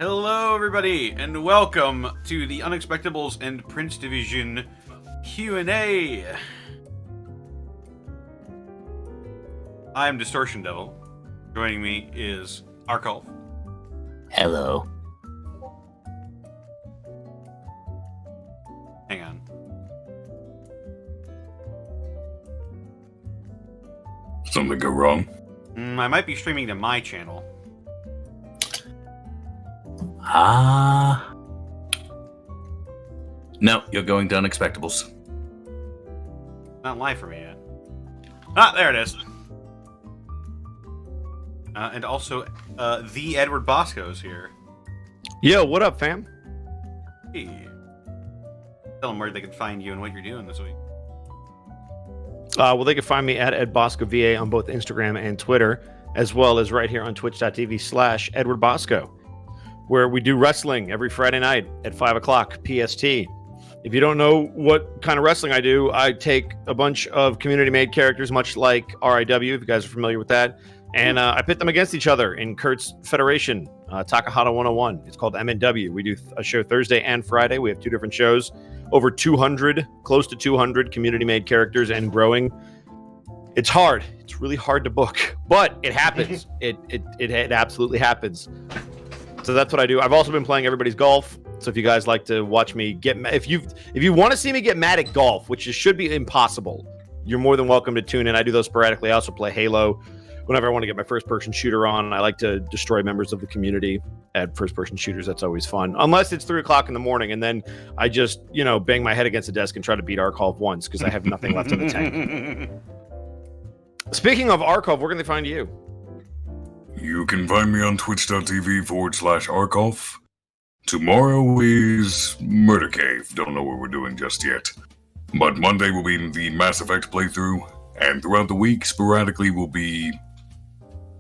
Hello, everybody, and welcome to the Unexpectables and Prince Division Q&A. I'm Distortion Devil. Joining me is Arkulf. Hello. Hang on. Something go wrong? I might be streaming to my channel. No, you're going to Unexpectables. Not live for me yet. Ah, there it is. And also, the Edward Bosco is here. Yo, what up, fam? Hey. Tell them where they can find you and what you're doing this week. Well, they can find me at Ed Bosco VA on both Instagram and Twitter, as well as right here on twitch.tv/Edward Bosco, where we do wrestling every Friday night at 5 o'clock PST. If you don't know what kind of wrestling I do, I take a bunch of community-made characters, much like RIW, if you guys are familiar with that, and I pit them against each other in Kurt's Federation, Takahata 101. It's called MNW. We do a show Thursday and Friday. We have two different shows. Over 200, close to 200 community-made characters and growing. It's hard. It's really hard to book, but it happens. It absolutely happens. So that's what I do. I've also been playing Everybody's Golf. So if you guys like to watch me get, if you want to see me get mad at golf, which should be impossible, you're more than welcome to tune in. I do those sporadically. I also play Halo. Whenever I want to get my first-person shooter on, I like to destroy members of the community at first-person shooters. That's always fun. Unless it's 3 o'clock in the morning, and then I just, bang my head against the desk and try to beat Arkulf once because I have nothing left in the tank. Speaking of Arkulf, where can they find you? You can find me on twitch.tv/Arkulf. Tomorrow is Murder Cave. Don't know what we're doing just yet. But Monday will be the Mass Effect playthrough, and throughout the week, sporadically will be...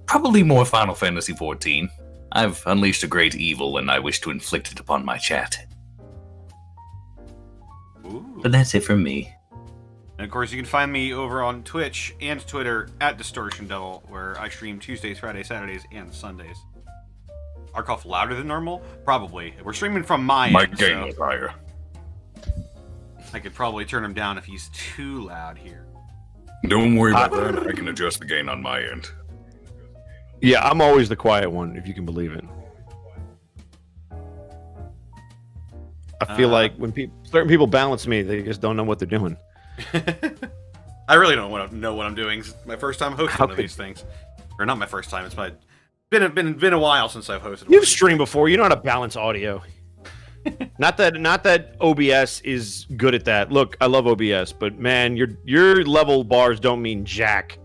Probably more Final Fantasy XIV. I've unleashed a great evil and I wish to inflict it upon my chat. Ooh. But that's it from me. And of course, you can find me over on Twitch and Twitter at Distortion Devil, where I stream Tuesdays, Fridays, Saturdays, and Sundays. Arkulf louder than normal? Probably. We're streaming from my My end, gain so is higher. I could probably turn him down if he's too loud here. Don't worry about that. I can adjust the gain on my end. Yeah, I'm always the quiet one, if you can believe it. I feel like when certain people balance me, they just don't know what they're doing. I really don't want to know what I'm doing. It's my first time hosting one of these things. Or not my first time, it's been a while since I've hosted one. You've streamed before. You know how to balance audio. Not that OBS is good at that. Look, I love OBS, but man, your level bars don't mean jack.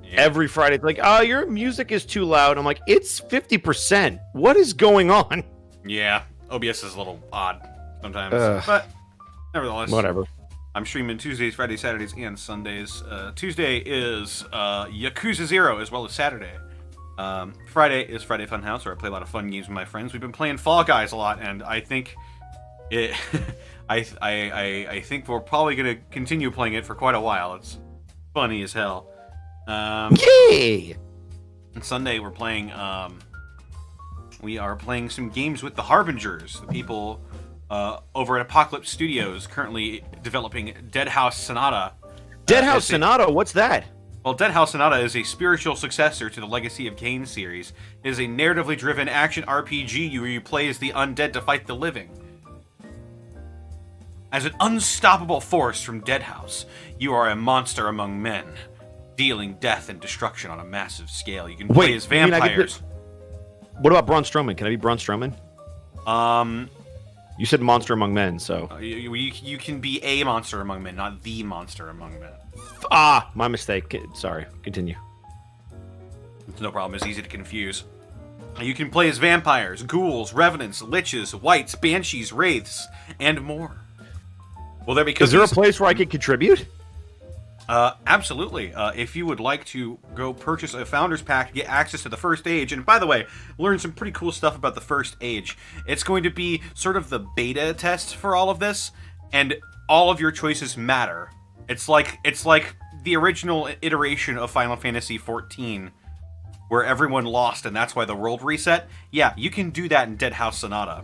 Yeah. Every Friday, it's like, oh, your music is too loud. I'm like, it's 50%. What is going on? Yeah, OBS is a little odd sometimes, but nevertheless, whatever. I'm streaming Tuesdays, Fridays, Saturdays, and Sundays. Tuesday is Yakuza 0, as well as Saturday. Friday is Friday Funhouse, where I play a lot of fun games with my friends. We've been playing Fall Guys a lot, and I think it. I think we're probably going to continue playing it for quite a while. It's funny as hell. Yay! And Sunday we're playing. We are playing some games with the Harbingers, the people over at Apocalypse Studios, currently developing Dead House Sonata. Dead House Sonata. What's that? Well, Dead House Sonata is a spiritual successor to the Legacy of Kain series. It is a narratively driven action RPG where you play as the undead to fight the living. As an unstoppable force from Dead House, you are a monster among men, dealing death and destruction on a massive scale. You can play as vampires. What about Braun Strowman? Can I be Braun Strowman? You said monster among men, so... You can be a monster among men, not the monster among men. My mistake. Sorry. Continue. It's no problem. It's easy to confuse. You can play as vampires, ghouls, revenants, liches, wights, banshees, wraiths, and more. Well, there because is there a place where I can contribute? Absolutely. If you would like to go purchase a Founders Pack to get access to the First Age, and by the way, learn some pretty cool stuff about the First Age. It's going to be sort of the beta test for all of this, and all of your choices matter. It's like the original iteration of Final Fantasy XIV, where everyone lost and that's why the world reset, yeah, you can do that in Dead House Sonata.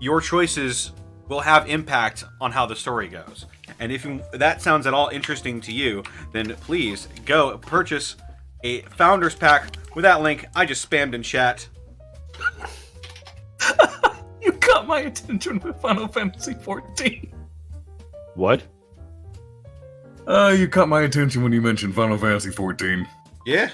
Your choices will have impact on how the story goes. And if that sounds at all interesting to you, then please go purchase a Founders Pack with that link I just spammed in chat. You got my attention with Final Fantasy 14. What? You caught my attention when you mentioned Final Fantasy 14. Yeah.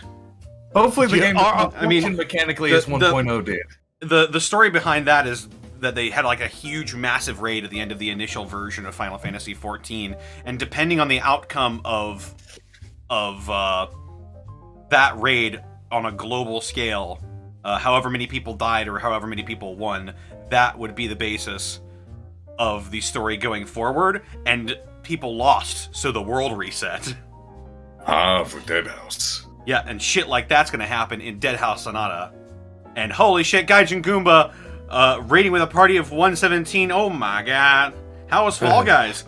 Hopefully the game I mean, mechanically as 1.0 did. The story behind that is that they had like a huge, massive raid at the end of the initial version of Final Fantasy XIV, and depending on the outcome of that raid on a global scale, however many people died or however many people won, that would be the basis of the story going forward. And people lost, so the world reset. Ah, for Dead House. Yeah, and shit like that's gonna happen in Dead House Sonata. And holy shit, Gaijin Goomba, raiding with a party of 117. Oh my god. How was Fall Guys?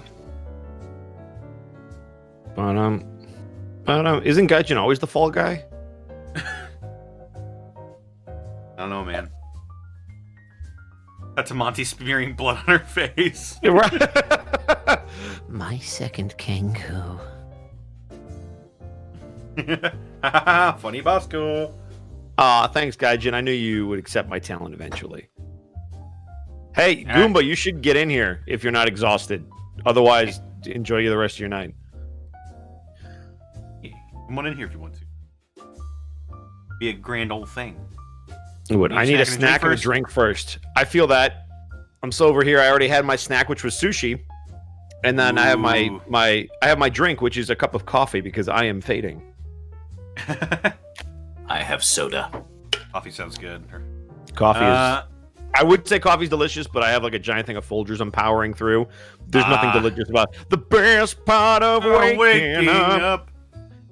But isn't Gaijin always the fall guy? I don't know, man. That's Monty smearing blood on her face. My second Kenku. Funny Bosco. Thanks, Gaijin. I knew you would accept my talent eventually. Hey, Goomba, you should get in here if you're not exhausted. Otherwise, enjoy the rest of your night. Come on in here if you want to. Be a grand old thing. I need a snack and a drink first. I feel that. I'm sober here. I already had my snack, which was sushi. And then I have my drink, which is a cup of coffee because I am fading. I have soda. Coffee sounds good. Coffee is... I would say coffee's delicious, but I have like a giant thing of Folgers I'm powering through. There's nothing delicious about it. The best part of waking up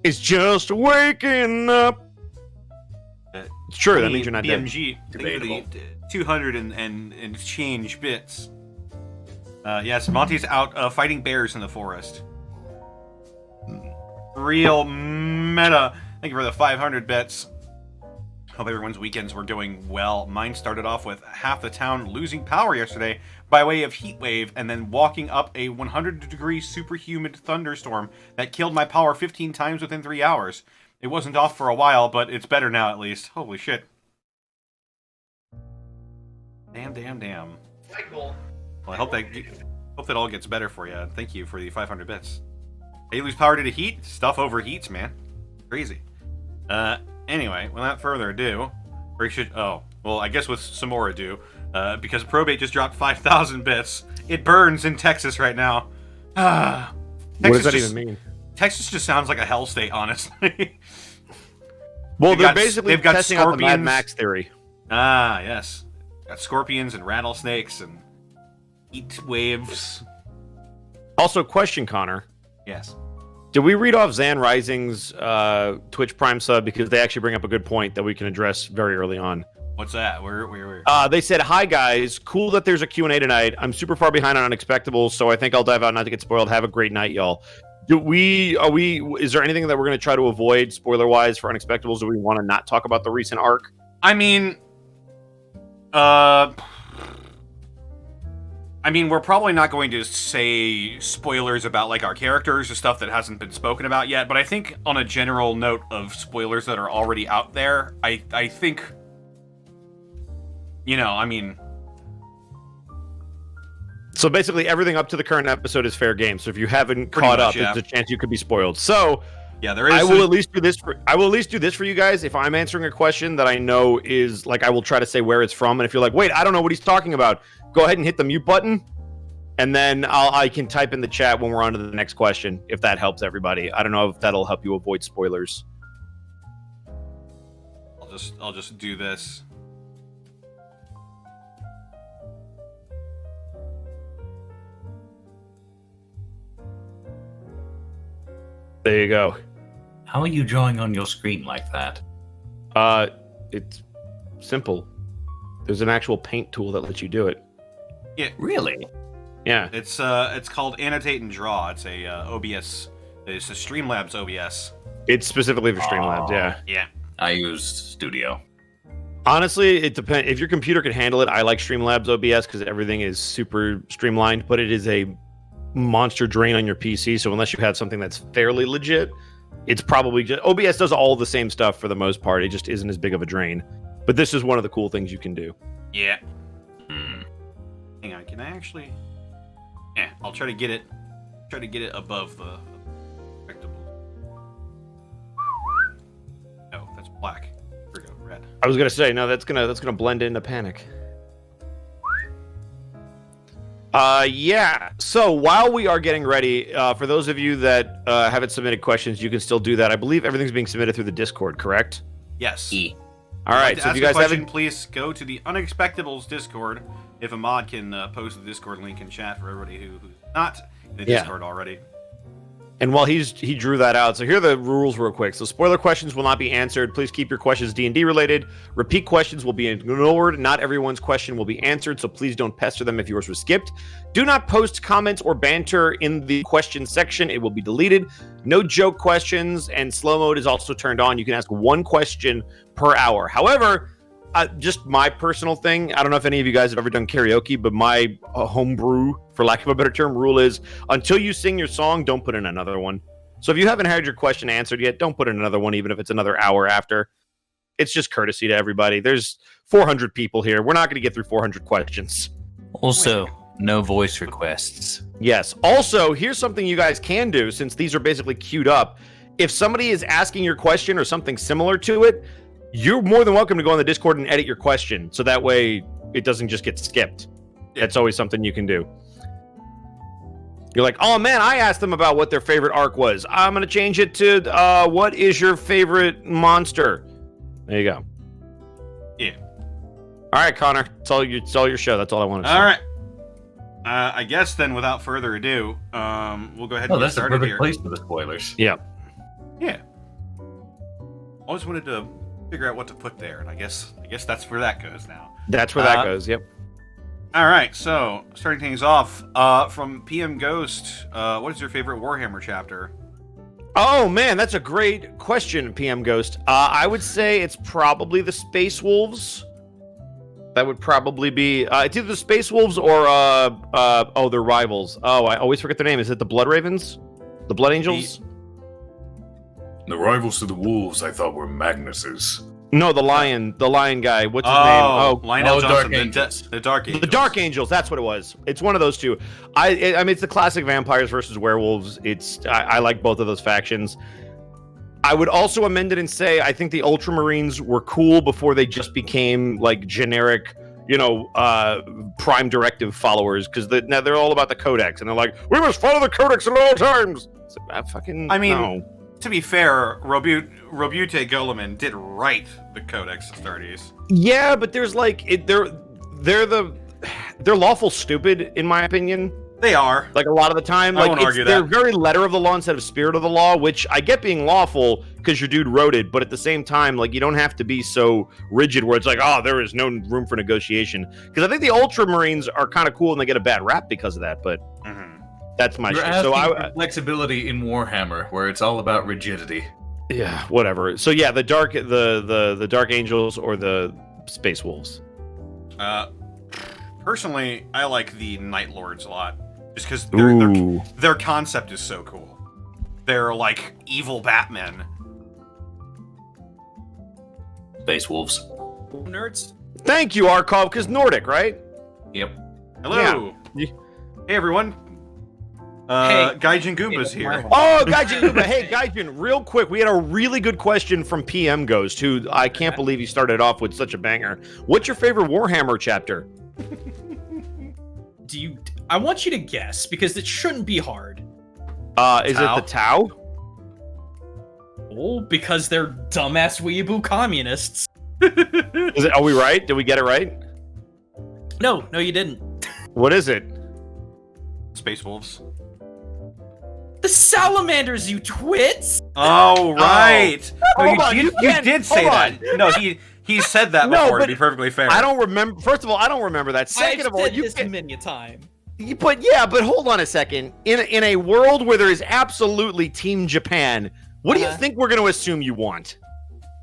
is just waking up. It's true. That means you're not BMG, Debatable. 200 and change bits. Yes, Monty's out fighting bears in the forest. Real meta. Thank you for the 500 bits. Hope everyone's weekends were going well. Mine started off with half the town losing power yesterday by way of heat wave and then walking up a 100-degree super humid thunderstorm that killed my power 15 times within 3 hours. It wasn't off for a while, but it's better now at least. Holy shit. Damn. Well, I hope that all gets better for you. Thank you for the 500 bits. Hey, you lose power due to heat? Stuff overheats, man. Crazy. Anyway, without further ado, I guess with some more ado, because Probate just dropped 5,000 bits. It burns in Texas right now. What does that even mean? Texas just sounds like a hell state, honestly. Well, they've got testing out the Mad Max theory. Ah, yes. Got scorpions and rattlesnakes and heat waves. Also, question, Connor. Yes. Did we read off Zan Rising's Twitch Prime sub? Because they actually bring up a good point that we can address very early on. What's that? Where? They said, "Hi guys, cool that there's a Q&A tonight. I'm super far behind on Unexpectables, so I think I'll dive out not to get spoiled. Have a great night, y'all." Is there anything that we're going to try to avoid spoiler-wise for Unexpectables? Do we want to not talk about the recent arc? I mean, we're probably not going to say spoilers about like our characters or stuff that hasn't been spoken about yet, but I think on a general note of spoilers that are already out there, I think, So basically everything up to the current episode is fair game. So if you haven't caught up, there's a chance you could be spoiled. So yeah, there is. I will at least do this for you guys. If I'm answering a question that I know is like, I will try to say where it's from. And if you're like, wait, I don't know what he's talking about, go ahead and hit the mute button, and then I can type in the chat when we're on to the next question, if that helps everybody. I don't know if that'll help you avoid spoilers. I'll just do this. There you go. How are you drawing on your screen like that? It's simple. There's an actual paint tool that lets you do it. Yeah. Really? Yeah. It's called Annotate and Draw. It's a OBS It's the Streamlabs OBS. It's specifically for Streamlabs, yeah. Yeah. I use Studio. Honestly, it depends. If your computer can handle it, I like Streamlabs OBS because everything is super streamlined, but it is a monster drain on your PC. So unless you have something that's fairly legit, it's probably just OBS does all the same stuff for the most part. It just isn't as big of a drain. But this is one of the cool things you can do. Yeah. Hang on, can I actually? Yeah, I'll try to get it. Try to get it above the Unexpectables. No, that's black. Here we go, red. I was gonna say no. That's gonna blend into Panic. Yeah. So while we are getting ready, for those of you that haven't submitted questions, you can still do that. I believe everything's being submitted through the Discord, correct? Yes. All right. So if you guys haven't, please go to the Unexpectables Discord. If a mod can post the Discord link in chat for everybody who's not in the Discord already. And while he drew that out, so here are the rules real quick. So spoiler questions will not be answered. Please keep your questions D&D related. Repeat questions will be ignored. Not everyone's question will be answered, so please don't pester them if yours was skipped. Do not post comments or banter in the question section. It will be deleted. No joke questions, and slow mode is also turned on. You can ask one question per hour. However, just my personal thing, I don't know if any of you guys have ever done karaoke, but my homebrew, for lack of a better term, rule is until you sing your song, don't put in another one. So if you haven't had your question answered yet, don't put in another one, even if it's another hour after. It's just courtesy to everybody. There's 400 people here. We're not going to get through 400 questions. Also, no voice requests. Yes. Also, here's something you guys can do, since these are basically queued up. If somebody is asking your question or something similar to it, you're more than welcome to go on the Discord and edit your question, so that way it doesn't just get skipped. That's always something you can do. You're like, oh man, I asked them about what their favorite arc was. I'm going to change it to, what is your favorite monster? There you go. Yeah. All right, Connor. It's all your show. That's all I want to say. All right. I guess then, without further ado, we'll go ahead and get That's the started perfect here. place for the spoilers. Yeah. Yeah. Always wanted to figure out what to put there, and I guess that's where that goes now. That's where that goes. Yep. All right, so starting things off, from PM Ghost, what is your favorite Warhammer chapter? Oh man, that's a great question, PM Ghost. I would say it's probably the Space Wolves. That would probably be it's either the Space Wolves or their rivals. Oh, I always forget their name. Is it the Blood Ravens? The Blood Angels? The rivals to the wolves, I thought, were Magnus's. No, the lion guy. What's his name? Lionel Johnson, Dark Angels. the Dark Angels. The Dark Angels. That's what it was. It's one of those two. I mean, it's the classic vampires versus werewolves. I like both of those factions. I would also amend it and say I think the Ultramarines were cool before they just became like generic, Prime Directive followers, because now they're all about the Codex and they're like, we must follow the Codex at all times. No. To be fair, Robute Guilliman did write the Codex Astartes. Yeah, but there's they're lawful stupid in my opinion. They are. Like a lot of the time, I won't argue they're that. very letter of the law instead of spirit of the law, which I get being lawful because your dude wrote it, but at the same time, like you don't have to be so rigid where it's like, oh, there is no room for negotiation. Because I think the Ultramarines are kind of cool and they get a bad rap because of that, but that's my You're shit. asking So for flexibility in Warhammer, where it's all about rigidity. yeah, whatever. So yeah, the Dark Angels or the Space Wolves. Personally, I like the Night Lords a lot, just because their concept is so cool. They're like evil Batmen. Space Wolves. Nerds. Thank you, Arkov, because Nordic, right? Yep. Hello. Yeah. Hey everyone. Hey. Gaijin Goomba's here. Oh, Gaijin Gooba. Hey, Gaijin, real quick, we had a really good question from PM Ghost, who I can't believe he started off with such a banger. What's your favorite Warhammer chapter? I want you to guess, because it shouldn't be hard. Is it the Tau? Oh, because they're dumbass weeaboo communists. Are we right? Did we get it right? No, you didn't. What is it? Space Wolves. The salamanders, you twits! Oh right. Hold No, on, you did say hold that. on. No, he said that No, before. To but be perfectly fair. I don't remember. First of all, I don't remember that. Second I've of all, said you this can. many a time. But hold on a second. In a world where there is absolutely Team Japan, what do you think we're going to assume you want?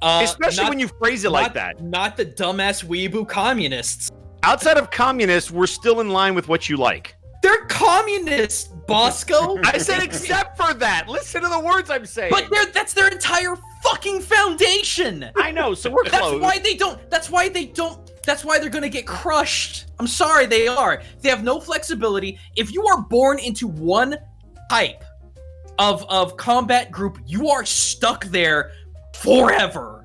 Especially when you phrase it like that. Not the dumbass weeaboo communists. Outside of communists, we're still in line with what you like. They're communists, Bosco. I said except for that. Listen to the words I'm saying. But that's their entire fucking foundation. I know, so we're close. That's why they're gonna get crushed. I'm sorry, they are. They have no flexibility. If you are born into one type of combat group, you are stuck there forever.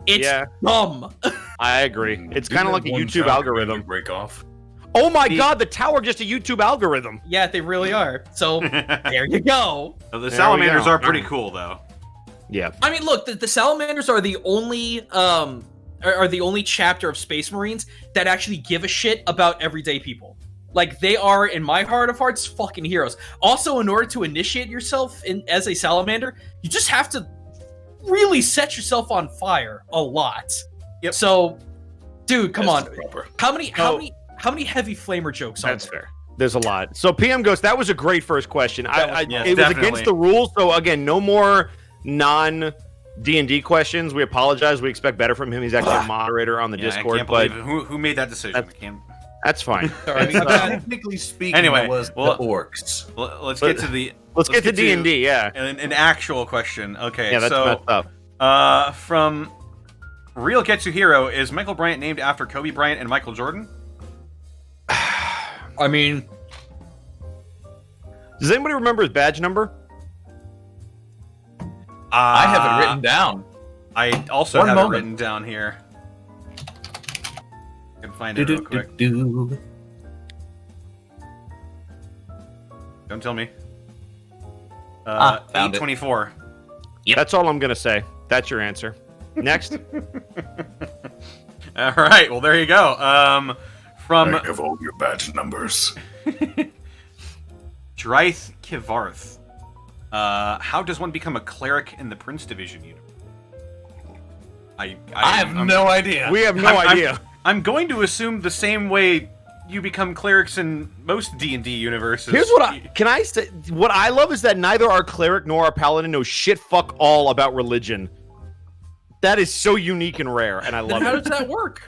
It's dumb. I agree. It's kind of like a YouTube algorithm. Break off. Oh my god, the tower just a YouTube algorithm. Yeah, they really are. So there you go. The salamanders are pretty cool, though. Yeah. I mean, look, the salamanders are the only chapter of Space Marines that actually give a shit about everyday people. Like, they are, in my heart of hearts, fucking heroes. Also, in order to initiate yourself as a salamander, you just have to really set yourself on fire a lot. Yep. So, dude, come on. Proper. How many heavy flamer jokes are That's there? fair. There's a lot. So PM Ghost, that was a great first question. It was definitely against the rules, so again, no more non-D&D questions. We apologize. We expect better from him. He's actually a moderator on the Discord. I can't believe who made that decision. That's fine. Technically speaking, Anyway, it was the orcs. Let's get to the. Let's get to D&D, yeah. An actual question. Okay, Yeah, that's messed so up. from Real Getsuhiro, is Michael Bryant named after Kobe Bryant and Michael Jordan? I mean, Does anybody remember his badge number? I have it written down. I also One have moment. it written down here. I can find it real quick. Don't tell me. Found it. 824. Yep. That's all I'm going to say. That's your answer. Next. All right. Well, there you go. From I have all your badge numbers. Dryth Kivarth. How does one become a cleric in the Prince Division unit? I have no idea. We have no idea. I'm going to assume the same way you become clerics in most D&D universes. Here's what can I say? What I love is that neither our cleric nor our paladin knows shit fuck all about religion. That is so unique and rare, and I love how it. does that work?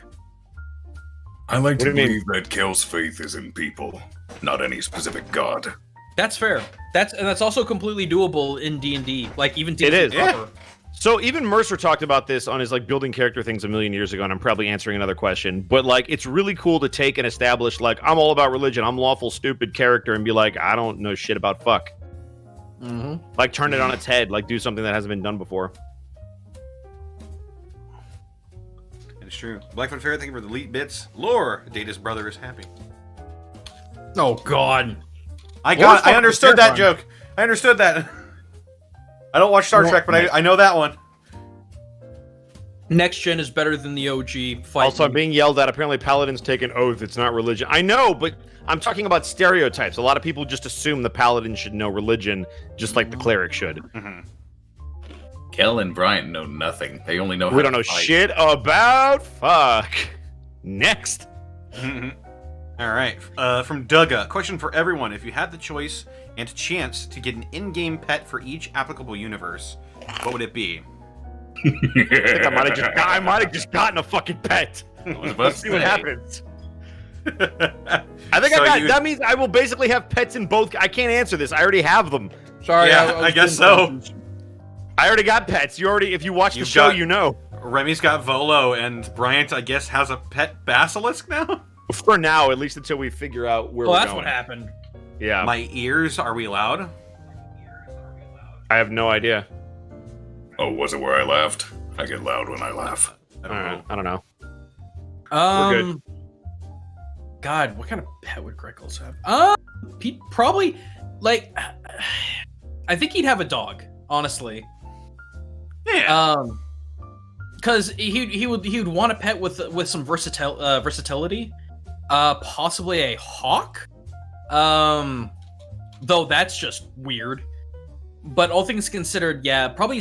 I like to What do you mean? believe that Kel's faith is in people, not any specific god. That's fair. That's also completely doable in D&D. Like, even D&D It is. proper. So even Mercer talked about this on his like building character things a million years ago, and I'm probably answering another question. But like, it's really cool to take and establish like I'm all about religion, I'm lawful stupid character, and be like I don't know shit about fuck. Mm-hmm. Like turn it on its head, like do something that hasn't been done before. It's true. Blackfoot Fair, thank you for the elite bits. Lore, Data's brother is happy. Oh God. I understood that joke. I understood that. I don't watch Star Trek, but I know that one. Next Gen is better than the OG. Fight. Also, I'm being yelled at. Apparently, paladins take an oath. It's not religion. I know, but I'm talking about stereotypes. A lot of people just assume the paladin should know religion, just like the cleric should. Kel and Bryant know nothing. They only know how We don't to know fight. shit about fuck. Next. All right. From Dugga, question for everyone: if you had the choice and chance to get an in-game pet for each applicable universe, what would it be? I might have just gotten a fucking pet. Let's see what happens. I think that means I will basically have pets in both. I can't answer this. I already have them. Sorry, Yeah, I guess so. I already got pets. If you watch the show, you know. Remy's got Volo, and Bryant, I guess, has a pet basilisk now? For now, at least until we figure out where Well, we're that's going. what happened. Yeah. My ears, are we loud? I have no idea. Oh, was it where I laughed? I get loud when I laugh. I don't know. We're good. God, what kind of pet would Greckles have? He'd probably like. I think he'd have a dog, honestly. Yeah. Because he would want a pet with some versatility. Possibly a hawk. Though that's just weird. But all things considered, yeah, probably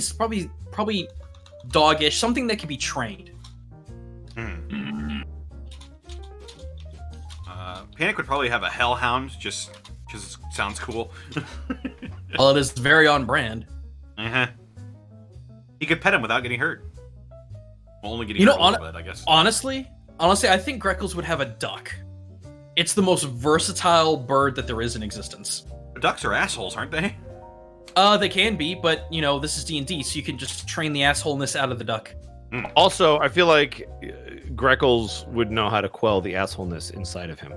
doggish, something that can be trained. Panic would probably have a Hellhound, just because it sounds cool. Well, it is very on brand. Uh-huh. He could pet him without getting hurt. Well, only getting hurt a little bit, I guess. Honestly, I think Greckles would have a duck. It's the most versatile bird that there is in existence. But ducks are assholes, aren't they? They can be, but this is D&D, so you can just train the assholeness out of the duck. Also, I feel like Greckles would know how to quell the assholeness inside of him.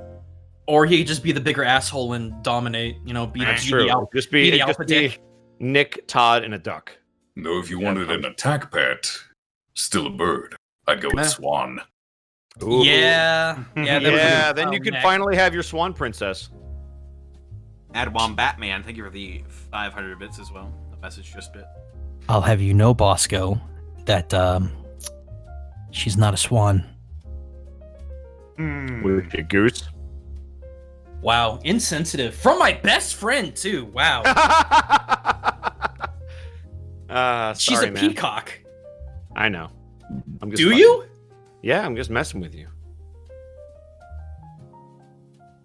Or he could just be the bigger asshole and dominate. Be That's the true. alpha, Just be be the alpha dick. Nick, Todd, and a duck. Though if you wanted an attack pet, still a bird, I'd go with Meh. Swan. Ooh. Yeah, Yeah, then you could finally have your Swan Princess. Adwam Batman, thank you for the 500 bits as well. The message just bit. I'll have you know, Bosco, that she's not a swan. With your goose. Wow, insensitive from my best friend too. Wow, she's sorry, a man. peacock. I know. I'm just Do fucking- you? Yeah, I'm just messing with you.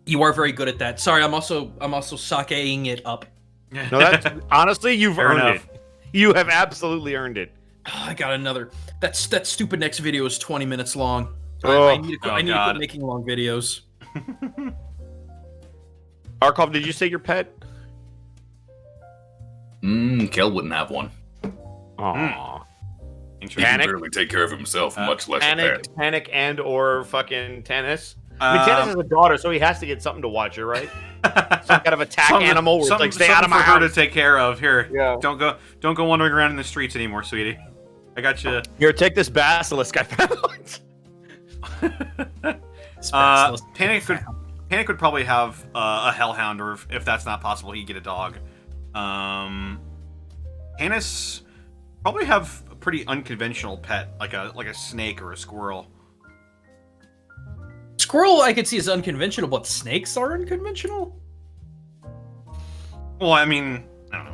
You are very good at that. Sorry, I'm also sakeing it up. No, that's honestly, you've Fair earned enough. it. You have absolutely earned it. Oh, I got another. That stupid next video is 20 minutes long. Oh. I need to Oh, quit God. making long videos. Arkov, did you say your pet? Kel wouldn't have one. Aww. He Interesting. can Panic? barely take care of himself, much less a pet. Panic, and or fucking Tennis. I mean, Tennis has a daughter, so he has to get something to watch her, right? Some kind of attack animal where it's like, stay out of my for her to house. take care of. Here, Yeah. don't go wandering around in the streets anymore, sweetie. I got you. Here, take this basilisk I found. Panic would probably have a Hellhound, or if that's not possible, he'd get a dog. Hannes probably have a pretty unconventional pet, like a snake or a squirrel. Squirrel, I could see as unconventional, but snakes are unconventional. Well, I mean, I don't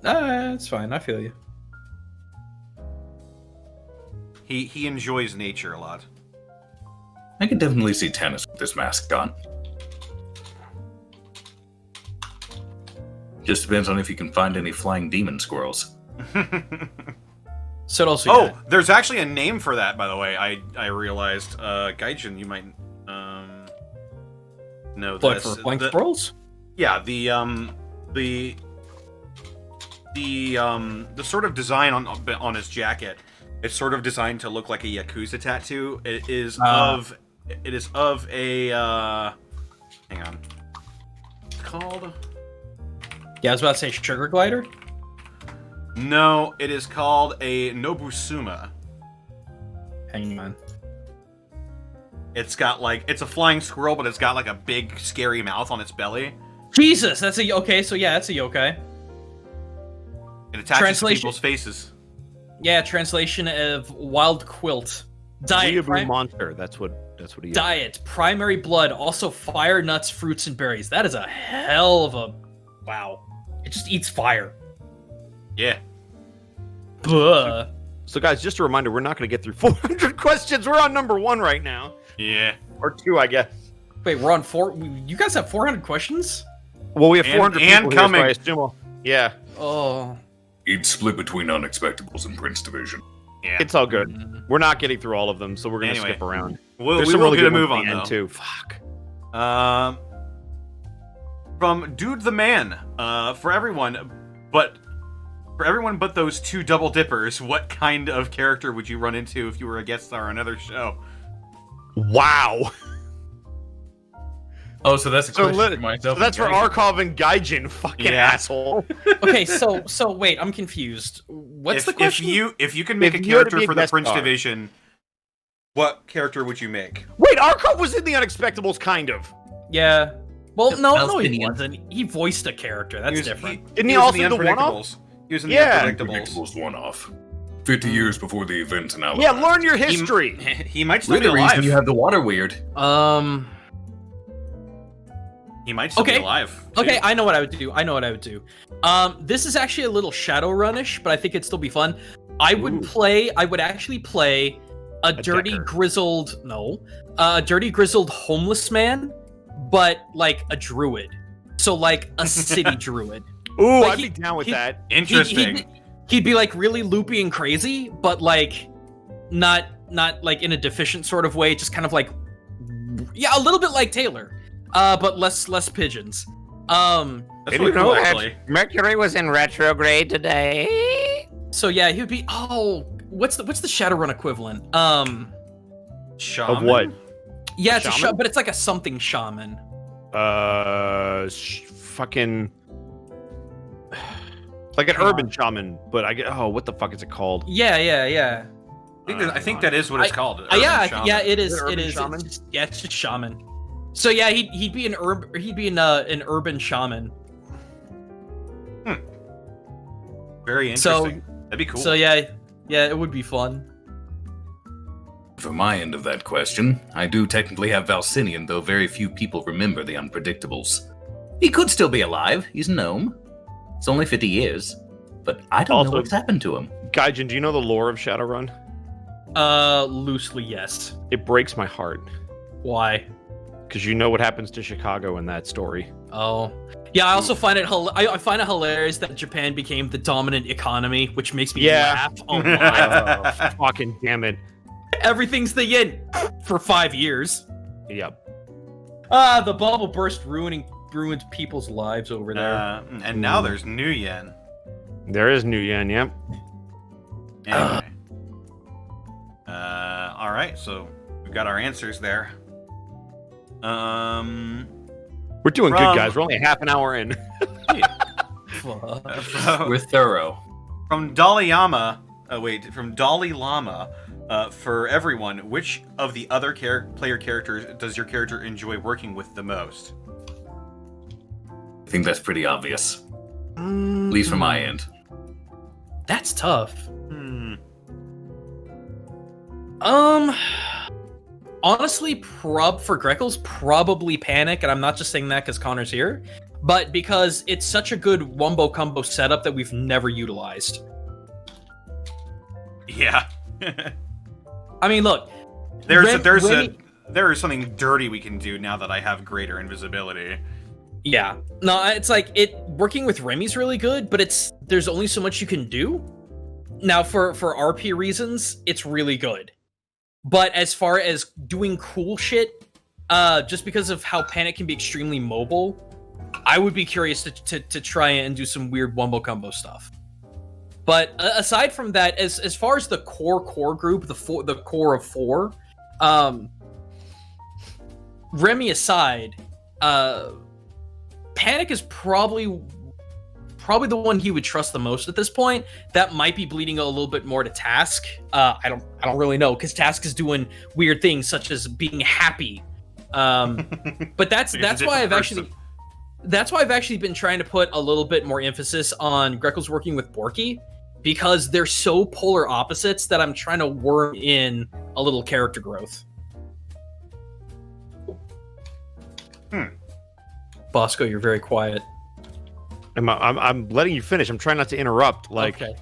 know. It's fine. I feel you. He enjoys nature a lot. I could definitely see Tennis with this mask on. Just depends on if you can find any flying demon squirrels. So also, Oh, there's actually a name for that, by the way. I realized. Gaijin, you might know like this. for flying squirrels. Yeah, the sort of design on his jacket. It's sort of designed to look like a Yakuza tattoo. It is of a hang on. It's called. Yeah, I was about to say sugar glider. No, it is called a Nobusuma. Hang on. It's got it's a flying squirrel, but it's got like a big scary mouth on its belly. Jesus, that's a okay. So yeah, that's a yokai. It attaches to Translation- people's faces. Yeah, translation of wild quilt. Diet. Weeaboo monster. That's what he is. Diet. Primary blood. Also fire, nuts, fruits, and berries. That is a hell of a wow. It just eats fire. Yeah. Buh. So, guys, just a reminder, we're not going to get through 400 questions. We're on number 1 right now. Yeah. Or 2, I guess. Wait, we're on 4. You guys have 400 questions? Well, we have And- 400 and people coming. here, so I assume yeah, Oh. He'd split between Unexpectables and Prince Division. Yeah. it's all good. We're not getting through all of them, so we're going to Anyway. skip around. we There's some will really get a good move ones on at the though. end, too. Fuck. From Dude the Man, for everyone but those 2 double dippers, what kind of character would you run into if you were a guest star on another show? Wow. Oh, so that's a So, question for myself. that's for Arkov and Gaijin, fucking Yeah. asshole. Okay, so wait, I'm confused. What's the question? If you can make If a you had to character be a for the guest Prince star. Division, what character would you make? Wait, Arkov was in the Unexpectables, kind of. Yeah. Well, His no, he opinion. wasn't. He voiced a character. That's He was- different. Didn't he was also in do the one-off? Unpredictables. He was in Yeah. the Unpredictables. Unpredictables one-off. 50 years before the event in Alabama. Yeah, learn your history. He might still We're be the reason alive. you have the water weird. He might still be Okay. alive. too. Okay, I know what I would do. This is actually a little Shadowrun-ish, but I think it'd still be fun. I would actually play a dirty, decker. grizzled homeless man, but like a druid. So like a city druid. Ooh, Like, I'd be down with that. Interesting. He'd be like really loopy and crazy, but like not like in a deficient sort of way, just kind of like a little bit like Taylor, but less pigeons. That's Did really you know cool, that actually. Mercury was in retrograde today? So yeah, he would be. Oh, what's the Shadowrun equivalent? Shaman? Of what? Yeah, it's Shaman? but it's like a something shaman. Fucking like an urban shaman, but I get what the fuck is it called? Yeah. I think that is what it's called. Yeah, urban shaman. yeah, it is. Is it It urban is. shaman? It's just shaman. So yeah, he'd be an an urban shaman. Very interesting. That'd be cool. So yeah, it would be fun. For my end of that question, I do technically have Valsinian, though very few people remember the Unpredictables. He could still be alive. He's a gnome. It's only 50 years. But I don't Also- know what's happened to him. Gaijin, do you know the lore of Shadowrun? Loosely, yes. It breaks my heart Why? because you know what happens to Chicago in that story. Oh. Yeah, I also find it I find it hilarious that Japan became the dominant economy, which makes me Yeah. laugh a lot. Fucking damn it! Everything's the yen for 5 years. Yep. The bubble burst, ruined people's lives over there. And now there's New Yen. There is New Yen. Yep. Anyway. All right, so we've got our answers there. We're doing From- good, guys. We're only half an hour in. Fuck. We're thorough. From Dalai Lama, for everyone, which of the other player characters does your character enjoy working with the most? I think that's pretty obvious. At least from my end. That's tough. Hmm. Honestly, for Greckles, probably Panic, and I'm not just saying that because Connor's here, but because it's such a good wombo combo setup that we've never utilized. Yeah. I mean, look, There is something dirty we can do now that I have greater invisibility. yeah, no, it's like working with Remy's really good, but there's only so much you can do. Now, for RP reasons, it's really good. But as far as doing cool shit, just because of how Panic can be extremely mobile, I would be curious to try and do some weird wombo combo stuff. But aside from that, as far as the core group, the core of 4, Remy aside, Panic is probably the one he would trust the most at this point. That might be bleeding a little bit more to Task. I don't really know, because Task is doing weird things such as being happy. But that's why I've actually been trying to put a little bit more emphasis on Greckles working with Borky, because they're so polar opposites that I'm trying to worm in a little character growth. Bosco, you're very quiet. I'm letting you finish. I'm trying not to interrupt, like Okay.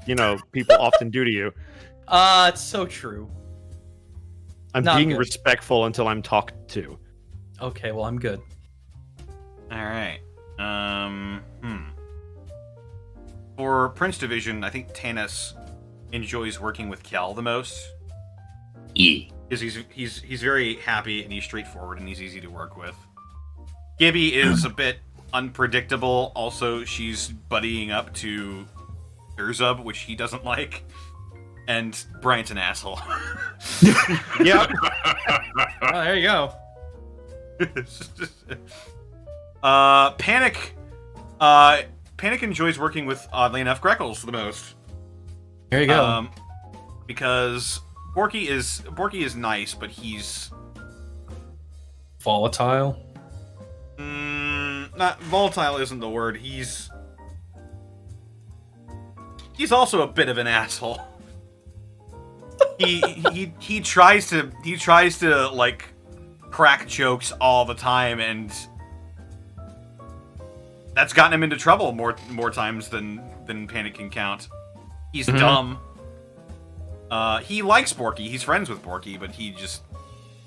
people often do to you. It's so true. I'm Not being good. respectful until I'm talked to. Okay, well, I'm good. All right. For Prince Division, I think Tanis enjoys working with Kel the most, Yeah. because he's very happy and he's straightforward and he's easy to work with. Gibby is a bit unpredictable. Also, she's buddying up to Urzub, which he doesn't like. And Bryant's an asshole. Yep. Oh, there you go. Panic enjoys working with, oddly enough, Greckles the most. There you go. Because Borky is nice, but he's Volatile. not volatile. Isn't the word. He's also a bit of an asshole. He tries to like crack jokes all the time, and that's gotten him into trouble more times than Panic can count. He's dumb. He likes Borky. He's friends with Borky, but he just,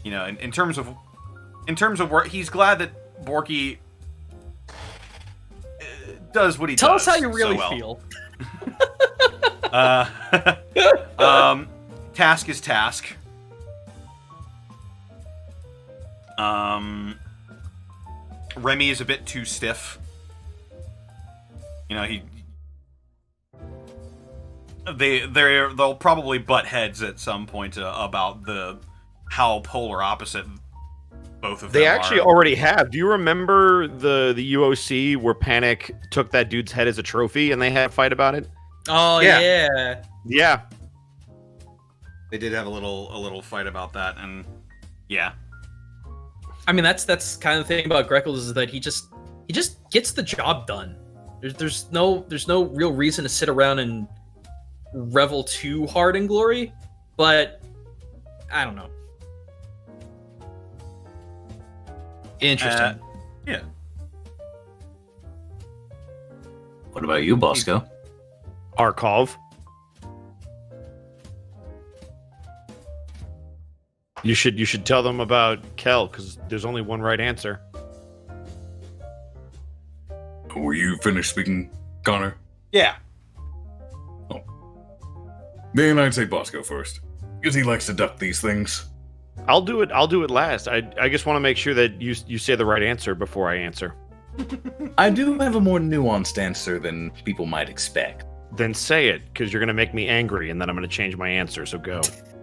in terms of where he's glad that Borky does what he Tell does. us how you really so well. feel. Task is task. Remy is a bit too stiff. They'll probably butt heads at some point about how polar opposite both of them They actually are. already have. Do you remember the UOC where Panic took that dude's head as a trophy and they had a fight about it? Oh Yeah. Yeah. They did have a little fight about that, and yeah. I mean, that's kind of the thing about Greckles is that he just gets the job done. There's no real reason to sit around and revel too hard in glory, but I don't know. Interesting. Yeah. What about you, Bosco? Arkov. You should tell them about Kel, because there's only one right answer. Were you finished speaking, Connor? Yeah. Then I'd say Bosco first, because he likes to duck these things. I'll do it last. I just want to make sure that you say the right answer before I answer. I do have a more nuanced answer than people might expect. Then say it, because you're going to make me angry, and then I'm going to change my answer, so go.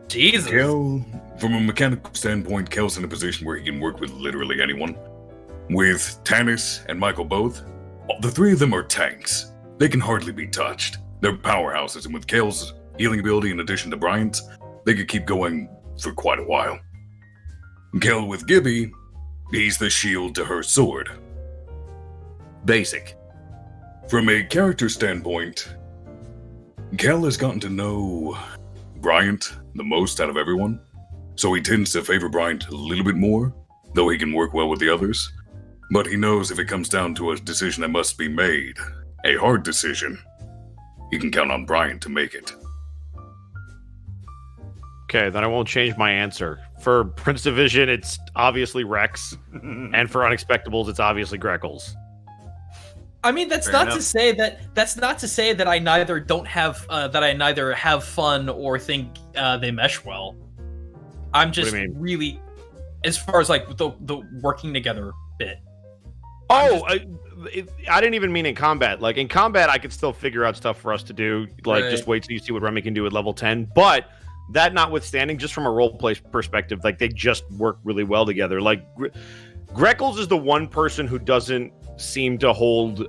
Jesus. Kel, from a mechanical standpoint, Kel's in a position where he can work with literally anyone. With Tanis and Michael both, the three of them are tanks. They can hardly be touched. They're powerhouses, and with Kel's healing ability in addition to Bryant's, they could keep going for quite a while. Kel with Gibby, he's the shield to her sword. Basic. From a character standpoint, Kel has gotten to know Bryant the most out of everyone, so he tends to favor Bryant a little bit more, though he can work well with the others. But he knows if it comes down to a decision that must be made, a hard decision, he can count on Bryant to make it. Okay, then I won't change my answer. For Prince Division, it's obviously Rex, and for Unexpectables, it's obviously Greckles. I mean, that's Fair not enough. to say that I neither don't have that I neither have fun or think they mesh well. I'm just do you mean? really, as far as like the working together bit. Oh, I didn't even mean in combat. Like, in combat, I could still figure out stuff for us to do. Like, Right. just wait till you see what Remy can do at level 10. But that notwithstanding, just from a roleplay perspective, like, they just work really well together. Like, Greckles is the one person who doesn't seem to hold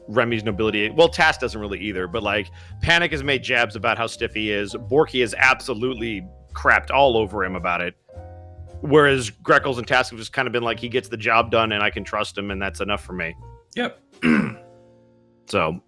Remy's nobility. Well, Tass doesn't really either, but, like, Panic has made jabs about how stiff he is. Borky has absolutely crapped all over him about it. Whereas Greckles and Task have just kind of been like, he gets the job done and I can trust him, and that's enough for me. Yep. So,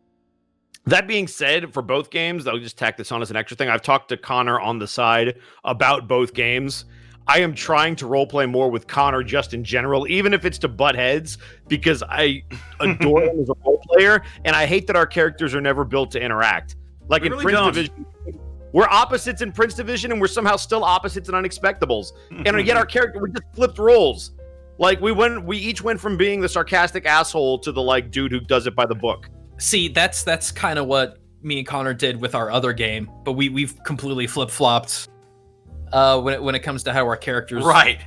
that being said, for both games, I'll just tack this on as an extra thing. I've talked to Connor on the side about both games. I am trying to roleplay more with Connor just in general, even if it's to butt heads, because I adore him as a role player, and I hate that our characters are never built to interact. Like We in really Prince don't. Division, we're opposites in Prince Division, and we're somehow still opposites in Unexpectables. And yet our character, we just flipped roles. Like we each went from being the sarcastic asshole to the like dude who does it by the book. See, that's kind of what me and Connor did with our other game, but we've completely flip flopped when it comes to how our characters Right.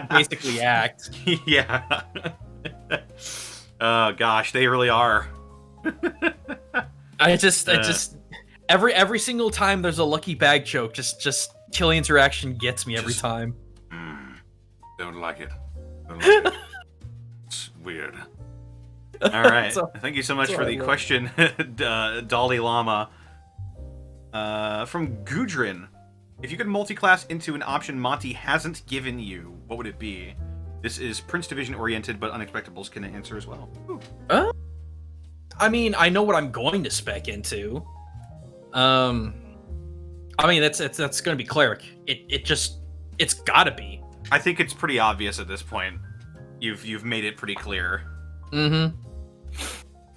basically act. Yeah. Oh gosh, they really are. I just every single time there's a lucky bag joke, just Killian's reaction gets me every Just- time. Don't like it. Don't like it. It's weird. All right. So- Thank you so much so for I the love- question, Dalai Lama. From Gudrun. If you could multi-class into an option Monty hasn't given you, what would it be? This is Prince Division oriented, but Unexpectables can answer as well. Ooh. I mean, I know what I'm going to spec into. I mean, that's going to be Cleric. It's gotta be. I think it's pretty obvious at this point. You've made it pretty clear. Mm-hmm.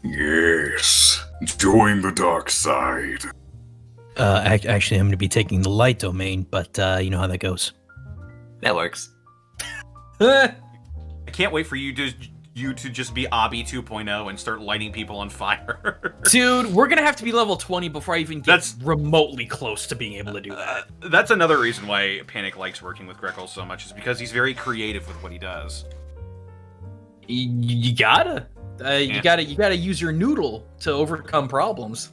Yes, join the dark side. Actually, I'm going to be taking the light domain, but you know how that goes. That works. I can't wait for you to just be Obby 2.0 and start lighting people on fire. Dude, we're gonna have to be level 20 before I even get remotely close to being able to do that. That's another reason why Panic likes working with Greckles so much, is because he's very creative with what he does. You gotta. You gotta use your noodle to overcome problems.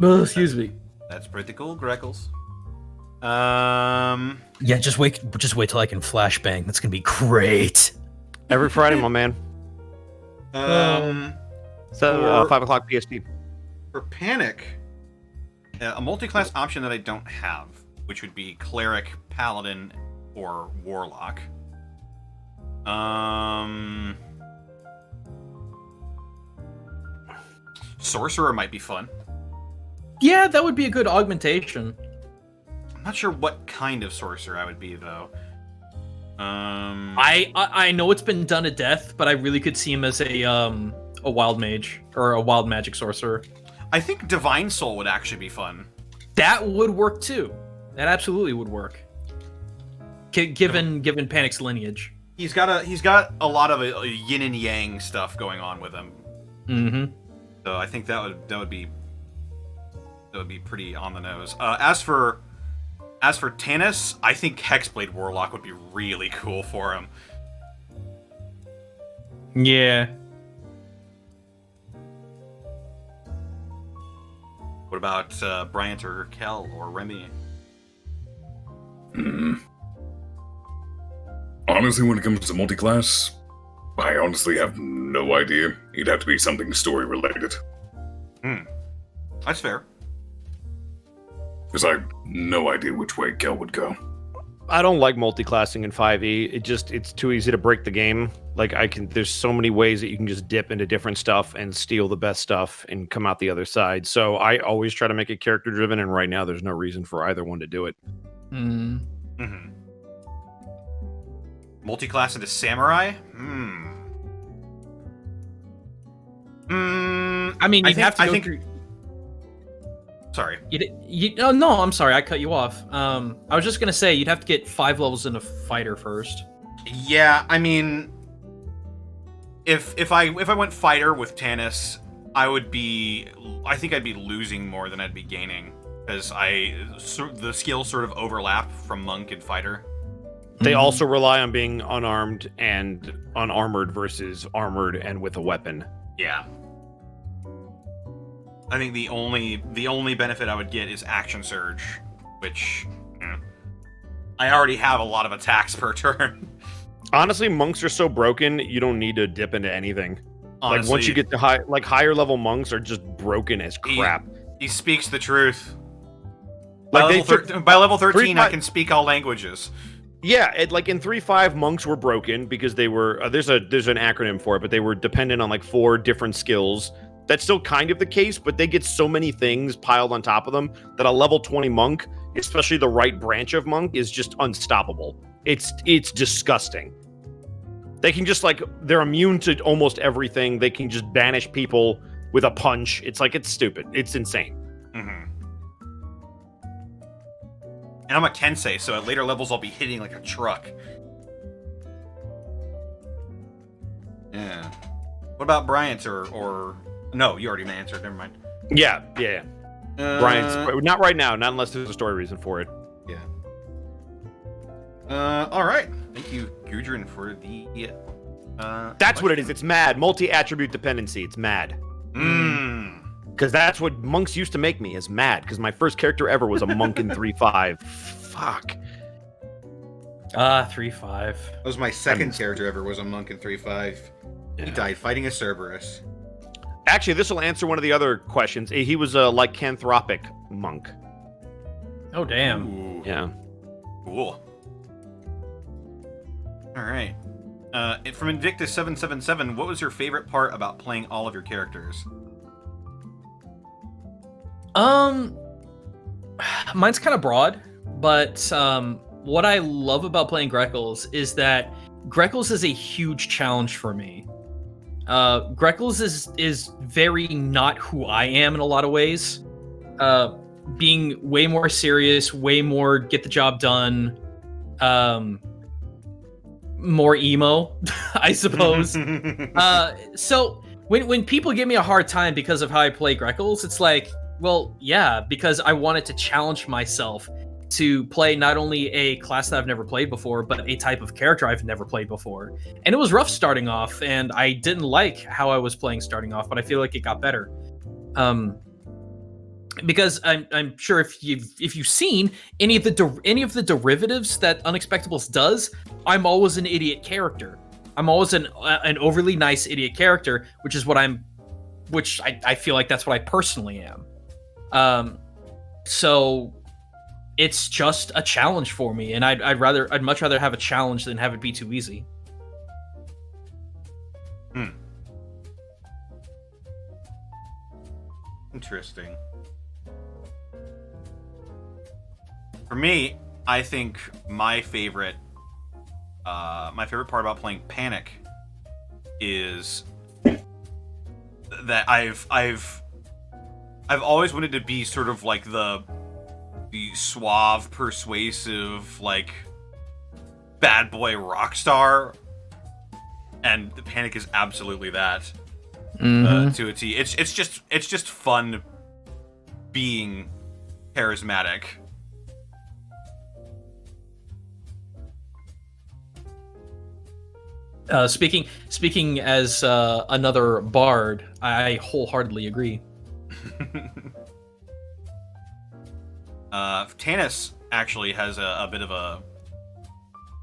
Oh, excuse me. That's pretty cool, Greckles. Yeah, just wait till I can flashbang. That's gonna be great. Every Friday, my man. So 5 o'clock PST. For Panic, a multi-class option that I don't have, which would be Cleric, Paladin, or Warlock. Sorcerer might be fun. Yeah, that would be a good augmentation. I'm not sure what kind of sorcerer I would be, though. I know it's been done to death, but I really could see him as a wild mage or a wild magic sorcerer. I think Divine Soul would actually be fun. That would work too. That absolutely would work. Given Panic's lineage. He's got a lot of yin and yang stuff going on with him. Mm-hmm. So I think that would be pretty on the nose. As for Tannis, I think Hexblade Warlock would be really cool for him. Yeah. What about Bryant or Kel or Remy? Honestly, when it comes to multi-class, I honestly have no idea. It'd have to be something story-related. That's fair. Because I have no idea which way Kel would go. I don't like multi-classing in 5e. It's too easy to break the game. Like there's so many ways that you can just dip into different stuff and steal the best stuff and come out the other side. So I always try to make it character driven, and right now there's no reason for either one to do it. Mm-hmm. Multi-class into Samurai? I mean, you'd have to go through... Sorry. Oh, no, I'm sorry. I cut you off. I was just gonna say you'd have to get 5 levels into fighter first. Yeah, I mean, if I went fighter with Tannis, I think I'd be losing more than I'd be gaining, because the skills sort of overlap from monk and fighter. They also rely on being unarmed and unarmored versus armored and with a weapon. Yeah. I think the only benefit I would get is Action Surge, which I already have a lot of attacks per turn. Honestly, monks are so broken, you don't need to dip into anything. Honestly, like once you get to higher level monks are just broken as crap. He speaks the truth. Like by level 13, I can speak all languages. Yeah, in 3.5, monks were broken because they were there's an acronym for it, but they were dependent on 4 different skills. That's still kind of the case, but they get so many things piled on top of them that a level 20 monk, especially the right branch of monk, is just unstoppable. It's disgusting. They can just they're immune to almost everything. They can just banish people with a punch. It's stupid. It's insane. Mm-hmm. And I'm a Kensei, so at later levels I'll be hitting like a truck. Yeah. What about Bryant or... No, you already answered. Never mind. Yeah. Bryant's not right now. Not unless there's a story reason for it. Yeah. All right. Thank you, Gudrun, for the. That's what it is. It's mad. Multi-attribute dependency. It's mad. Because that's what monks used to make me, is mad. Because my first character ever was a monk in 3.5. Fuck. 3.5. That was my second character ever. Was a monk in 3.5. Yeah. He died fighting a Cerberus. Actually, this will answer one of the other questions. He was a lycanthropic monk. Oh, damn. Ooh. Yeah. Cool. All right. From Invictus777, what was your favorite part about playing all of your characters? Mine's kind of broad, but what I love about playing Greckles is that Greckles is a huge challenge for me. Greckles is very not who I am in a lot of ways. Being way more serious, way more get the job done, more emo, I suppose. So when people give me a hard time because of how I play Greckles, it's like, well, yeah, because I wanted to challenge myself to play not only a class that I've never played before, but a type of character I've never played before. And it was rough starting off, and I didn't like how I was playing starting off, but I feel like it got better. Because I'm sure if you've seen any of the derivatives that Unexpectables does, I'm always an idiot character. I'm always an overly nice idiot character, which I feel like that's what I personally am. So it's just a challenge for me, and I'd much rather have a challenge than have it be too easy. Interesting. For me, I think my favorite part about playing Panic is that I've always wanted to be sort of like the suave, persuasive, like bad boy rock star, and the Panic is absolutely that to a T. It's just fun being charismatic. Speaking as another bard, I wholeheartedly agree. Tanis actually has a bit of a...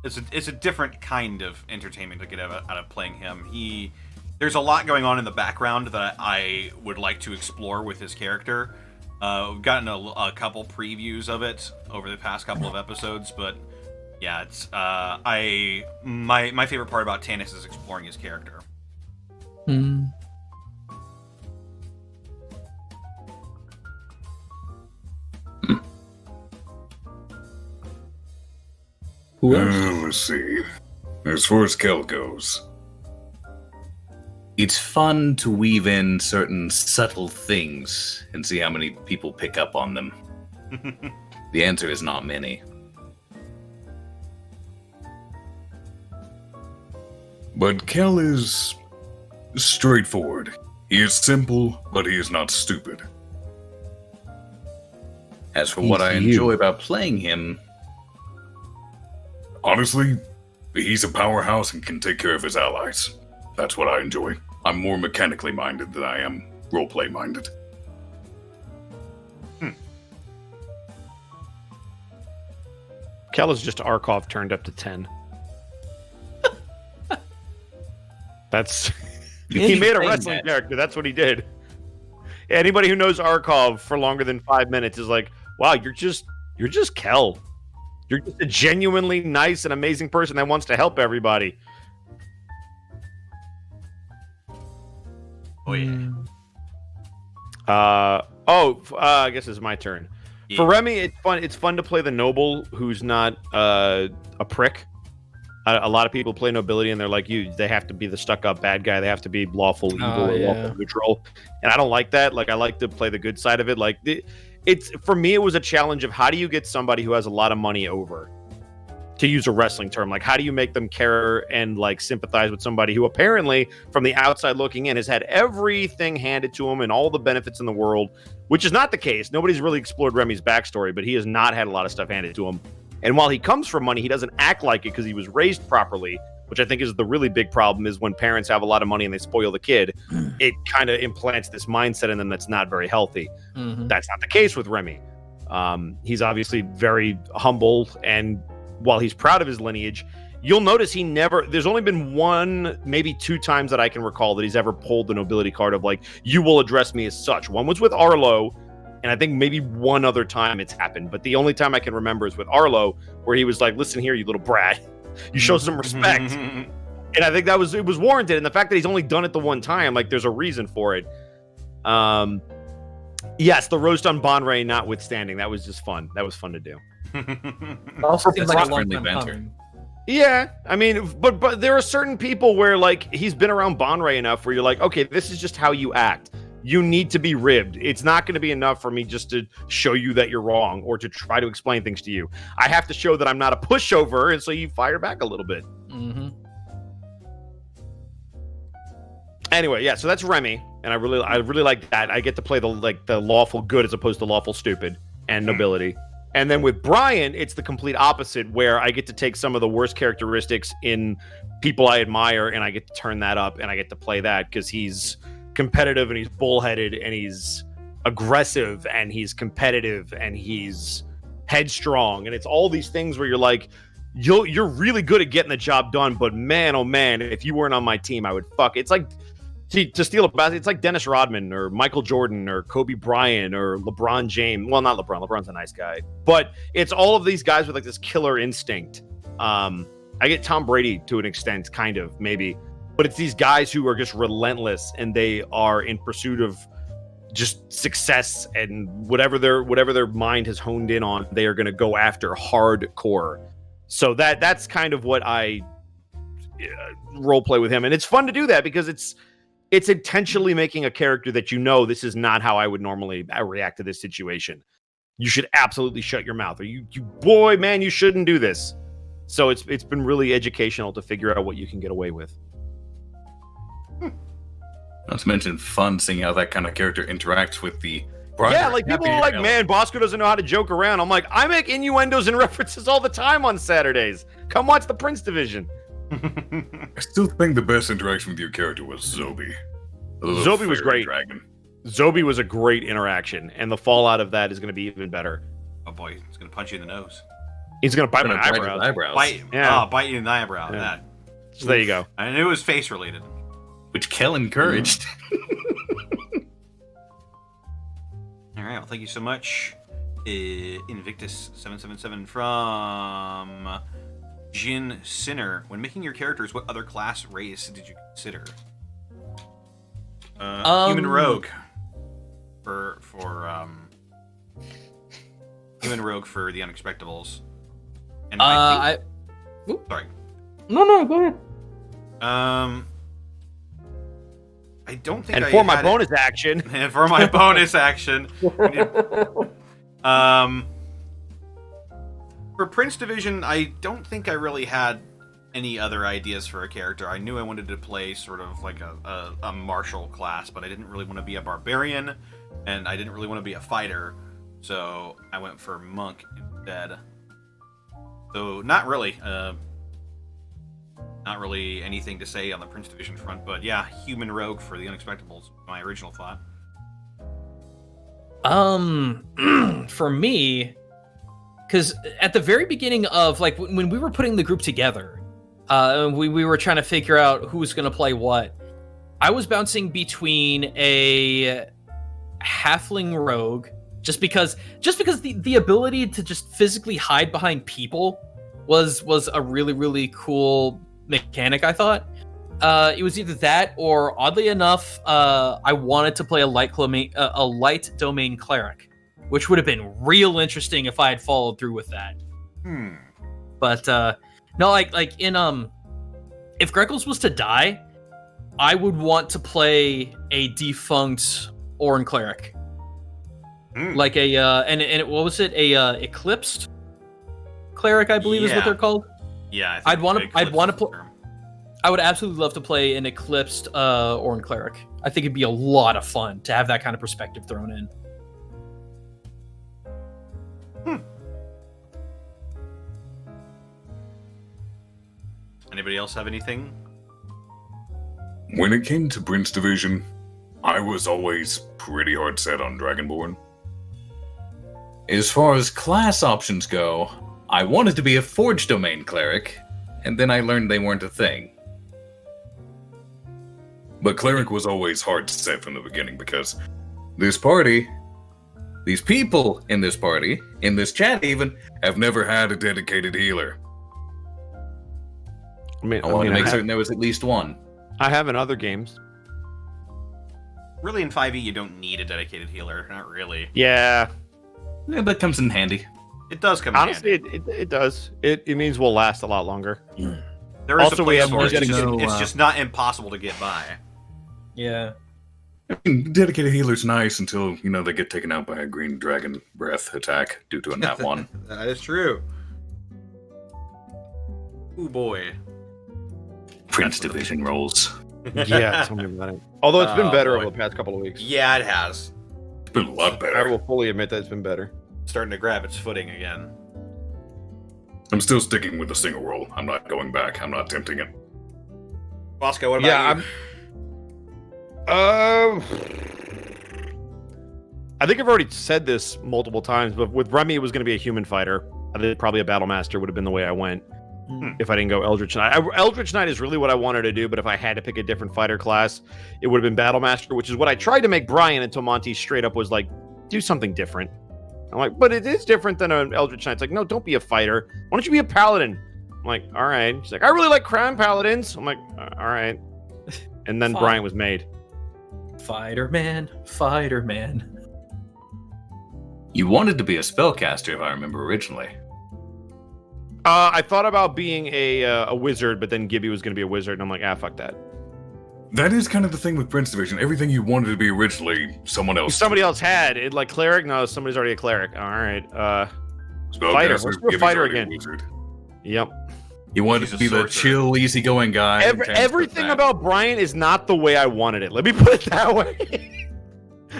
It's a different kind of entertainment to get out of playing him. There's a lot going on in the background that I would like to explore with his character. We've gotten a couple previews of it over the past couple of episodes, but yeah, it's my favorite part about Tanis is exploring his character. Let's see. As far as Kel goes, It's fun to weave in certain subtle things and see how many people pick up on them. The answer is not many. but Kel is straightforward. He is simple, but he is not stupid. As for what I enjoy about playing him, Honestly, he's a powerhouse and can take care of his allies. That's what I enjoy. I'm more mechanically minded than I am roleplay minded. Kel is just Arkov turned up to 10. That's he made a wrestling character. That's what he did. Anybody who knows Arkov for longer than 5 minutes is like, wow, you're just Kel. You're just a genuinely nice and amazing person that wants to help everybody. Oh yeah. I guess it's my turn. Yeah. For Remy, it's fun. It's fun to play the noble who's not a prick. A lot of people play nobility and they're like you. They have to be the stuck-up bad guy. They have to be lawful evil or lawful neutral. And I don't like that. Like I like to play the good side of it. Like it's for me, it was a challenge of how do you get somebody who has a lot of money over, to use a wrestling term. Like how do you make them care and like sympathize with somebody who apparently, from the outside looking in, has had everything handed to him and all the benefits in the world, which is not the case. Nobody's really explored Remy's backstory, but he has not had a lot of stuff handed to him. And while he comes from money, he doesn't act like it because he was raised properly, which I think is the really big problem, is when parents have a lot of money and they spoil the kid, it kind of implants this mindset in them that's not very healthy. That's not the case with Remy. He's obviously very humble, and while he's proud of his lineage, you'll notice there's only been one, maybe two times that I can recall that he's ever pulled the nobility card of like, you will address me as such. One was with Arlo, and I think maybe one other time it's happened, but the only time I can remember is with Arlo, where he was like, listen here, you little brat, you show some respect. And I think it was warranted. And the fact that he's only done it the one time, like there's a reason for it. Yes, the roast on Bonray notwithstanding, that was just fun. That was fun to do. Also seems like a long friendly time banter. coming. Yeah, I mean, but there are certain people where like he's been around Bonray enough where you're like, okay, this is just how you act. You need to be ribbed. It's not going to be enough for me just to show you that you're wrong or to try to explain things to you. I have to show that I'm not a pushover, and so you fire back a little bit. Mm-hmm. Anyway, yeah, so that's Remy, and I really like that. I get to play the lawful good as opposed to lawful stupid and nobility. And then with Brian, it's the complete opposite, where I get to take some of the worst characteristics in people I admire, and I get to turn that up, and I get to play that because he's competitive, and he's bullheaded, and he's aggressive, and he's competitive, and he's headstrong, and it's all these things where you're like, you're really good at getting the job done, but man, oh man, if you weren't on my team, I would fuck. It's like, to steal a basket, it's like Dennis Rodman or Michael Jordan or Kobe Bryant or LeBron James. Well, not LeBron. LeBron's a nice guy. But it's all of these guys with like this killer instinct. I get Tom Brady to an extent, kind of, maybe. But it's these guys who are just relentless, and they are in pursuit of just success, and whatever their mind has honed in on, they are going to go after hardcore. So that's kind of what I role play with him. And it's fun to do that because it's intentionally making a character that this is not how I would normally react to this situation. You should absolutely shut your mouth, or you boy, man, you shouldn't do this. So it's been really educational to figure out what you can get away with. Not to mention fun seeing how that kind of character interacts with the Yeah, like people are like, man, Bosco doesn't know how to joke around. I'm like, I make innuendos and references all the time on Saturdays. Come watch the Prince Division. I still think the best interaction with your character was Zobi. Zobi was great. Dragon. Zobi was a great interaction, and the fallout of that is going to be even better. Oh boy, he's gonna punch you in the nose. He's going to bite my Bite his eyebrows. eyebrows. Bite, Yeah. bite you in the eyebrow. Yeah. That. So there you go. I knew it was face related. Which Kel encouraged. All right, well, thank you so much, Invictus777 from Jin Sinner. When making your characters, what other class race did you consider? Human rogue for human rogue for the Unexpectables. And I think, sorry. No, go ahead. I don't think. And I for my had bonus action. and for my bonus action, for Prince Division, I don't think I really had any other ideas for a character. I knew I wanted to play sort of like a martial class, but I didn't really want to be a barbarian, and I didn't really want to be a fighter, so I went for monk instead. So not really anything to say on the Prince Division front, but yeah, human rogue for the Unexpectables, my original thought. For me, because at the very beginning of like when we were putting the group together, we were trying to figure out who was going to play what. I was bouncing between a halfling rogue, just because the ability to just physically hide behind people was a really, really cool mechanic, I thought. It was either that, or oddly enough, I wanted to play a light domain cleric, which would have been real interesting if I had followed through with that. But no, like in if Greckles was to die, I would want to play a defunct Orin cleric, like a what was it, a eclipsed cleric, I believe is what they're called. Yeah, I would absolutely love to play an eclipsed Orin cleric. I think it'd be a lot of fun to have that kind of perspective thrown in. Anybody else have anything? When it came to Prince Division, I was always pretty hard set on Dragonborn. As far as class options go, I wanted to be a Forge Domain Cleric, and then I learned they weren't a thing. But Cleric was always hard set from the beginning because this party, these people in this party, in this chat even, have never had a dedicated healer. I wanted to make certain there was at least one. I have in other games. Really, in 5e, you don't need a dedicated healer. Not really. Yeah. Yeah, that comes in handy. It does come Honestly, in handy. it does. It means we'll last a lot longer. There is also, a we place have for more it. It's dedicated- just not impossible to get by. Yeah. I mean, dedicated healer's nice until, they get taken out by a green dragon breath attack due to a nat 1. That is true. Ooh boy. Prince Division rolls. Yeah, tell me about it. Although it's been Oh, better boy. over the past couple of weeks. Yeah, it has. It's been a lot I better. will fully admit that it's been better. Starting to grab its footing again. I'm still sticking with the single roll. I'm not going back. I'm not tempting it. Bosco, what about you? I think I've already said this multiple times, but with Remy, it was going to be a human fighter. I think probably a battle master would have been the way I went if I didn't go Eldritch Knight. Eldritch Knight is really what I wanted to do, but if I had to pick a different fighter class, it would have been battle master, which is what I tried to make Brian until Monty straight up was like, do something different. I'm like, but it is different than an Eldritch Knight. It's like, no, don't be a fighter. Why don't you be a paladin? I'm like, all right. She's like, I really like crown paladins. I'm like, all right. And then Fine. Brian was made. Fighter man, fighter man. You wanted to be a spellcaster, if I remember originally. I thought about being a wizard, but then Gibby was going to be a wizard, and I'm like, fuck that. That is kind of the thing with Prince Division. Everything you wanted to be originally, someone else. Somebody else had it, like cleric. No, somebody's already a cleric. All right. Spellcaster, fighter. Let's do a Gibby's fighter already a again. wizard. Yep. You wanted He's to a be the sorcerer. chill, easygoing guy. and transfer Everything that. about Brian is not the way I wanted it. Let me put it that way.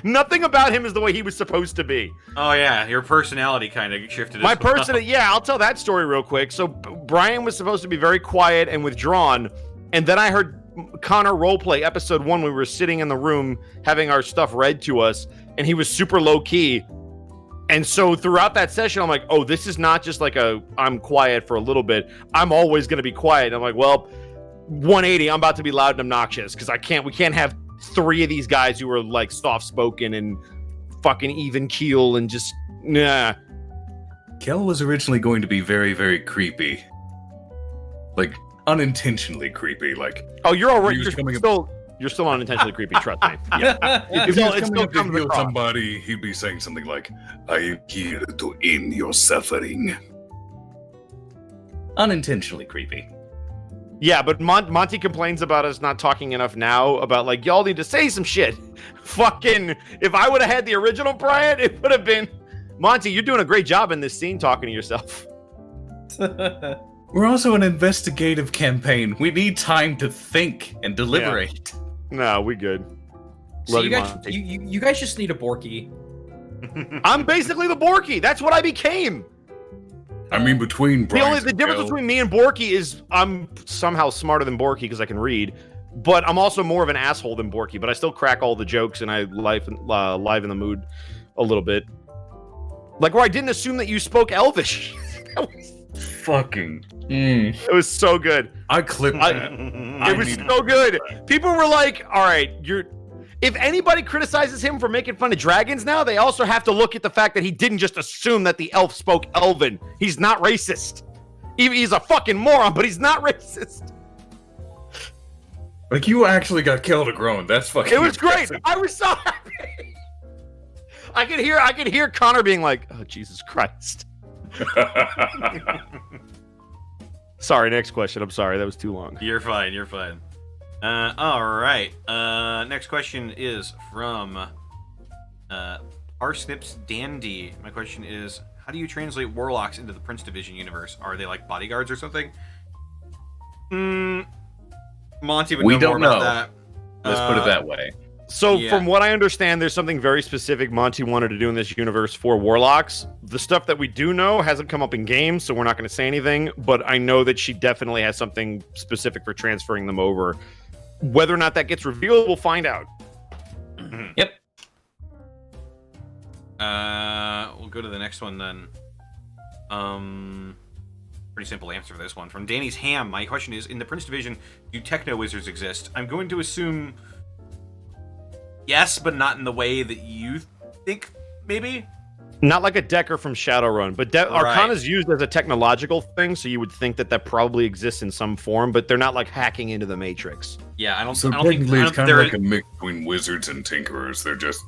Nothing about him is the way he was supposed to be. Oh yeah, your personality kind of shifted. My as well. person, yeah, I'll tell that story real quick. So Brian was supposed to be very quiet and withdrawn, and then I heard Connor roleplay episode 1. We were sitting in the room having our stuff read to us, and he was super low key. And so throughout that session, I'm like, oh, this is not just like I'm quiet for a little bit. I'm always going to be quiet. And I'm like, well, 180, I'm about to be loud and obnoxious because we can't have 3 of these guys who are like soft spoken and fucking even keel and just nah. Kel was originally going to be very, very creepy. Like, unintentionally creepy. Like, Oh, you're all right. He was coming You're still unintentionally creepy. Trust me. Yeah. If It's he all- was it's coming still up to comes heal across. somebody, he'd be saying something like, I am here to end your suffering. unintentionally creepy. Yeah, but Monty complains about us not talking enough now about like y'all need to say some shit. Fucking, if I would have had the original Brian, it would have been Monty. You're doing a great job in this scene talking to yourself. We're also an investigative campaign. We need time to think and deliberate. No, we good. So Love you you, guys, Monty. you guys just need a Borky. I'm basically the Borky. That's what I became. I mean, between Brian The difference between me and Borky is I'm somehow smarter than Borky because I can read, but I'm also more of an asshole than Borky. But I still crack all the jokes and I liven the mood a little bit. Like where I didn't assume that you spoke Elvish. Fucking. It was so good. I clipped I- that. It was so good. People were like, "All right, If anybody criticizes him for making fun of dragons now, they also have to look at the fact that he didn't just assume that the elf spoke Elven. He's not racist. He's a fucking moron, but he's not racist. Like, you actually got killed a groan. That's fucking It was great. impressive. I was so happy. I could hear Connor being like, "Oh Jesus Christ." Sorry, next question. I'm sorry, that was too long. You're fine. You're fine. All right. Next question is from Parsnips Dandy. My question is, how do you translate warlocks into the Prince Division universe? Are they like bodyguards or something? Monty would We know don't more about know. that. Let's put it that way. So, Yeah. from what I understand, there's something very specific Monty wanted to do in this universe for warlocks. The stuff that we do know hasn't come up in games, so we're not going to say anything. But I know that she definitely has something specific for transferring them over. Whether or not that gets revealed, we'll find out. Yep. We'll go to the next one then. Pretty simple answer for this one. From Danny's Ham, my question is, in the Prince Division, do techno wizards exist? I'm going to assume yes, but not in the way that you think, maybe? Not like a Decker from Shadowrun, but Right. Arcana is used as a technological thing, so you would think that probably exists in some form, but they're not like hacking into the Matrix. Yeah, I don't So I don't think technically, I it's don't kind think of they're- like a mix between wizards and tinkerers. They're just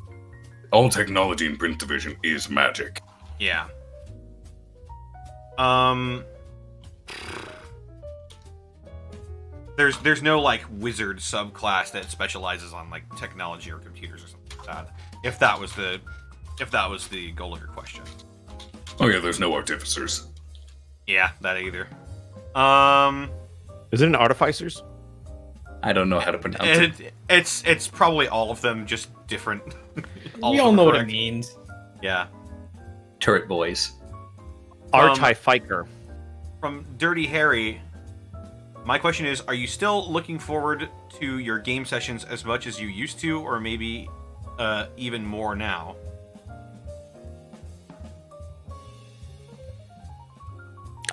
all technology in Prince Division is magic. Yeah. There's no like wizard subclass that specializes on like technology or computers or something like that. If that was the goal of your question. Oh yeah, there's no artificers. Yeah, that either. Is it an artificers? I don't know how to pronounce it. It's probably all of them, just different. We all know what it means. Yeah. Turret boys. Artificer. From Dirty Harry, my question is, are you still looking forward to your game sessions as much as you used to, or maybe even more now?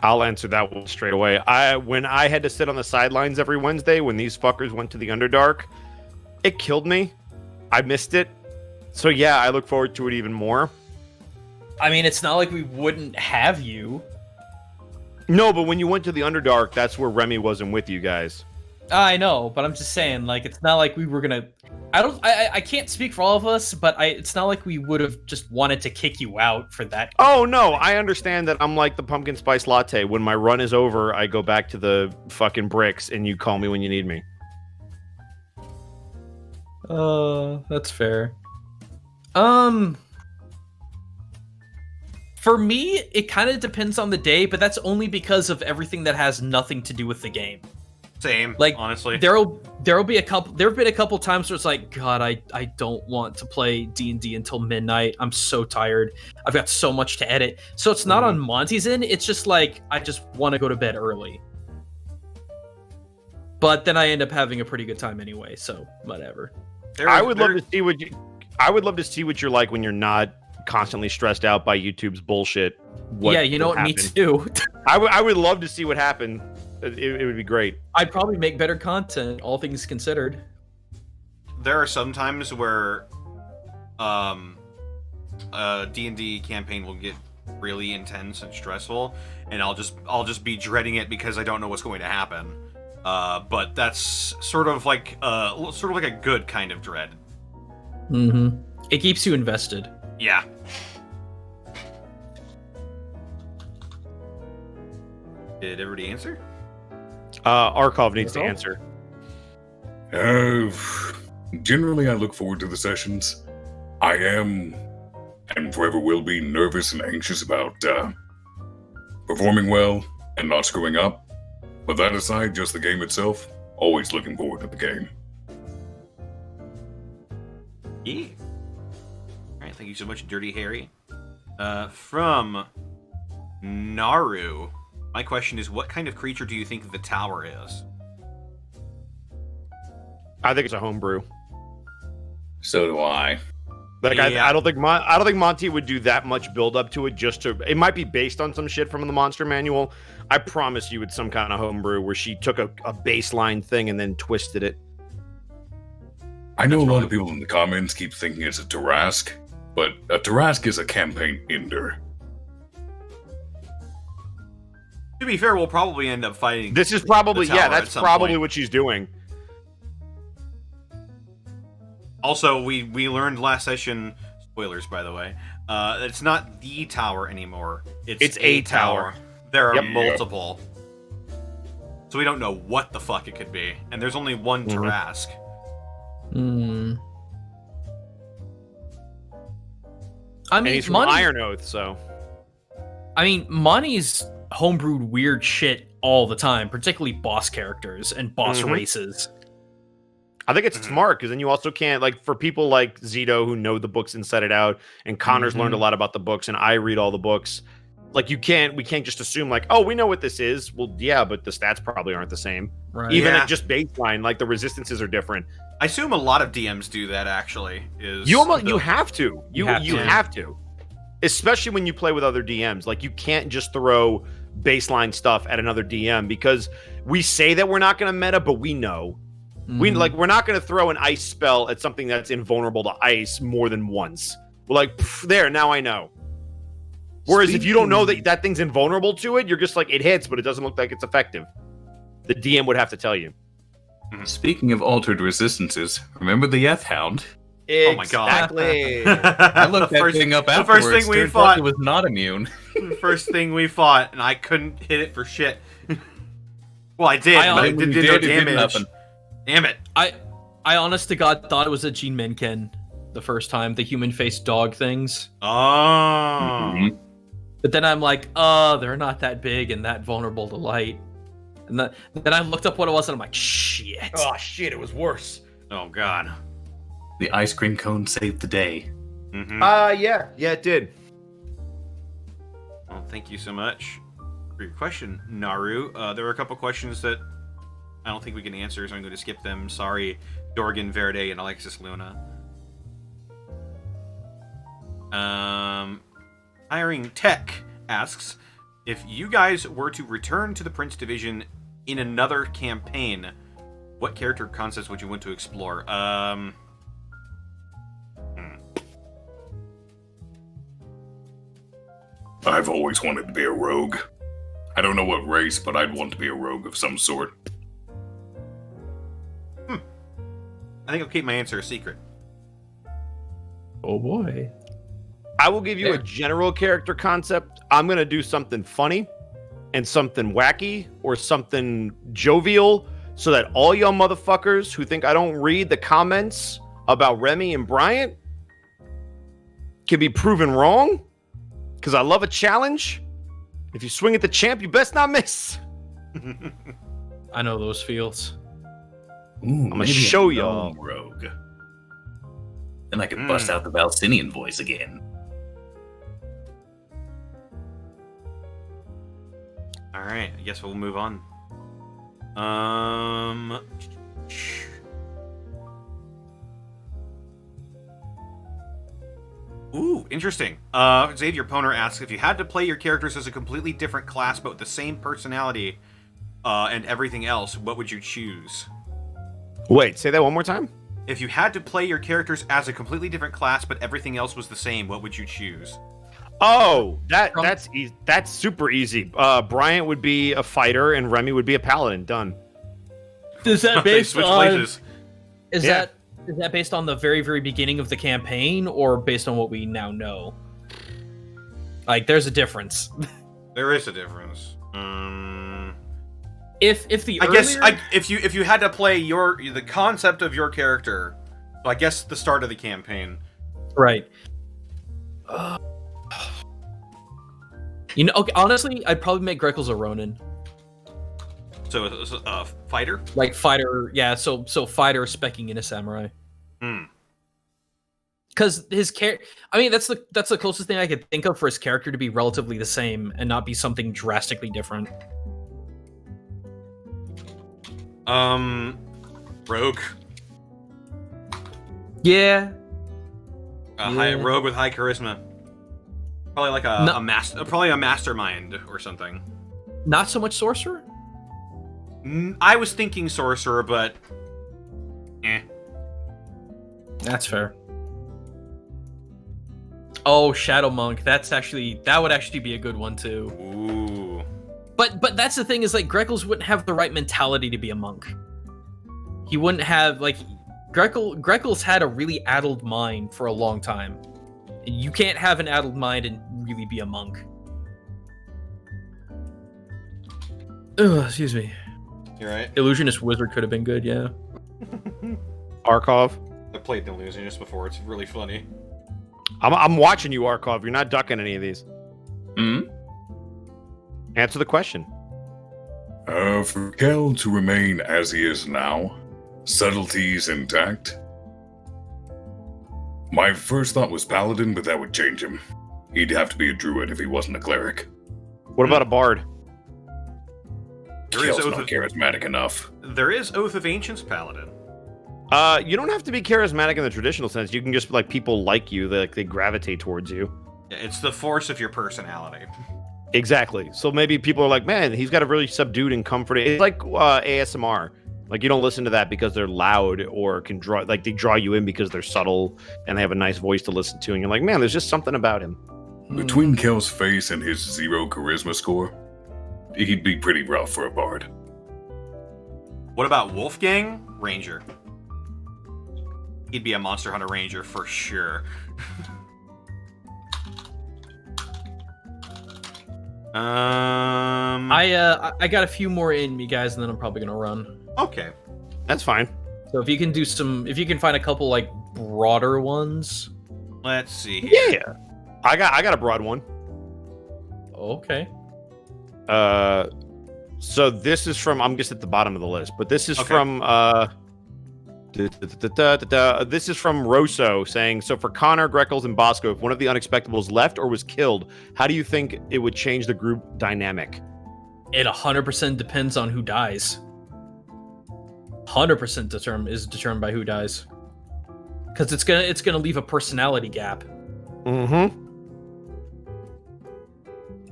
I'll answer that one straight away. When I had to sit on the sidelines every Wednesday when these fuckers went to the Underdark, it killed me. I missed it. So yeah, I look forward to it even more. I mean, it's not like we wouldn't have you. No, but when you went to the Underdark, that's where Remy wasn't with you guys. I know, but I'm just saying, like, it's not like we were gonna. I can't speak for all of us, but it's not like we would have just wanted to kick you out for that. Oh no, I understand that. I'm like the pumpkin spice latte. When my run is over, I go back to the fucking bricks, and you call me when you need me. That's fair. For me, it kind of depends on the day, but that's only because of everything that has nothing to do with the game. Same, Like, honestly. there'll be a couple. There've been a couple times where it's like, God, I don't want to play D&D until midnight. I'm so tired. I've got so much to edit. So it's not on Monty's end. It's just like I just want to go to bed early. But then I end up having a pretty good time anyway. So whatever. I would love to see what you're like when you're not constantly stressed out by YouTube's bullshit. Yeah, you know what? Me too. I would love to see what happened. It would be great. I'd probably make better content, all things considered. There are some times where a D&D campaign will get really intense and stressful, and I'll just be dreading it because I don't know what's going to happen. But that's sort of like a good kind of dread. Mm-hmm. It keeps you invested. Yeah. Did everybody answer? Arkov needs to answer. Generally, I look forward to the sessions. I am, and forever will be, nervous and anxious about performing well and not screwing up. But that aside, just the game itself, always looking forward to the game. Yeah. Alright, thank you so much, Dirty Harry. From Naru, my question is, what kind of creature do you think the tower is? I think it's a homebrew. So do I. Like Yeah. I don't think Monty would do that much build up to it just to. It might be based on some shit from the monster manual. I promise you, it's some kind of homebrew where she took a baseline thing and then twisted it. I know a lot of people in the comments keep thinking it's a Tarask, but a Tarask is a campaign ender. To be fair, we'll probably end up fighting. This is probably the tower that's at some probably point. what she's doing. Also, we learned last session, spoilers by the way, it's not the tower anymore. It's a tower. There are Yep. multiple. So we don't know what the fuck it could be. And there's only one Tarask. Hmm. I And mean, he's from Monty, Iron Oath, so Monty's homebrewed weird shit all the time, particularly boss characters and boss races. I think it's smart because then you also can't, like, for people like Zito who know the books inside and out, and Connor's learned a lot about the books, and I read all the books. Like, we can't just assume like, oh, we know what this is. Well, yeah, but the stats probably aren't the same. Right. Even Yeah. at just baseline, like the resistances are different. I assume a lot of DMs do that actually. You have to. You have have to. Especially when you play with other DMs. Like, you can't just throw baseline stuff at another DM because we say that we're not going to meta, but we know. We're not going to throw an ice spell at something that's invulnerable to ice more than once. We're like, there, now I know. Whereas if you don't know that thing's invulnerable to it, you're just like, it hits, but it doesn't look like it's effective. The DM would have to tell you. Speaking of altered resistances, remember the Yeth Hound? Oh my God. Exactly. I looked that thing up afterwards. The first thing we turns out fought it was not immune. The first thing we fought, and I couldn't hit it for shit. Well, I did, but it did no damage. Damn it. I honest to God thought it was a Gene Menken the first time, the human-faced dog things. Oh. Mhm. But then I'm like, oh, they're not that big and that vulnerable to light. And then I looked up what it was, and I'm like, shit. Oh shit, it was worse. Oh God. The ice cream cone saved the day. Mm-hmm. Yeah, it did. Well, thank you so much for your question, Naru. There were a couple questions that I don't think we can answer, so I'm going to skip them. Sorry, Dorgan Verde and Alexis Luna. Hiring Tech asks, if you guys were to return to the Prince Division in another campaign, what character concepts would you want to explore? I've always wanted to be a rogue. I don't know what race, but I'd want to be a rogue of some sort. I think I'll keep my answer a secret. Oh boy. I will give you a general character concept. I'm going to do something funny and something wacky or something jovial so that all y'all motherfuckers who think I don't read the comments about Remy and Bryant can be proven wrong. Because I love a challenge. If you swing at the champ, you best not miss. I know those feels. Ooh, I'm gonna show y'all. Rogue. Then I can bust out the Valsinian voice again. Alright, I guess we'll move on. Ooh, interesting. Xavier Poner asks, if you had to play your characters as a completely different class but with the same personality and everything else, what would you choose? Wait, say that one more time? If you had to play your characters as a completely different class but everything else was the same, what would you choose? Oh, that's super easy. Bryant would be a fighter and Remy would be a paladin. Done. Is that They based switch on... places. Is that based on the very, very beginning of the campaign, or based on what we now know? Like, there's a difference. There is a difference. If the I earlier... guess if you had to play the concept of your character, so I guess the start of the campaign. Right. Okay, honestly, I'd probably make Greckles a Ronin. So a fighter? Like fighter, yeah, so fighter specking in a samurai. Because his character, I mean, that's the closest thing I could think of for his character to be relatively the same and not be something drastically different. Rogue. Yeah. High rogue with high charisma. Probably like a mastermind or something. Not so much sorcerer? I was thinking sorcerer, but That's fair. Oh, Shadow Monk. That would actually be a good one too. Ooh. But that's the thing, is like Greckles wouldn't have the right mentality to be a monk. He wouldn't have Greckles had a really addled mind for a long time. You can't have an addled mind and really be a monk. Ugh, excuse me. You're right. Illusionist Wizard could have been good, yeah. Arkov. I played the Illusionist before. It's really funny. I'm watching you, Arkov. You're not ducking any of these. Hmm? Answer the question. For Kel to remain as he is now, subtleties intact. My first thought was Paladin, but that would change him. He'd have to be a druid if he wasn't a cleric. What about a bard? There is Kel's Oath not of, charismatic enough. there is Oath of Ancients Paladin. You don't have to be charismatic in the traditional sense. You can just like people like you, they gravitate towards you. Yeah, it's the force of your personality. Exactly. So maybe people are like, man, he's got a really subdued and comforting. It's like ASMR. Like you don't listen to that because they're loud or can draw. Like they draw you in because they're subtle and they have a nice voice to listen to, and you're like, man, there's just something about him. Between Kel's face and his 0 charisma score, he'd be pretty rough for a bard. What about Wolfgang Ranger? he'd be a Monster Hunter Ranger for sure. I got a few more in me, guys, and then I'm probably gonna run. Okay. That's fine. So if you can find a couple like broader ones. Let's see here. Yeah. I got a broad one. Okay. So this is from, I'm just at the bottom of the list, but this is Okay. from this is from Rosso saying, so for Connor, Greckles, and Bosco, if one of the Unexpectables left or was killed, how do you think it would change the group dynamic? It 100% depends on who dies. 100% is determined by who dies. Because it's gonna leave a personality gap. Mm-hmm.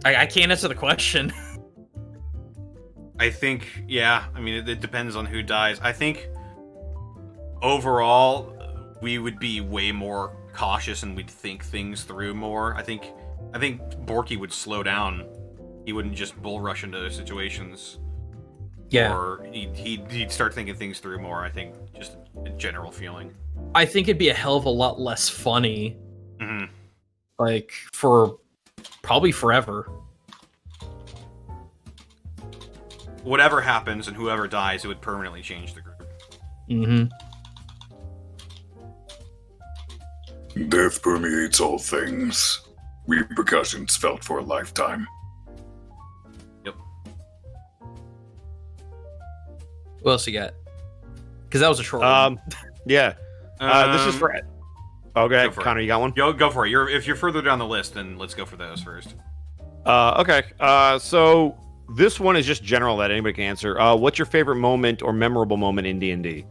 I can't answer the question. I think, yeah, I mean, it depends on who dies. I think overall, we would be way more cautious and we'd think things through more. I think Borky would slow down. He wouldn't just bull rush into those situations. Yeah. Or he'd start thinking things through more, I think. Just a general feeling. I think it'd be a hell of a lot less funny. Mm-hmm. Like, for probably forever. Whatever happens and whoever dies, it would permanently change the group. Mm-hmm. Death permeates all things. Repercussions felt for a lifetime. Yep. What else you got? Because that was a short one. Yeah. This is for. Okay, go for Connor, it. you got one? Go for it. If you're further down the list, then let's go for those first. Okay. So this one is just general that anybody can answer. What's your favorite moment or memorable moment in D&D?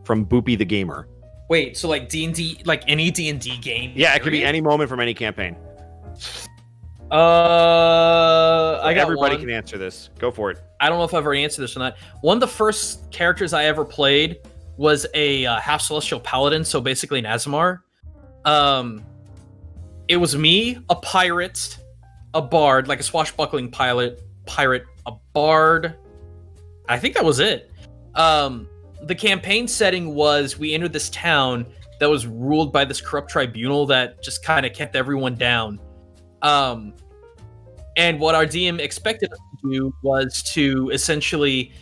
From Boopy the Gamer. Wait, so like D&D, like any D&D game? Yeah, it could be any moment from any campaign. I got Everybody one. can answer this. Go for it. I don't know if I've already answered this or not. One of the first characters I ever played was a half celestial paladin, so basically an Azamar. It was me, a pirate, a bard, like a swashbuckling pirate, a bard. I think that was it. The campaign setting was we entered this town that was ruled by this corrupt tribunal that just kind of kept everyone down. And what our DM expected us to do was to essentially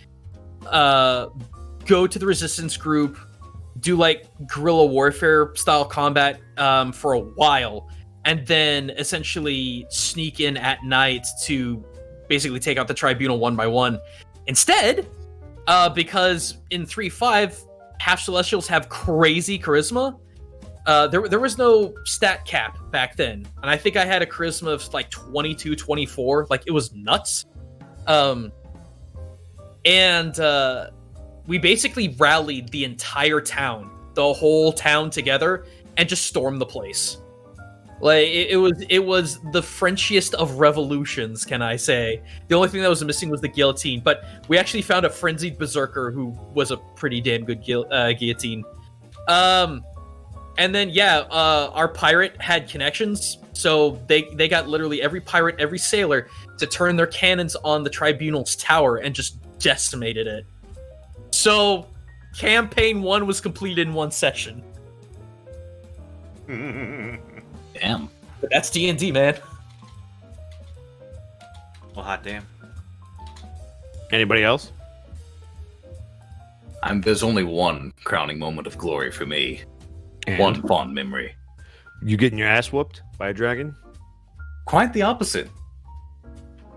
go to the resistance group, do like guerrilla warfare style combat for a while, and then essentially sneak in at night to basically take out the tribunal one by one. Instead, because in 3.5, half celestials have crazy charisma. There was no stat cap back then, and I think I had a charisma of like 22, 24. Like, it was nuts. We basically rallied the entire town, the whole town together, and just stormed the place. Like, it was the Frenchiest of revolutions, can I say. The only thing that was missing was the guillotine, but we actually found a frenzied berserker who was a pretty damn good guillotine. And then, our pirate had connections, so they got literally every pirate, every sailor to turn their cannons on the tribunal's tower and just decimated it. So, campaign 1 was completed in one session. Damn. But that's D&D, man. Well, hot damn. Anybody else? There's only one crowning moment of glory for me. And One fond memory. You getting your ass whooped by a dragon? Quite the opposite.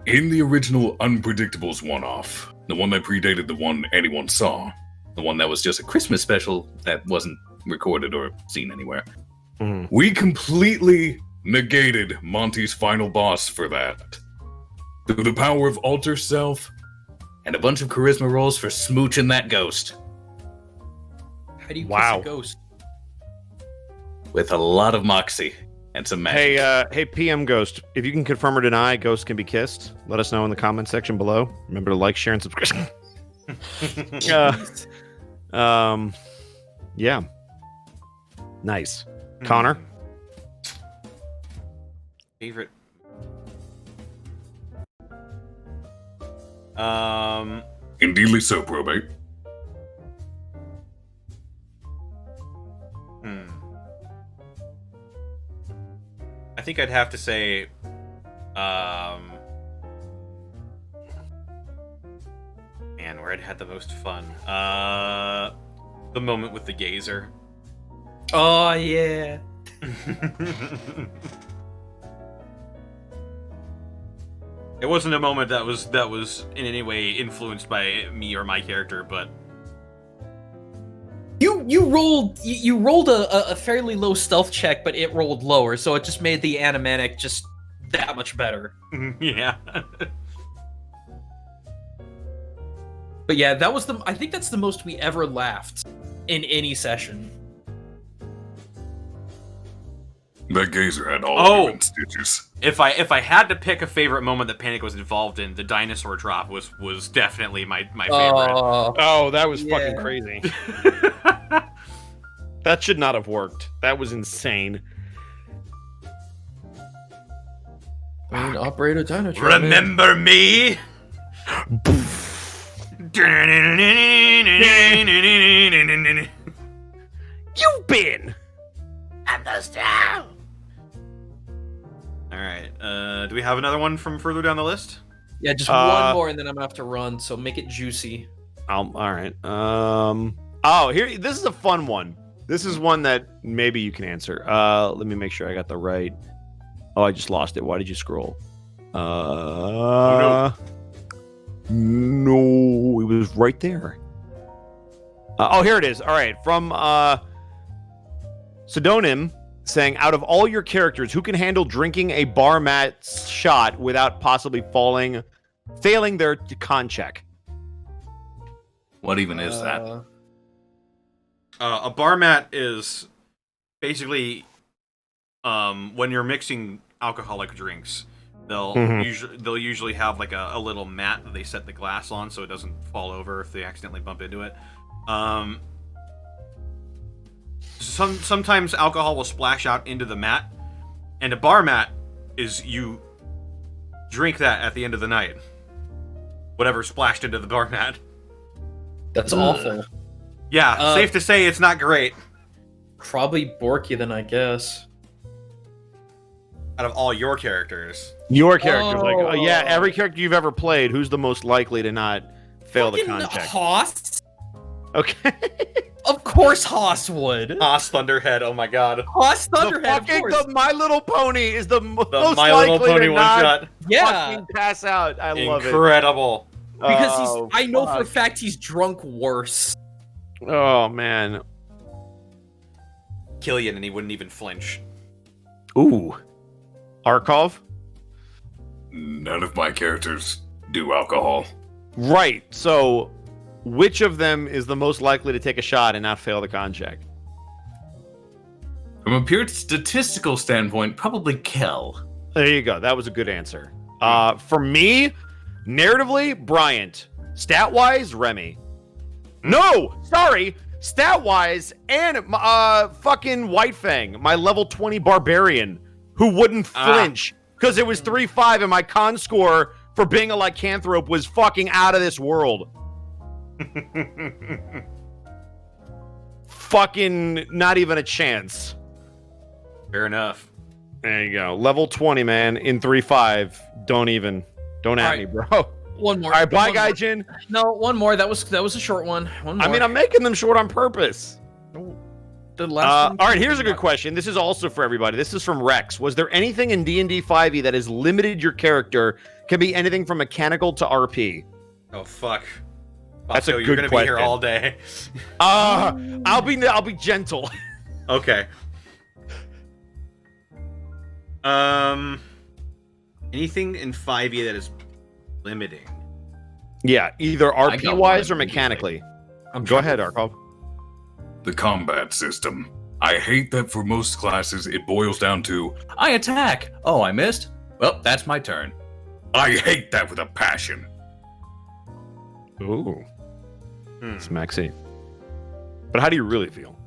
In the original Unpredictables one-off, the one that predated the one anyone saw, The one that was just a Christmas special that wasn't recorded or seen anywhere. we completely negated Monty's final boss for that. Through the power of Alter Self, And a bunch of charisma rolls for smooching that ghost. How do you Wow. kiss a ghost? With a lot of moxie and some magic. Hey, PM Ghost, if you can confirm or deny Ghost can be kissed, let us know in the comment section below. Remember to like, share, and subscribe. Yeah. Nice. Connor? Favorite. indeedly so, probate. I think I'd have to say, man, where I'd had the most fun. The moment with the gazer. Oh yeah. It wasn't a moment that was in any way influenced by me or my character, but You rolled a fairly low stealth check, but it rolled lower, so it just made the animatic just that much better. yeah. But yeah, I think that's the most we ever laughed in any session. That gazer had all Oh. human stitches. If I had to pick a favorite moment that Panic was involved in, the dinosaur drop was definitely my favorite. Oh, that was Yeah. fucking crazy. That should not have worked. That was insane. Operator Dino Remember me? You've been. All right. Do we have another one from further down the list? Yeah, just one more, and then I'm gonna have to run. So make it juicy. All right. Oh, here. This is a fun one. This is one that maybe you can answer. Let me make sure I got the right. Oh, I just lost it. Why did you scroll? No, it was right there. Oh, here it is. All right, from Sedonim saying, out of all your characters, who can handle drinking a bar mat shot without possibly failing their con check? What even is that? A bar mat is basically when you're mixing alcoholic drinks, they'll usually have like a little mat that they set the glass on so it doesn't fall over if they accidentally bump into it. Sometimes alcohol will splash out into the mat, and a bar mat is you drink that at the end of the night. Whatever splashed into the bar mat. That's awful. Yeah, safe to say it's not great. Probably Borky then, I guess. Out of all your characters. Your character, yeah, every character you've ever played, who's the most likely to not fail the con check? Haas? Okay. Of course Haas would. Haas Thunderhead, oh my god. Haas Thunderhead, of course. The My Little Pony is the most My Little likely Pony to one not shot. Yeah. fucking pass out. I love it. Incredible. Because I know for a fact he's drunk worse. Oh, man. Killian, and he wouldn't even flinch. Ooh. Arkov? None of my characters do alcohol. Right. So, which of them is the most likely to take a shot and not fail the con check? From a pure statistical standpoint, probably Kel. There you go. That was a good answer. For me, narratively, Bryant. Stat-wise, Remy. No! Sorry! Stat-wise, and fucking White Fang, my level 20 barbarian, who wouldn't flinch because it was 3-5 and my con score for being a lycanthrope was fucking out of this world. Fucking not even a chance. Fair enough. There you go. Level 20, man, in 3-5. Don't at me, bro. One more. All right, bye, One more. Gaijin. No, one more. That was a short one. One more. I mean, I'm making them short on purpose. The last one. All right, here's a good question. This is also for everybody. This is from Rex. Was there anything in D&D 5e that has limited your character? Can be anything from mechanical to RP. Oh, fuck. That's a Bosco, good you're gonna be here question. all day. I'll be gentle. Okay. Anything in 5e that is limiting? Yeah, either I got RP wise one or mechanically. I'm Go ahead, Arkov. The combat system. I hate that for most classes it boils down to, I attack. Oh, I missed? Well, that's my turn. I hate that with a passion. Ooh, it's Maxi. But how do you really feel?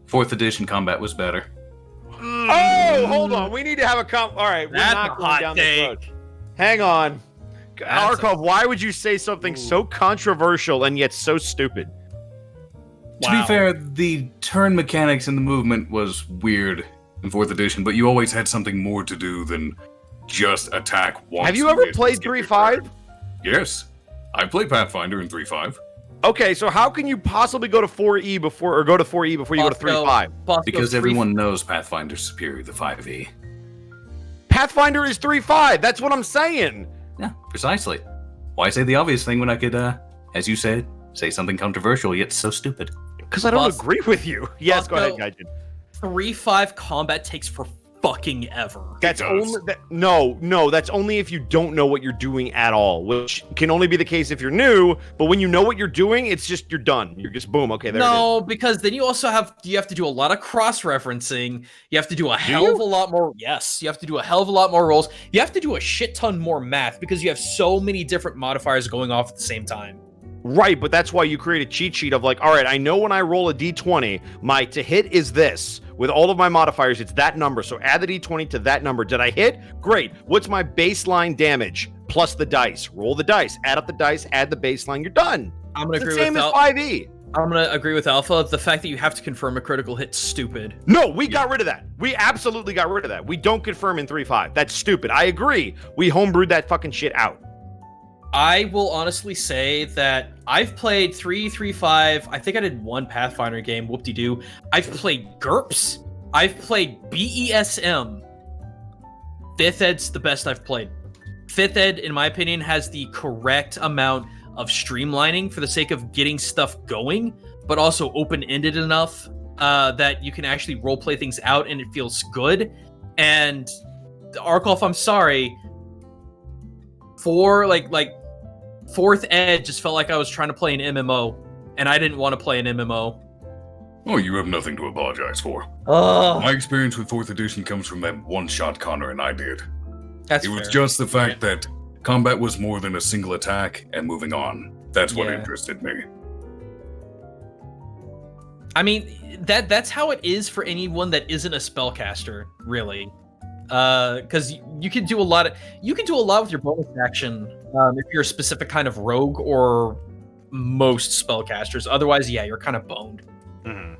4th edition combat was better. Oh, hold on. We need to have a All right, we're That's not a going hot down take. this road. Hang on. Arkov, why would you say something so controversial and yet so stupid? To be fair, the turn mechanics in the movement was weird. in 4th edition, but you always had something more to do than just attack once. Have you ever played 3.5? Yes. I played Pathfinder in 3.5. Okay, so how can you possibly go to 4E before you go to 3.5? Because everyone knows Pathfinder's superior to 5e. Pathfinder is 3.5. That's what I'm saying. Yeah, precisely. Why say the obvious thing when I could, as you said, say something controversial yet so stupid? Because I don't agree with you. Yes, go ahead, Gaijin. 3.5 combat takes for fucking ever. That's only no. That's only if you don't know what you're doing at all, which can only be the case if you're new. But when you know what you're doing, it's just you're done. You're just boom. Okay, there. No, because then you also have to do a lot of cross-referencing. You have to do a hell of a lot more. Yes, you have to do a hell of a lot more rolls. You have to do a shit ton more math because you have so many different modifiers going off at the same time. Right, but that's why you create a cheat sheet of like, all right, I know when I roll a d20, my to hit is this. With all of my modifiers, it's that number. So add the d20 to that number. Did I hit? Great. What's my baseline damage? Plus the dice. Roll the dice. Add up the dice. Add the baseline. You're done. I'm going to agree with the same as 5e. I'm going to agree with Alpha. The fact that you have to confirm a critical hit's stupid. No, we got rid of that. We absolutely got rid of that. We don't confirm in 3.5. That's stupid. I agree. We homebrewed that fucking shit out. I will honestly say that I've played 3.5. I think I did one Pathfinder game. Whoop-de-doo. I've played GURPS. I've played BESM. 5th Ed's the best I've played. 5th Ed, in my opinion, has the correct amount of streamlining for the sake of getting stuff going, but also open-ended enough that you can actually roleplay things out and it feels good. And Arkolf, I'm sorry, for like 4th Ed just felt like I was trying to play an MMO, and I didn't want to play an MMO. Oh, you have nothing to apologize for. My experience with 4th edition comes from that one-shot Connor and I did. That's It was fair. just the fact that combat was more than a single attack and moving on. That's what interested me. I mean, that's how it is for anyone that isn't a spellcaster, really. Because you can do a lot with your bonus action if you're a specific kind of rogue or most spellcasters. Otherwise, yeah, you're kind of boned. Mhm.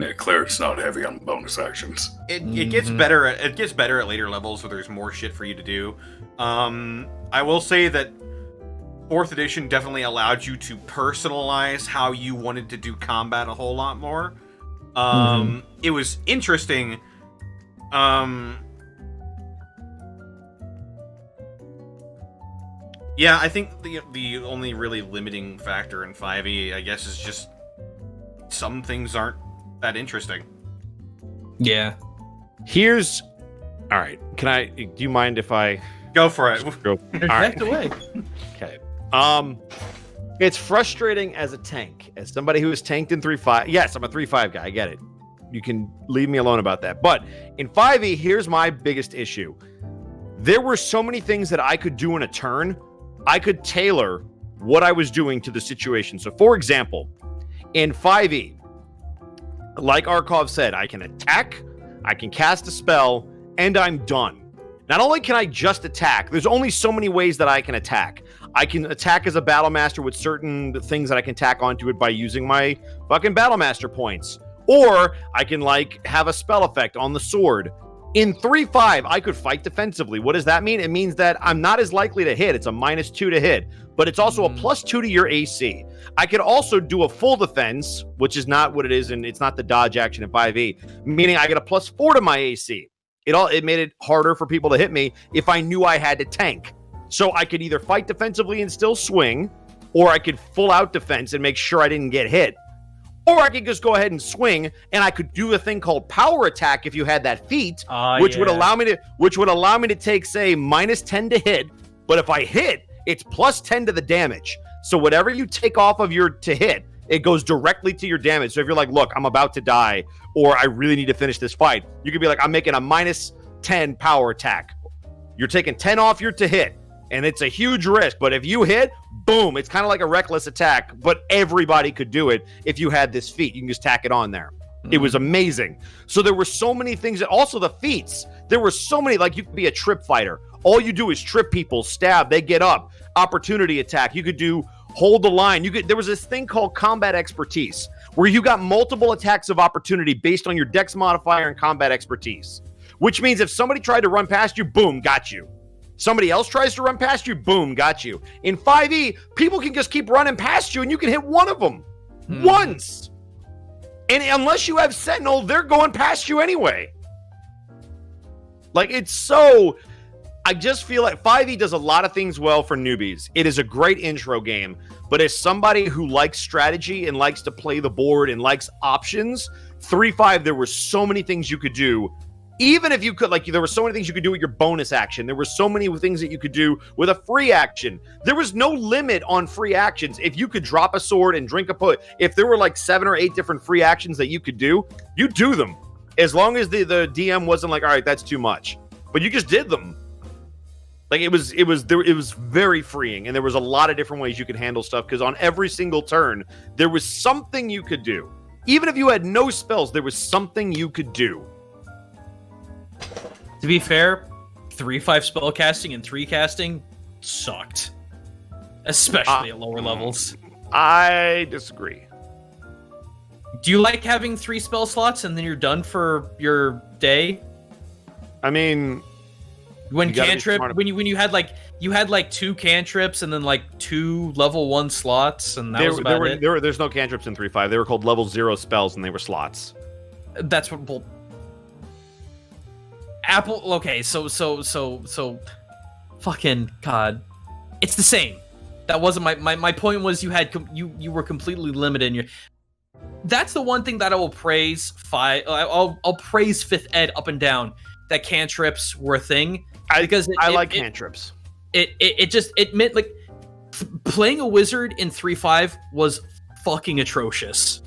Yeah, Cleric's not heavy on bonus actions. It gets better. It gets better at later levels, so there's more shit for you to do. I will say that 4th edition definitely allowed you to personalize how you wanted to do combat a whole lot more. It was interesting. Yeah, I think the only really limiting factor in 5e, I guess, is just some things aren't that interesting. Yeah. Here's, all right. Do you mind if I Go for it. go? All right. Away. Okay. It's frustrating as a tank, as somebody who has tanked in 3.5. Yes, I'm a 3.5 guy. I get it. You can leave me alone about that. But in 5e, here's my biggest issue. There were so many things that I could do in a turn. I could tailor what I was doing to the situation. So, for example, in 5e, like Arkolf said, I can attack, I can cast a spell, and I'm done. Not only can I just attack, there's only so many ways that I can attack. I can attack as a battle master with certain things that I can tack onto it by using my fucking battle master points. Or I can have a spell effect on the sword. In 3.5, I could fight defensively. What does that mean? It means that I'm not as likely to hit. It's a -2 to hit, but it's also a +2 to your AC. I could also do a full defense, which is not what it is, and it's not the dodge action in 5e, meaning I get a +4 to my AC. It made it harder for people to hit me if I knew I had to tank. So I could either fight defensively and still swing, or I could full out defense and make sure I didn't get hit. Or I could just go ahead and swing, and I could do a thing called power attack if you had that feat, which would allow me to take, say, -10 to hit. But if I hit, it's +10 to the damage. So whatever you take off of your to hit, it goes directly to your damage. So if you're like, look, I'm about to die, or I really need to finish this fight, you could be like, I'm making a -10 power attack. You're taking 10 off your to hit, and it's a huge risk. But if you hit, boom, it's kind of like a reckless attack, but everybody could do it if you had this feat. You can just tack it on there. It was amazing. So there were so many things. Also the feats. There were so many, you could be a trip fighter. All you do is trip people, stab, they get up, opportunity attack. You could do hold the line. There was this thing called combat expertise, where you got multiple attacks of opportunity based on your dex modifier and combat expertise. Which means if somebody tried to run past you, boom, got you. Somebody else tries to run past you, boom, got you. In 5e, people can just keep running past you and you can hit one of them. Once. And unless you have Sentinel, they're going past you anyway. Like, it's so... I just feel like 5e does a lot of things well for newbies. It is a great intro game, but as somebody who likes strategy and likes to play the board and likes options, 3.5, there were so many things you could do. Even if you could, like, there were so many things you could do with your bonus action. There were so many things that you could do with a free action. There was no limit on free actions. If you could drop a sword and drink a put, if there were like 7 or 8 different free actions that you could do, you do them. As long as the DM wasn't like, all right, that's too much. But you just did them. Like, it was very freeing, and there was a lot of different ways you could handle stuff, because on every single turn, there was something you could do. Even if you had no spells, there was something you could do. To be fair, 3.5 spell casting and 3 casting sucked. Especially at lower levels. I disagree. Do you like having 3 spell slots and then you're done for your day? I mean... When cantrip, when you had like 2 cantrips and then like 2 level 1 slots, and that was about it. There's no cantrips in 3.5. They were called level 0 spells, and they were slots. That's what. Well, Apple. Okay, so, fucking God, it's the same. That wasn't my point. Was you had you were completely limited in your. That's the one thing that I will praise. I'll praise 5th Ed up and down. That cantrips were a thing. Because I like cantrips. It meant like playing a wizard in 3.5 was fucking atrocious.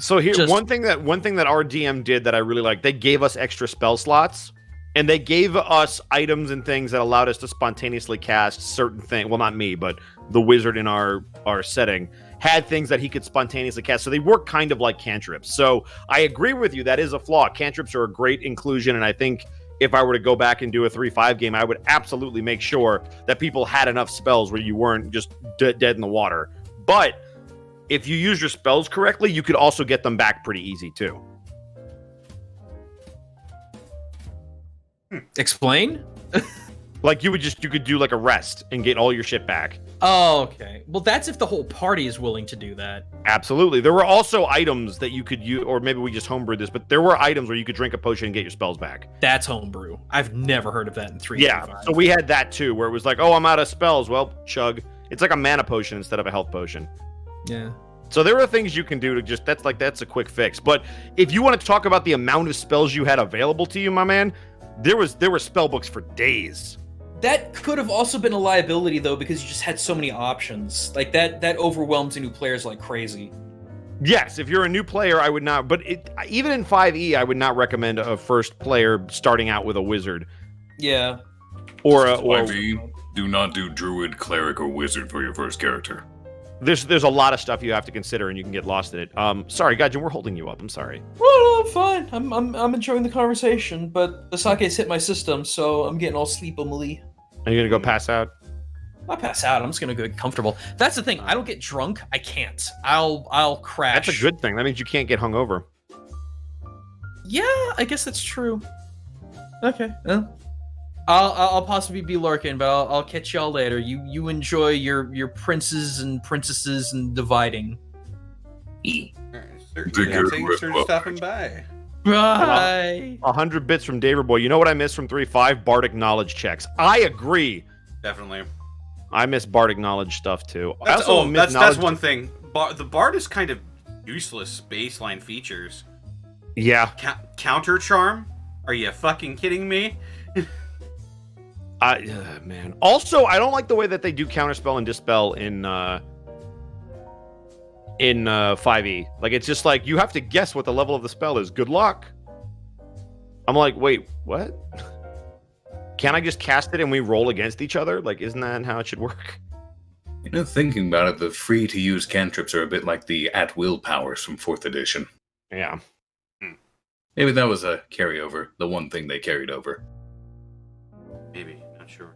So here, one thing that our DM did that I really liked, they gave us extra spell slots, and they gave us items and things that allowed us to spontaneously cast certain things. Well, not me, but the wizard in our setting had things that he could spontaneously cast. So they work kind of like cantrips. So I agree with you. That is a flaw. Cantrips are a great inclusion, and I think if I were to go back and do a 3.5 game, I would absolutely make sure that people had enough spells where you weren't just dead in the water. But if you use your spells correctly, you could also get them back pretty easy too. Explain? Like you could do like a rest and get all your shit back. Oh, okay. Well, that's if the whole party is willing to do that. Absolutely. There were also items that you could use, or maybe we just homebrewed this, but there were items where you could drink a potion and get your spells back. That's homebrew. I've never heard of that in 3. Yeah, so we had that too, where it was like, oh, I'm out of spells. Well, chug. It's like a mana potion instead of a health potion. Yeah. So there are things you can do to just, that's a quick fix. But if you want to talk about the amount of spells you had available to you, my man, there were spell books for days. That could have also been a liability, though, because you just had so many options. Like, that overwhelms new players like crazy. Yes, if you're a new player, I would not. But even in 5e, I would not recommend a first player starting out with a wizard. Yeah. Or 5e, do not do druid, cleric, or wizard for your first character. There's a lot of stuff you have to consider, and you can get lost in it. Sorry, Gaijin, we're holding you up. I'm sorry. Well, I'm fine. I'm enjoying the conversation, but the sake's hit my system, so I'm getting all sleepily. Are you gonna go pass out? I'll pass out. I'm just gonna go get comfortable. That's the thing. I don't get drunk. I can't. I'll crash. That's a good thing. That means you can't get hungover. Yeah, I guess that's true. Okay. Well, I'll possibly be lurking, but I'll catch y'all later. You enjoy your princes and princesses and dividing. Take care. Thanks for stopping by. Bye. 100 bits from Daver Boy. You know what I miss from 3.5? Bardic knowledge checks. I agree. Definitely. I miss Bardic knowledge stuff too. That's one thing. The Bard is kind of useless baseline features. Yeah. Counter charm? Are you fucking kidding me? Man. Also, I don't like the way that they do counterspell and dispel in 5e. Like, it's just like you have to guess what the level of the spell is. Good luck. I'm like, wait, what? Can't I just cast it and we roll against each other? Like, isn't that how it should work? You know, thinking about it, the free-to-use cantrips are a bit like the at-will powers from 4th edition. Yeah. Maybe that was a carryover, the one thing they carried over. Maybe, not sure.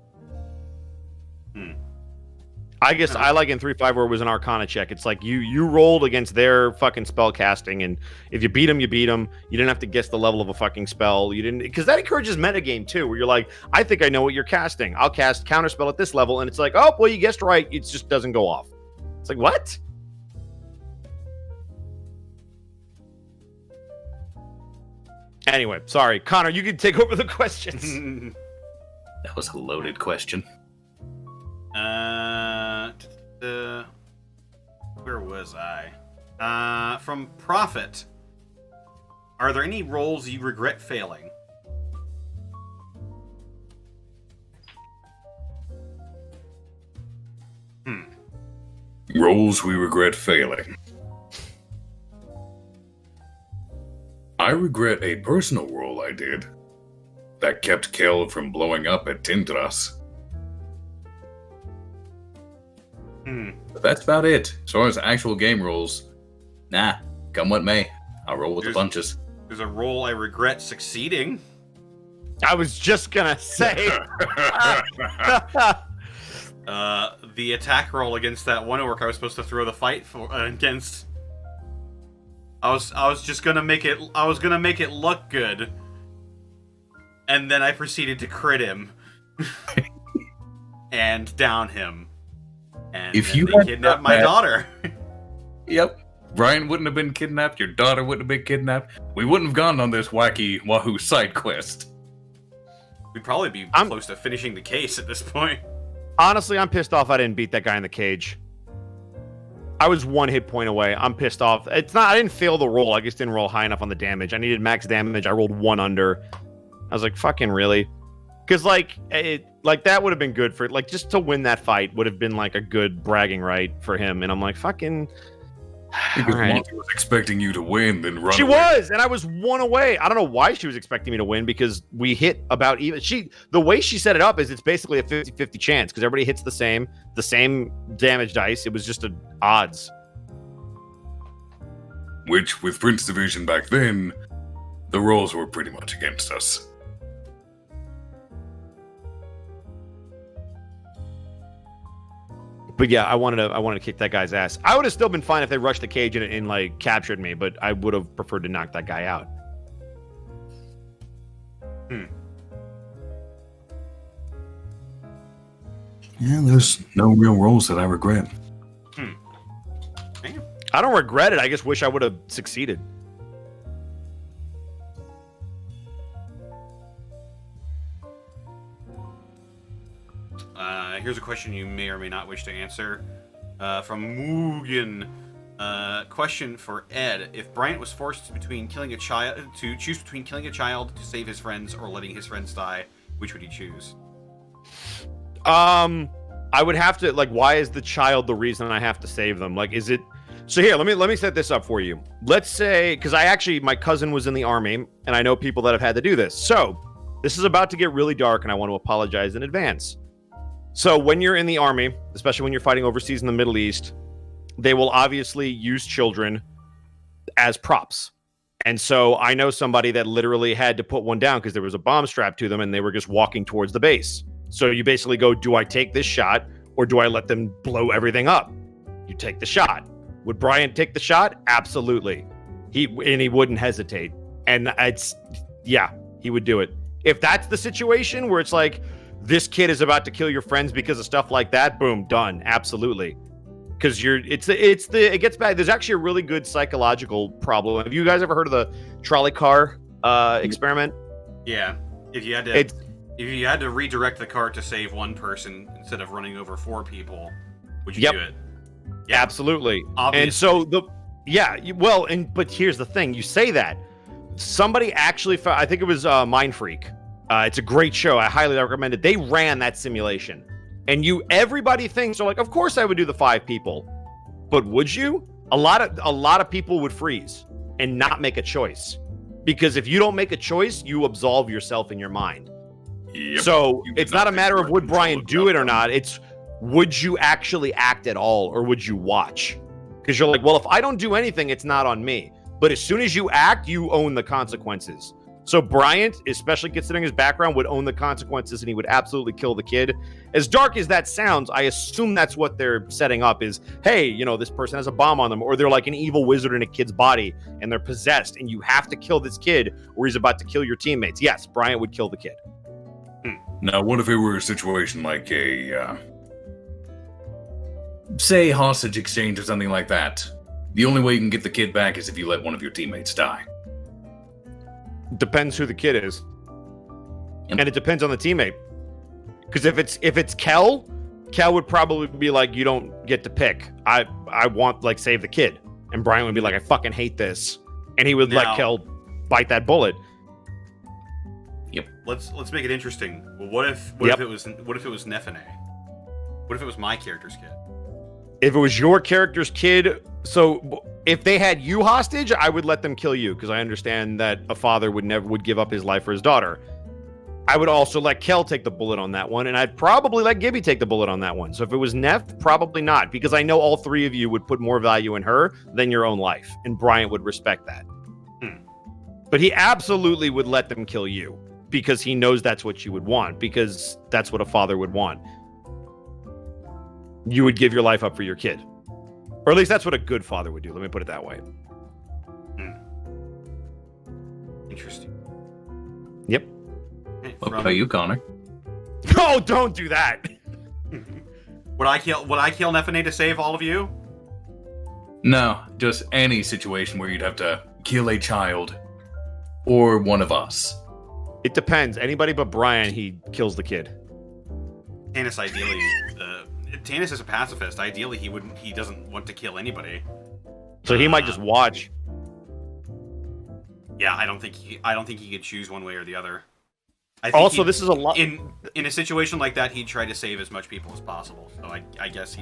I guess I like in 3.5 where it was an Arcana check. It's like you rolled against their fucking spell casting, and if you beat them, you beat them. You didn't have to guess the level of a fucking spell. You didn't, because that encourages metagame too, where you're like, I think I know what you're casting. I'll cast counterspell at this level, and it's like, oh well, you guessed right. It just doesn't go off. It's like, what? Anyway, sorry, Connor. You can take over the questions. That was a loaded question. Where was I? From Prophet. Are there any roles you regret failing? Roles we regret failing. I regret a personal role I did that kept Kel from blowing up at Tindras. But that's about it. As far as actual game rules, nah, come what may. I'll roll with the punches. There's a role I regret succeeding. I was just gonna say. The attack roll against that one orc I was supposed to throw the fight for against. I was just gonna make it. I was gonna make it look good, and then I proceeded to crit him and down him. And If then you they had kidnapped done my that- daughter. Yep. Brian wouldn't have been kidnapped, your daughter wouldn't have been kidnapped. We wouldn't have gone on this wacky Wahoo side quest. We'd probably be close to finishing the case at this point. Honestly, I'm pissed off I didn't beat that guy in the cage. I was 1 hit point away. I'm pissed off. It's not. I didn't fail the roll. I just didn't roll high enough on the damage. I needed max damage. I rolled 1 under. I was like, fucking really? Because like that would have been good for like just to win that fight would have been like a good bragging right for him. And I'm like, fucking. Because All right. Monty was expecting you to win, then run She away. was, and I was 1 away. I don't know why she was expecting me to win because we hit about even. The way she set it up is it's basically a 50-50 chance because everybody hits the same damage dice. It was just odds. Which, with Prince Division back then, the rolls were pretty much against us. But yeah, I wanted to kick that guy's ass. I would have still been fine if they rushed the cage and like captured me, but I would have preferred to knock that guy out. Yeah, there's no real rolls that I regret. Damn. I don't regret it. I just wish I would have succeeded. Here's a question you may or may not wish to answer. From Mugen. Question for Ed. If Bryant was forced between killing a child to choose between killing a child to save his friends or letting his friends die, which would he choose? I would have to why is the child the reason I have to save them? Like, is it? So here, let me set this up for you. Let's say, because my cousin was in the army, and I know people that have had to do this. So this is about to get really dark, and I want to apologize in advance. So when you're in the army, especially when you're fighting overseas in the Middle East, they will obviously use children as props. And so I know somebody that literally had to put one down because there was a bomb strapped to them and they were just walking towards the base. So you basically go, do I take this shot or do I let them blow everything up? You take the shot. Would Brian take the shot? Absolutely. He wouldn't hesitate. And he would do it. If that's the situation where it's like, this kid is about to kill your friends because of stuff like that, boom, done. Absolutely. Because it gets bad. There's actually a really good psychological problem. Have you guys ever heard of the trolley car experiment? Yeah. If you had to redirect the car to save one person instead of running over 4 people, would you do it? Yeah, absolutely. Obviously. And so but here's the thing. You say that. Somebody actually found, I think it was Mind Freak. It's a great show. I highly recommend it. They ran that simulation. And everybody thinks, so of course I would do the 5 people. But would you? A lot of people would freeze and not make a choice. Because if you don't make a choice, you absolve yourself in your mind. Yep. So it's not a matter of would Brian do it or not. It's would you actually act at all or would you watch? Because you're like, well, if I don't do anything, it's not on me. But as soon as you act, you own the consequences. So Bryant, especially considering his background, would own the consequences and he would absolutely kill the kid. As dark as that sounds, I assume that's what they're setting up is, hey, you know, this person has a bomb on them, or they're like an evil wizard in a kid's body and they're possessed and you have to kill this kid or he's about to kill your teammates. Yes, Bryant would kill the kid. Now, what if it were a situation like a, Say hostage exchange or something like that. The only way you can get the kid back is if you let one of your teammates die. Depends who the kid is. Yep. And it depends on the teammate. Because if it's Kel would probably be like, you don't get to pick. I want, like, save the kid. And Brian would be like, I fucking hate this. And he would let Kel bite that bullet. Yep. Let's make it interesting. Well, what if it was Nefene? What if it was my character's kid? If it was your character's kid, so if they had you hostage, I would let them kill you because I understand that a father would give up his life for his daughter. I would also let Kel take the bullet on that one, and I'd probably let Gibby take the bullet on that one. So if it was Neff, probably not, because I know all three of you would put more value in her than your own life, and Bryant would respect that. But he absolutely would let them kill you because he knows that's what you would want, because that's what a father would want. You would give your life up for your kid. Or at least that's what a good father would do. Let me put it that way. Interesting. Yep. What about you, Connor? Oh, don't do that. Would I kill Nefene to save all of you? No, just any situation where you'd have to kill a child or one of us. It depends. Anybody but Brian, he kills the kid. Tanis ideally, Tanis is a pacifist. Ideally, he doesn't want to kill anybody. So he might just watch. Yeah, I don't think he could choose one way or the other. Also, this is a lot. In a situation like that, he'd try to save as much people as possible. So I guess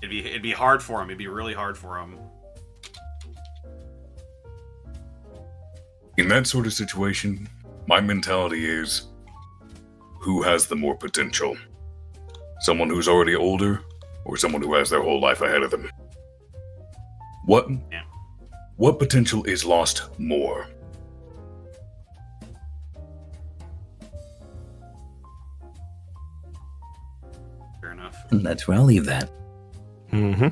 it'd be hard for him. It'd be really hard for him. in that sort of situation, my mentality is, who has the more potential? Someone who's already older, or someone who has their whole life ahead of them? What potential is lost more? Fair enough. That's where I'll leave that. Mm-hmm.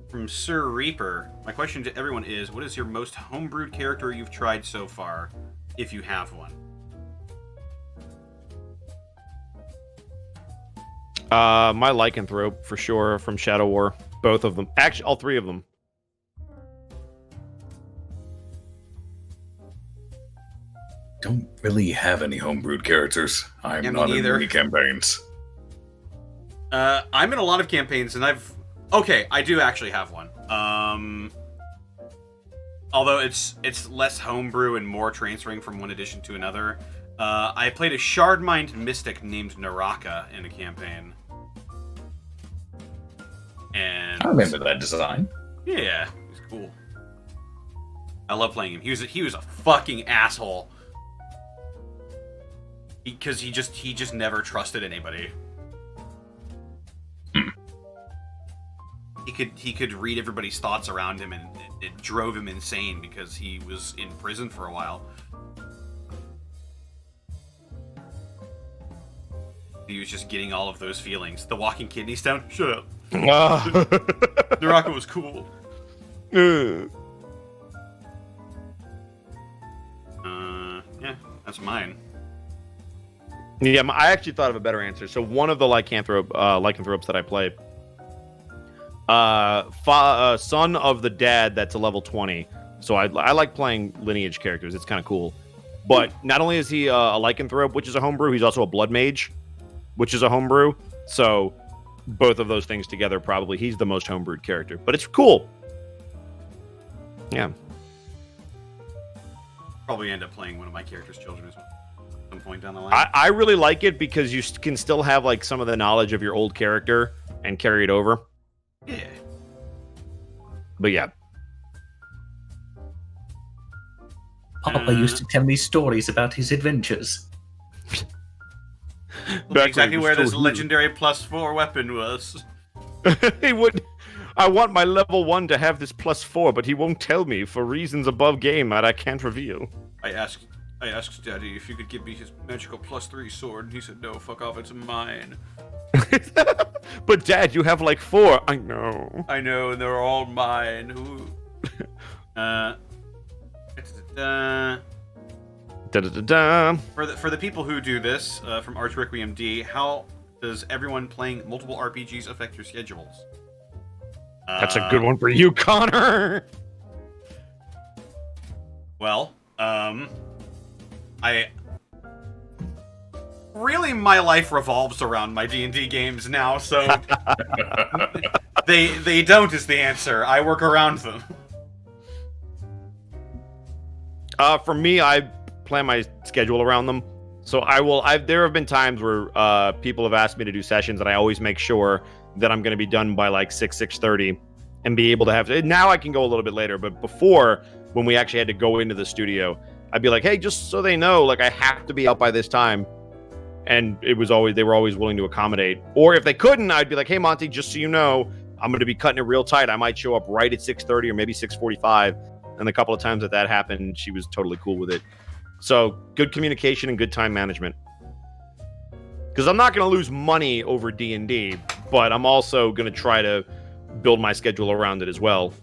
From Sir Reaper, my question to everyone is, what is your most homebrewed character you've tried so far, if you have one? My lycanthrope, for sure, from Shadow War. Both of them. Actually, all three of them. Don't really have any homebrewed characters. I'm Yeah, me not in neither. any campaigns. I'm in a lot of campaigns, and I do actually have one. Although it's less homebrew and more transferring from one edition to another. I played a shard-mined mystic named Naraka in a campaign. And I remember that design. yeah, he's cool. I love playing him. He was a fucking asshole. Because he just never trusted anybody. He could read everybody's thoughts around him, and it drove him insane because he was in prison for a while. He was just getting all of those feelings. The walking kidney stone? Shut up. Naraka was cool. Yeah, that's mine. Yeah, I actually thought of a better answer. So one of the lycanthropes that I played, son of the dad that's a level 20. So I like playing lineage characters. It's kind of cool. But not only is he a lycanthrope, which is a homebrew, he's also a blood mage, which is a homebrew. So both of those things together, probably he's the most homebrewed character. But it's cool. Yeah. Probably end up playing one of my character's children as well. At some point down the line. I really like it because you can still have like some of the knowledge of your old character and carry it over. Yeah. But yeah. Papa used to tell me stories about his adventures. Exactly where this legendary +4 weapon was. He would. I want my level 1 to have this +4, but he won't tell me for reasons above game that I can't reveal. I asked Daddy if he could give me his magical +3 sword, and he said, no, fuck off, it's mine. But Dad, you have like 4. I know. I know, and they're all mine. Ooh. Da-da-da-da. For the people who do this, from Arch Requiem D, how does everyone playing multiple RPGs affect your schedules? That's a good one for you, Connor. Well, my life revolves around my D&D games now, so they don't is the answer. I work around them. For me, I plan my schedule around them. So there have been times where people have asked me to do sessions, and I always make sure that I'm going to be done by like 6:30, and be able to have. Now I can go a little bit later, but before, when we actually had to go into the studio, I'd be like, hey, just so they know, like I have to be out by this time. And they were always willing to accommodate. Or if they couldn't, I'd be like, hey, Monty, just so you know, I'm going to be cutting it real tight. I might show up right at 6:30 or maybe 6:45. And the couple of times that happened, she was totally cool with it. So good communication and good time management. Because I'm not going to lose money over D&D, but I'm also going to try to build my schedule around it as well.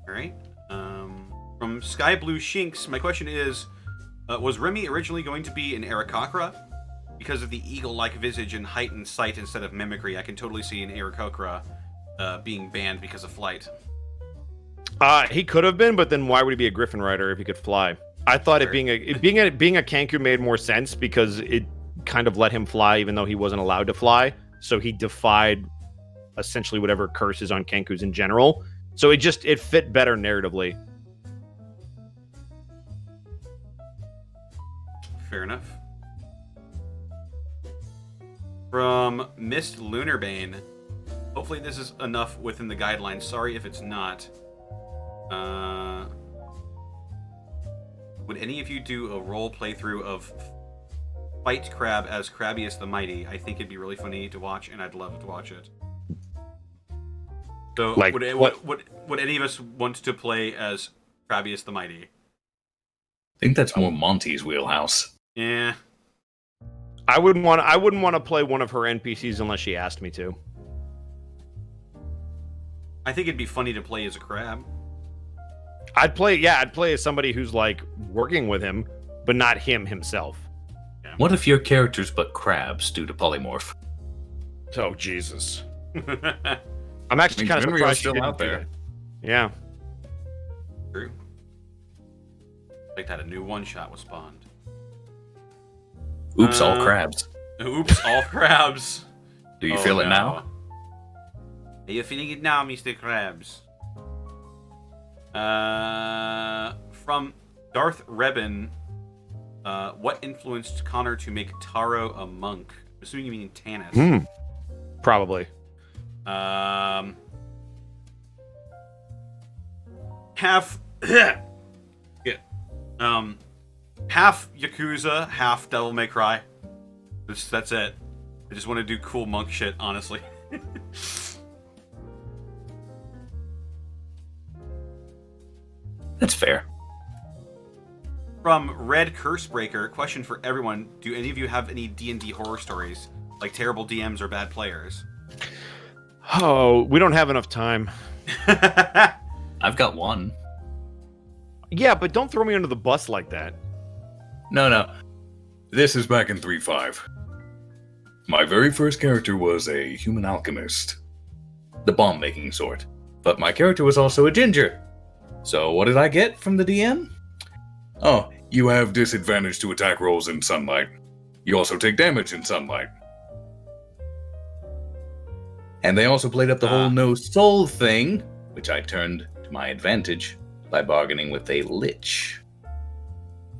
Alright. From Sky Blue Shinks, my question is, was Remy originally going to be an Aarakocra? Because of the eagle-like visage and heightened sight instead of mimicry, I can totally see an Aarakocra being banned because of flight. He could have been, but then why would he be a Griffin Rider if he could fly? I thought being a Kenku made more sense because it kind of let him fly even though he wasn't allowed to fly. So he defied essentially whatever curse is on Kenkus in general. So it fit better narratively. Fair enough. From Mist Lunarbane. Hopefully this is enough within the guidelines. Sorry if it's not. Would any of you do a role playthrough of Fight Crab as Crabius the Mighty? I think it'd be really funny to watch, and I'd love to watch it. So, like, would any of us want to play as Crabius the Mighty? I think that's more Monty's wheelhouse. Yeah. I wouldn't want to play one of her NPCs unless she asked me to. I think it'd be funny to play as a crab. I'd play as somebody who's like working with him, but not him himself. Yeah. What if your character's but crabs due to polymorph? Oh Jesus! I'm actually kind of surprised still out there. Yeah. True. Like that, a new one-shot was spawned. Oops, all crabs. Oops, all crabs. Do you feel it now? Are you feeling it now, Mr. Krabs? From Darth Rebin, what influenced Connor to make Taro a monk? I'm assuming you mean Tanis. Probably. Half Yakuza, half Devil May Cry. That's it. I just want to do cool monk shit, honestly. That's fair. From Red Cursebreaker, question for everyone: do any of you have any D&D horror stories, like terrible DMs or bad players? Oh, we don't have enough time. I've got one. Yeah, but don't throw me under the bus like that. No. This is back in 3.5. My very first character was a human alchemist. The bomb-making sort. But my character was also a ginger. So what did I get from the DM? Oh, you have disadvantage to attack rolls in sunlight. You also take damage in sunlight. And they also played up the whole no soul thing, which I turned to my advantage by bargaining with a lich.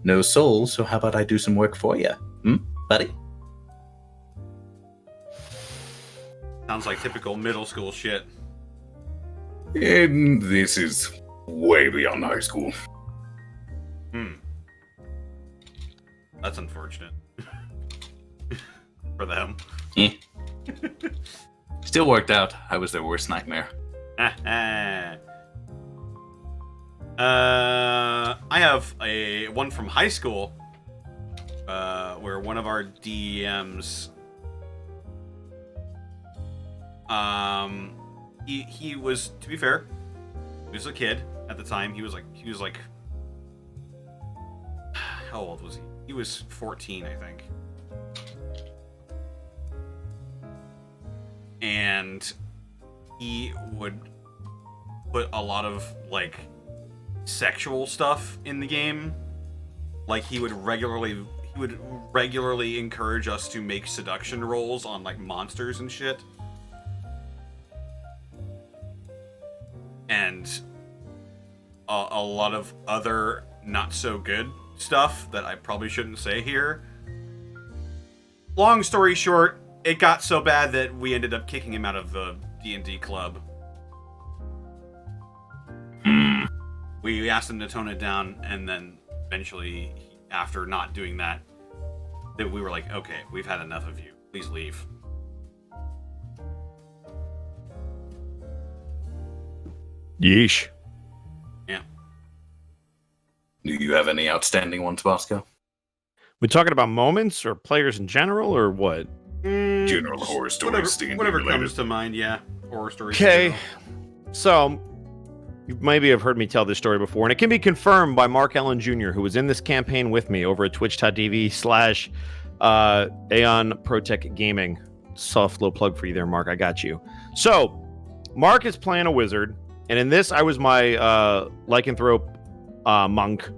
No soul, so how about I do some work for you? Buddy? Sounds like typical middle school shit. And this is way beyond high school. That's unfortunate. For them. Eh. Still worked out. I was their worst nightmare. I have one from high school, where one of our DMs, he was, to be fair, he was a kid at the time. He was like, how old was he? He was 14, I think. And he would put a lot of, like, sexual stuff in the game. Like, he would regularly encourage us to make seduction rolls on, like, monsters and shit. And a lot of other not so good stuff that I probably shouldn't say here. Long story short, it got so bad that we ended up kicking him out of the D&D club. We asked him to tone it down, and then eventually, after not doing that, that we were like, okay, we've had enough of you. Please leave. Yeesh. Yeah. Do you have any outstanding ones, Bosco? We talking about moments or players in general or what? General horror stories. Whatever comes to mind, yeah. Horror stories. Okay. So, you maybe have heard me tell this story before, and it can be confirmed by Mark Allen Jr., who was in this campaign with me over at twitch.tv/Aeon Protech Gaming. Soft little plug for you there, Mark. I got you. So, Mark is playing a wizard, and in this, I was my lycanthrope monk.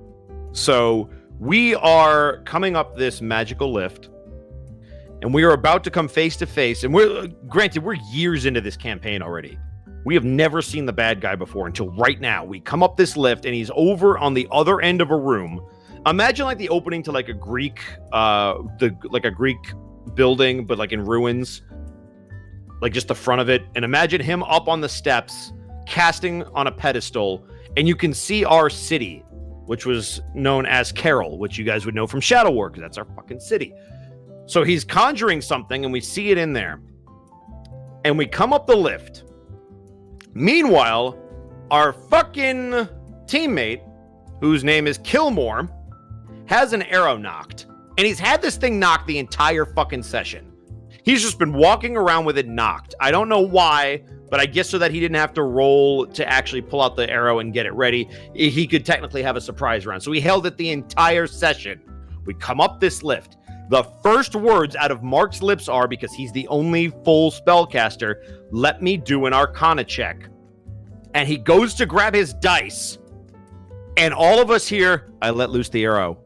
So, we are coming up this magical lift, and we are about to come face to face. And we're years into this campaign already. We have never seen the bad guy before until right now. We come up this lift, and he's over on the other end of a room. Imagine like the opening to like a Greek, like a Greek building, but like in ruins, like just the front of it. And imagine him up on the steps, casting on a pedestal, and you can see our city, which was known as Carol, which you guys would know from Shadow War, because that's our fucking city. So he's conjuring something, and we see it in there. And we come up the lift. Meanwhile, our fucking teammate, whose name is Killmore, has an arrow knocked. And he's had this thing knocked the entire fucking session. He's just been walking around with it knocked. I don't know why, but I guess so that he didn't have to roll to actually pull out the arrow and get it ready. He could technically have a surprise round. So he held it the entire session. We come up this lift. The first words out of Mark's lips are, because he's the only full spellcaster, let me do an Arcana check. And he goes to grab his dice. And all of us here, I let loose the arrow.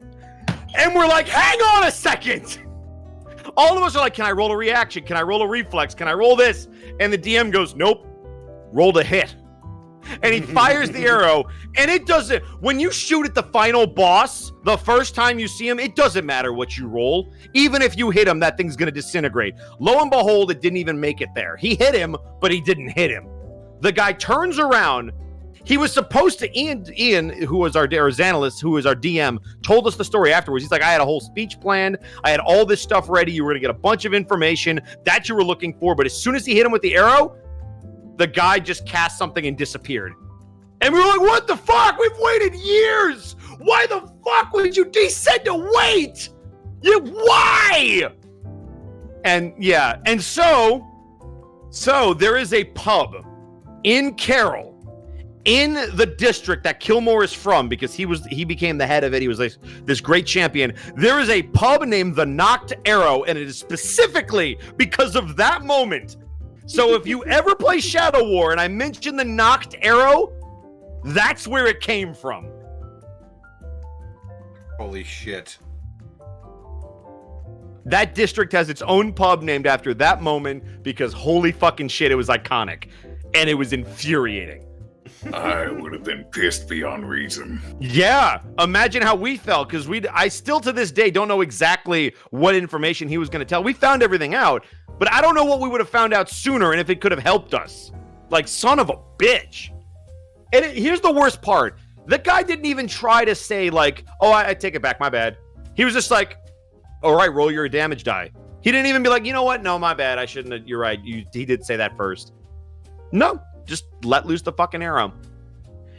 And we're like, hang on a second. All of us are like, can I roll a reaction? Can I roll a reflex? Can I roll this? And the DM goes, nope, roll the hit. And he fires the arrow, and it doesn't, when you shoot at the final boss, the first time you see him, it doesn't matter what you roll. Even if you hit him, that thing's going to disintegrate. Lo and behold, it didn't even make it there. He hit him, but he didn't hit him. The guy turns around. He was supposed to, Ian, who was our Xanalis, who was our DM, told us the story afterwards. He's like, I had a whole speech planned. I had all this stuff ready. You were going to get a bunch of information that you were looking for. But as soon as he hit him with the arrow, the guy just cast something and disappeared. And we were like, what the fuck? We've waited years. Why the fuck would you descend to wait? Why? And yeah, and so there is a pub in Carroll, in the district that Killmore is from, because he became the head of it. He was like this great champion. There is a pub named the Knocked Arrow, and it is specifically because of that moment. So if you ever play Shadow War and I mention the Knocked Arrow, that's where it came from. Holy shit. That district has its own pub named after that moment because holy fucking shit, it was iconic. And it was infuriating. I would have been pissed beyond reason. Yeah, imagine how we felt, because I still to this day don't know exactly what information he was going to tell. We found everything out, but I don't know what we would have found out sooner and if it could have helped us. Like, son of a bitch. And here's the worst part. The guy didn't even try to say, like, oh, I take it back, my bad. He was just like, all right, roll your damage die. He didn't even be like, you know what? No, my bad. I shouldn't have. You're right. He did say that first. No, just let loose the fucking arrow.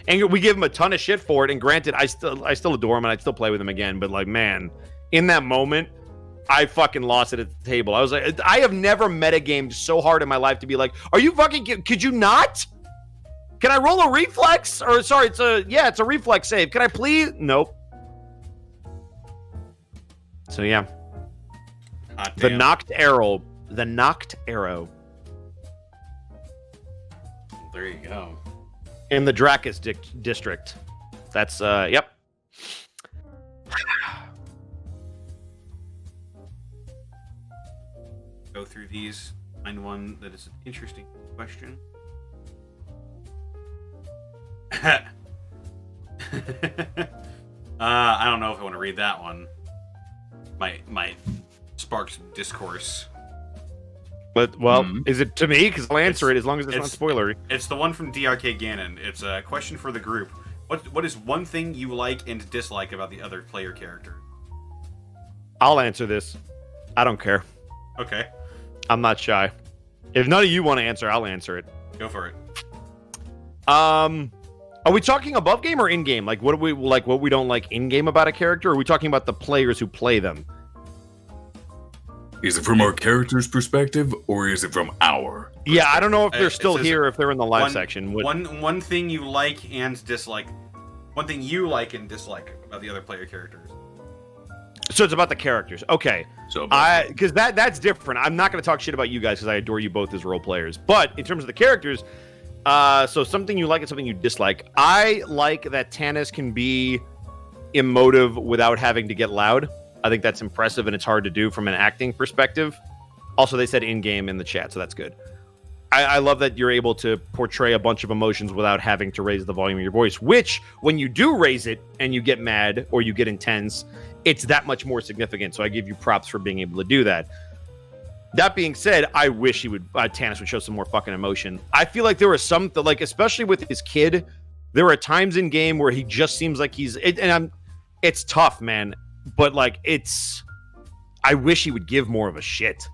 And we give him a ton of shit for it. And granted, I still adore him and I'd still play with him again. But like, man, in that moment, I fucking lost it at the table. I was like, I have never metagamed so hard in my life to be like, are you fucking, could you not? Can I roll a reflex? Or sorry, it's a reflex save. Can I please? Nope. So yeah. The knocked arrow. The knocked arrow. There you go. In the Dracus district. That's yep. Go through these. Find one that is an interesting question. I don't know if I want to read that one. Might spark some discourse. But is it to me? Because I'll answer it as long as it's not spoilery. It's the one from DRK Ganon. It's a question for the group. What is one thing you like and dislike about the other player character? I'll answer this. I don't care. Okay. I'm not shy. If none of you want to answer, I'll answer it. Go for it. Are we talking above game or in game? Like what we don't like in game about a character? Or are we talking about the players who play them? Is it from our character's perspective, or is it from our? Yeah, I don't know if they're still here, if they're in the live section. One thing you like and dislike. One thing you like and dislike about the other player characters. So it's about the characters. Okay. So because that's different. I'm not going to talk shit about you guys because I adore you both as role players. But in terms of the characters, so something you like and something you dislike. I like that Tannis can be emotive without having to get loud. I think that's impressive, and it's hard to do from an acting perspective. Also, they said in-game in the chat, so that's good. I love that you're able to portray a bunch of emotions without having to raise the volume of your voice, which, when you do raise it and you get mad or you get intense, it's that much more significant. So I give you props for being able to do that. That being said, I wish Tannis would show some more fucking emotion. I feel like there were some, like, especially with his kid, there are times in game where he just seems like it's tough, man. But like I wish he would give more of a shit.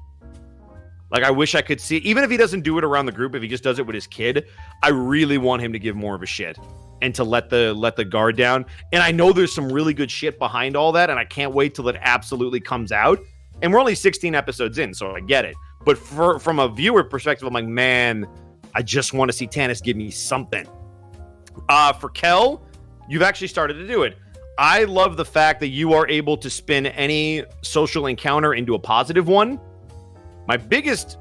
Like I wish I could see, even if he doesn't do it around the group, if he just does it with his kid, I really want him to give more of a shit and to let the guard down. And I know there's some really good shit behind all that, and I can't wait till it absolutely comes out. And we're only 16 episodes in, so I get it. But from a viewer perspective, I'm like, man, I just want to see Tannis give me something. For Kel, you've actually started to do it. I love the fact that you are able to spin any social encounter into a positive one. My biggest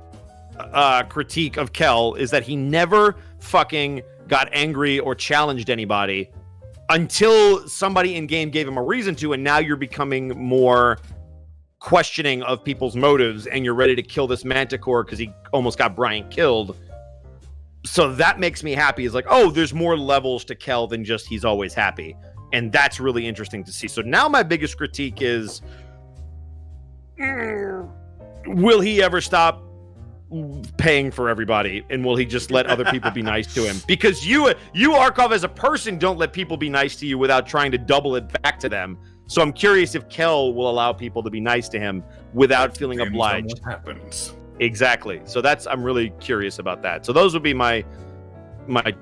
critique of Kel is that he never fucking got angry or challenged anybody until somebody in game gave him a reason to, and now you're becoming more questioning of people's motives, and you're ready to kill this Manticore because he almost got Brian killed. So that makes me happy. It's like, oh, there's more levels to Kel than just he's always happy. And that's really interesting to see. So now my biggest critique is, will he ever stop paying for everybody? And will he just let other people be nice to him? Because you Arkov, as a person, don't let people be nice to you without trying to double it back to them. So I'm curious if Kel will allow people to be nice to him without feeling obliged. What happens? Exactly. So I'm really curious about that. So those would be my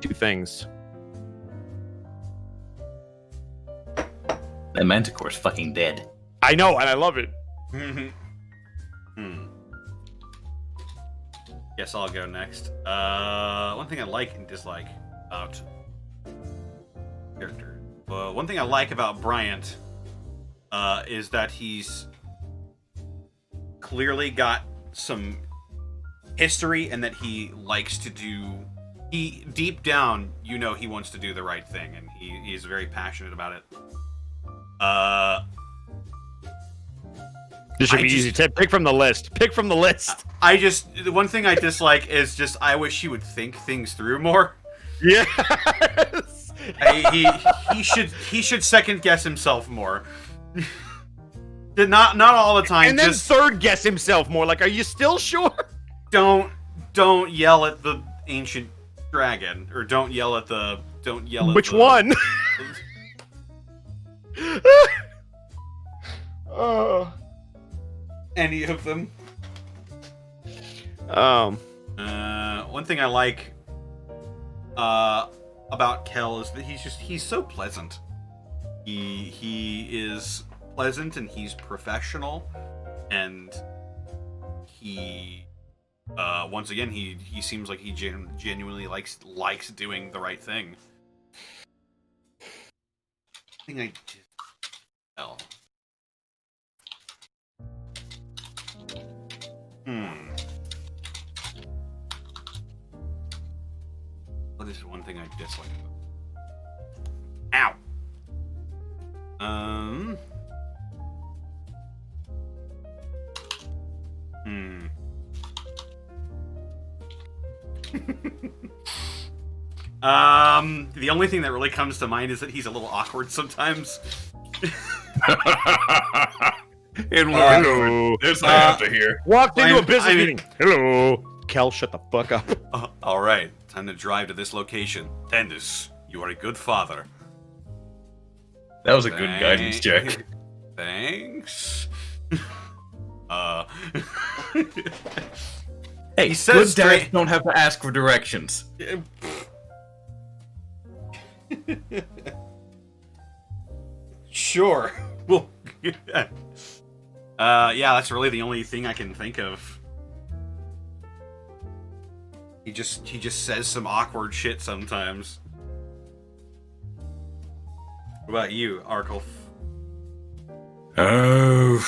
two things. That Manticore's fucking dead. I know, and I love it. Guess I'll go next. One thing I like and dislike about character. One thing I like about Bryant is that he's clearly got some history, and that he likes to do. He deep down, he wants to do the right thing, and he's very passionate about it. This should be easy. Pick from the list. The one thing I dislike is just I wish he would think things through more. Yes. He should second guess himself more. Not all the time. And then just third guess himself more. Like, are you still sure? Don't yell at the ancient dragon, or don't yell at which one? Oh. Any of them. One thing I like about Kel is that he's so pleasant. He is pleasant and he's professional, and he once again he seems like he genuinely likes doing the right thing. I think I did Kel. What is one thing I dislike about? Ow. The only thing that really comes to mind is that he's a little awkward sometimes. In Warhammer, this I have to hear. Walked into a business meeting. Hello. Kel, shut the fuck up. All right, time to drive to this location. Tendus, you are a good father. That was a good guidance check. Thanks. Hey, He says good dads straight- don't have to ask for directions. Sure. Well, yeah, that's really the only thing I can think of. He just says some awkward shit sometimes. What about you, Arkulf? I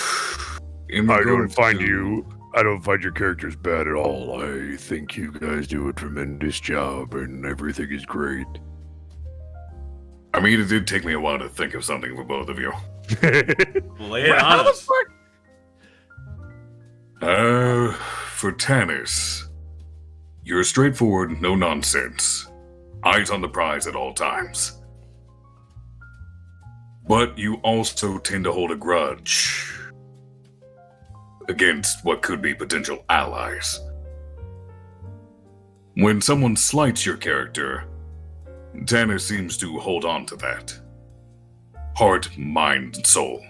don't find your characters bad at all. I think you guys do a tremendous job and everything is great. I mean, it did take me a while to think of something for both of you. Lay it on us. For Tannis, you're straightforward, no nonsense. Eyes on the prize at all times. But you also tend to hold a grudge against what could be potential allies. When someone slights your character, Tannis seems to hold on to that. Heart, mind, and soul.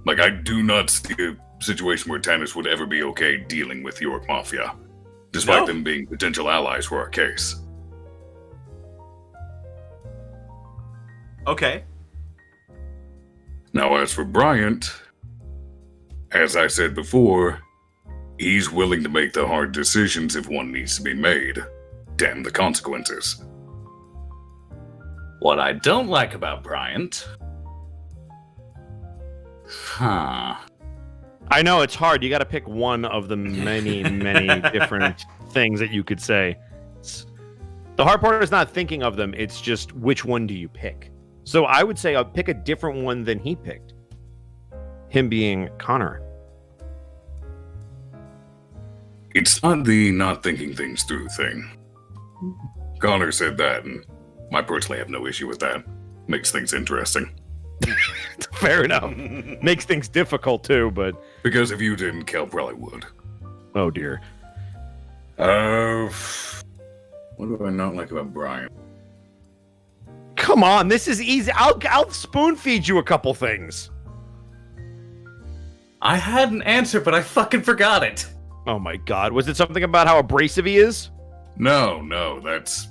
Like, I do not see a situation where Tannis would ever be okay dealing with York Mafia, despite them being potential allies for our case. Okay. Now, as for Bryant, as I said before, he's willing to make the hard decisions if one needs to be made. Damn the consequences. What I don't like about Bryant... I know, it's hard. You got to pick one of the many, many different things that you could say. The hard part is not thinking of them. It's just, which one do you pick? So I would say I'll pick a different one than he picked. Him being Connor. It's not the not thinking things through thing. Connor said that, and I personally have no issue with that. Makes things interesting. Fair enough. Makes things difficult too, but... Because if you didn't, Kel probably would. Oh dear. What do I not like about Brian? Come on, this is easy. I'll spoon feed you a couple things. I had an answer, but I fucking forgot it. Oh my god, was it something about how abrasive he is? No, that's...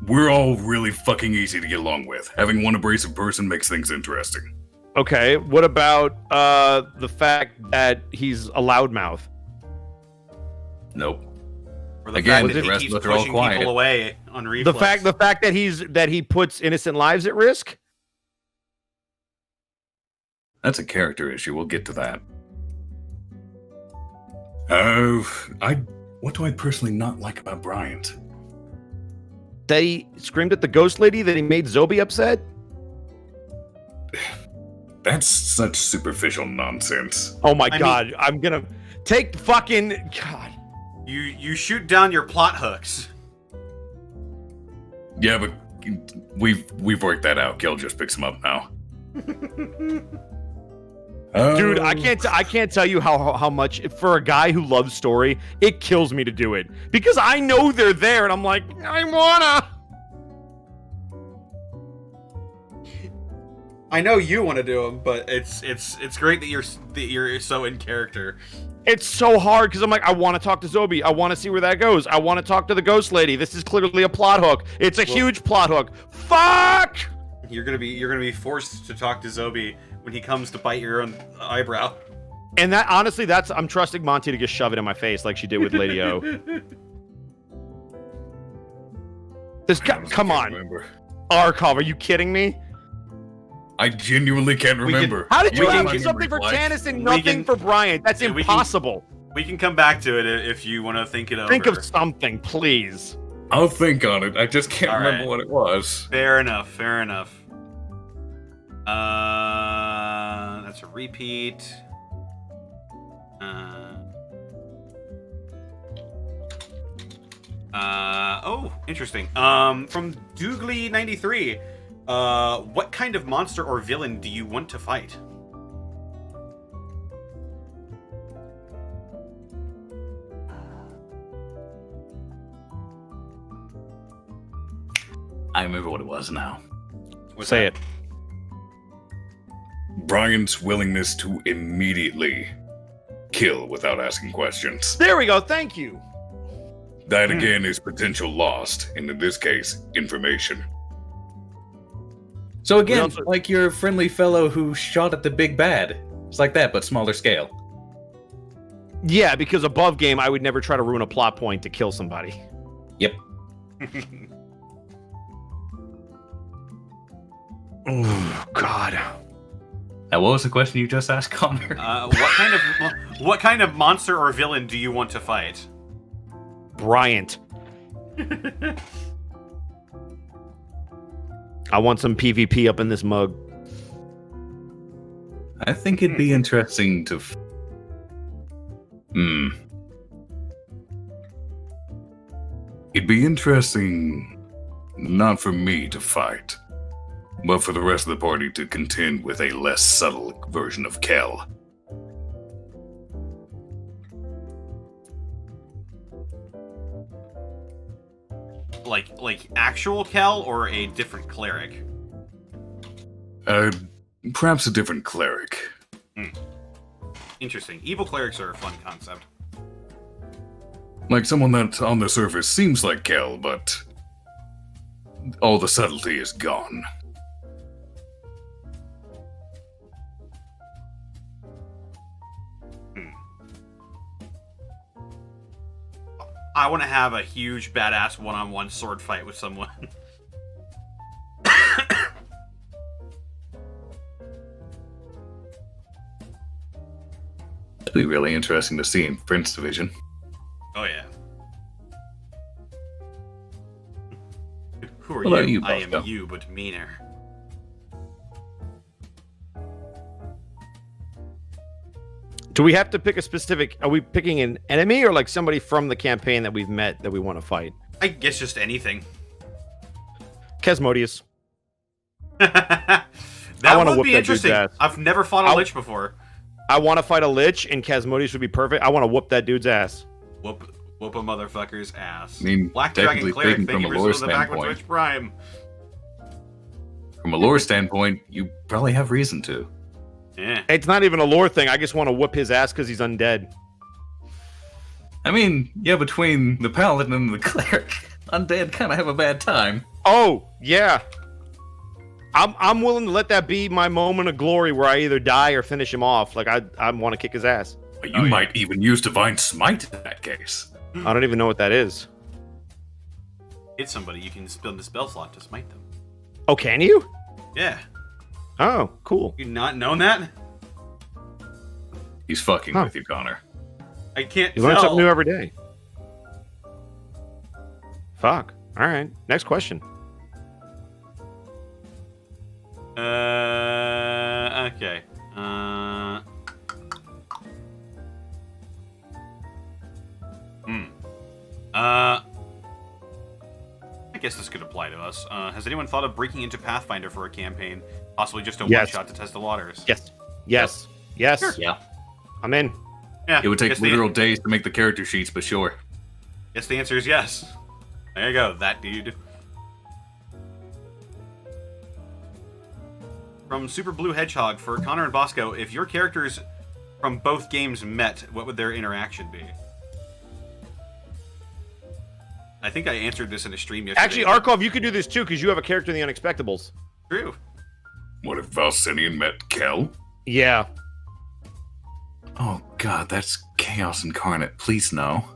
We're all really fucking easy to get along with. Having one abrasive person makes things interesting. Okay, what about the fact that he's a loudmouth? Nope. Or the Again, fact that the he rest keeps of us are all pushing quiet. people away on reflex. The fact that he puts innocent lives at risk? That's a character issue. We'll get to that. What do I personally not like about Bryant? That he screamed at the ghost lady, that he made Zobi upset? That's such superficial nonsense. Oh my god, I'm gonna take fucking... God. You shoot down your plot hooks. Yeah, but we've worked that out. Kel just picks him up now. Dude, I can't tell you how much, for a guy who loves story, it kills me to do it. Because I know they're there, and I'm like, I wanna! I know you want to do them, but it's great that you're so in character. It's so hard because I'm like, I want to talk to Zobi. I want to see where that goes. I want to talk to the ghost lady. This is clearly a plot hook. It's a huge plot hook. Fuck! You're gonna be forced to talk to Zobi when he comes to bite your own eyebrow. And that honestly, I'm trusting Monty to just shove it in my face like she did with Lady O. Come on, Arkov, are you kidding me? I genuinely can't remember. How did you We have can- something for reply. Janice and nothing for Bryant? That's Yeah, we can- impossible. We can come back to it if you want to think it over. Think of something, please. I'll think on it. I just can't All remember right. what it was. Fair enough. That's a repeat. Oh, interesting. From Doogly93, what kind of monster or villain do you want to fight? I remember what it was now. Say it. Brian's willingness to immediately kill without asking questions. There we go. Thank you. That again is potential lost, and in this case, information. So again, also- like your friendly fellow who shot at the big bad. It's like that, but smaller scale. Yeah, because above game, I would never try to ruin a plot point to kill somebody. Yep. Oh God. Now, what was the question you just asked, Connor? What kind of monster or villain do you want to fight? Bryant. I want some PvP up in this mug. I think it'd be interesting to. It'd be interesting, not for me to fight, but for the rest of the party to contend with a less subtle version of Kel. Like actual Kel or a different cleric? Perhaps a different cleric. Interesting. Evil clerics are a fun concept. Like someone that on the surface seems like Kel, but all the subtlety is gone. I want to have a huge badass one-on-one sword fight with someone. It'd be really interesting to see in Prince Division. Oh yeah. Who are What about you? you, I am Bosco? you, but meaner. Do we have to pick a specific? Are we picking an enemy or like somebody from the campaign that we've met that we want to fight? I guess just anything. Kesmodius. That wanna would whoop be that dude's interesting. ass. I've never fought a lich before. I want to fight a lich, and Kesmodius would be perfect. I want to whoop that dude's ass. Whoop a motherfucker's ass. I mean, Black Dragon technically Cleric, speaking, thank you from a for lore still the backwards standpoint, Twitch Prime. From a lore standpoint, you probably have reason to. Yeah. It's not even a lore thing. I just want to whoop his ass because he's undead. I mean, yeah, between the paladin and the cleric, undead kind of have a bad time. Oh yeah, I'm willing to let that be my moment of glory where I either die or finish him off. Like I want to kick his ass. you might even use Divine Smite in that case. I don't even know what that is. Hit somebody, you can spin the spell slot to smite them. Oh, can you? Yeah. Oh, cool. You not known that? He's fucking Huh. with you, Connor. I can't You learn tell. something new every day. Fuck. All right. Next question. Okay. I guess this could apply to us. Has anyone thought of breaking into Pathfinder for a campaign? Possibly just a Yes. one-shot to test the waters. Yes. Yes. Yes. Sure. Yeah. I'm in. Yeah. It would take guess literal days to make the character sheets, but sure. Yes, the answer is yes. There you go, that dude. From Super Blue Hedgehog for Connor and Bosco, if your characters from both games met, what would their interaction be? I think I answered this in a stream yesterday. Actually, Arkov, you could do this too because you have a character in the Unexpectables. True. What if Valsinian met Kel? Yeah. Oh god, that's chaos incarnate. Please no.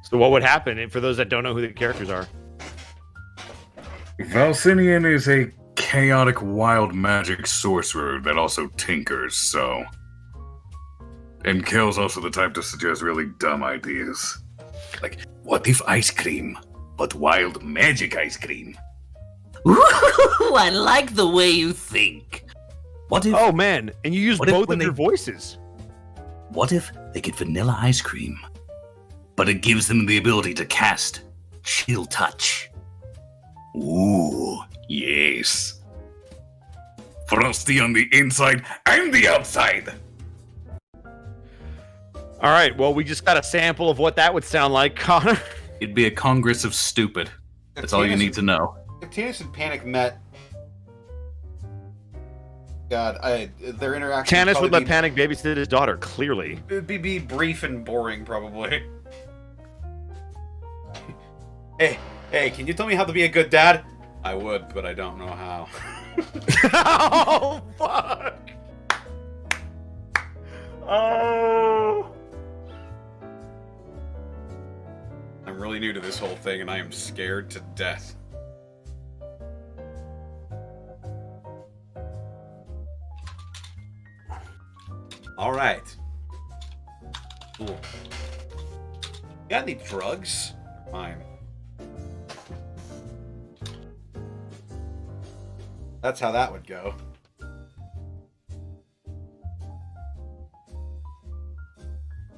So what would happen? And for those that don't know who the characters are, Valsinian is a chaotic wild magic sorcerer that also tinkers, so... And Kel's also the type to suggest really dumb ideas. Like, what if ice cream, but wild magic ice cream? Ooh, I like the way you think. What if... oh man, and you use What if both when of your they- voices. What if they get vanilla ice cream, but it gives them the ability to cast Chill Touch? Ooh, yes. Frosty on the inside and the outside! All right, well, we just got a sample of what that would sound like, Connor. It'd be a congress of stupid. That's all you need to know. If Tannis and Panic met, God, their interaction. Tannis would let Panic babysit his daughter, clearly. It'd be brief and boring, probably. Hey, can you tell me how to be a good dad? I would, but I don't know how. Oh, fuck! Oh! I'm really new to this whole thing, and I am scared to death. All right. Cool. Got any drugs? Fine. That's how that would go.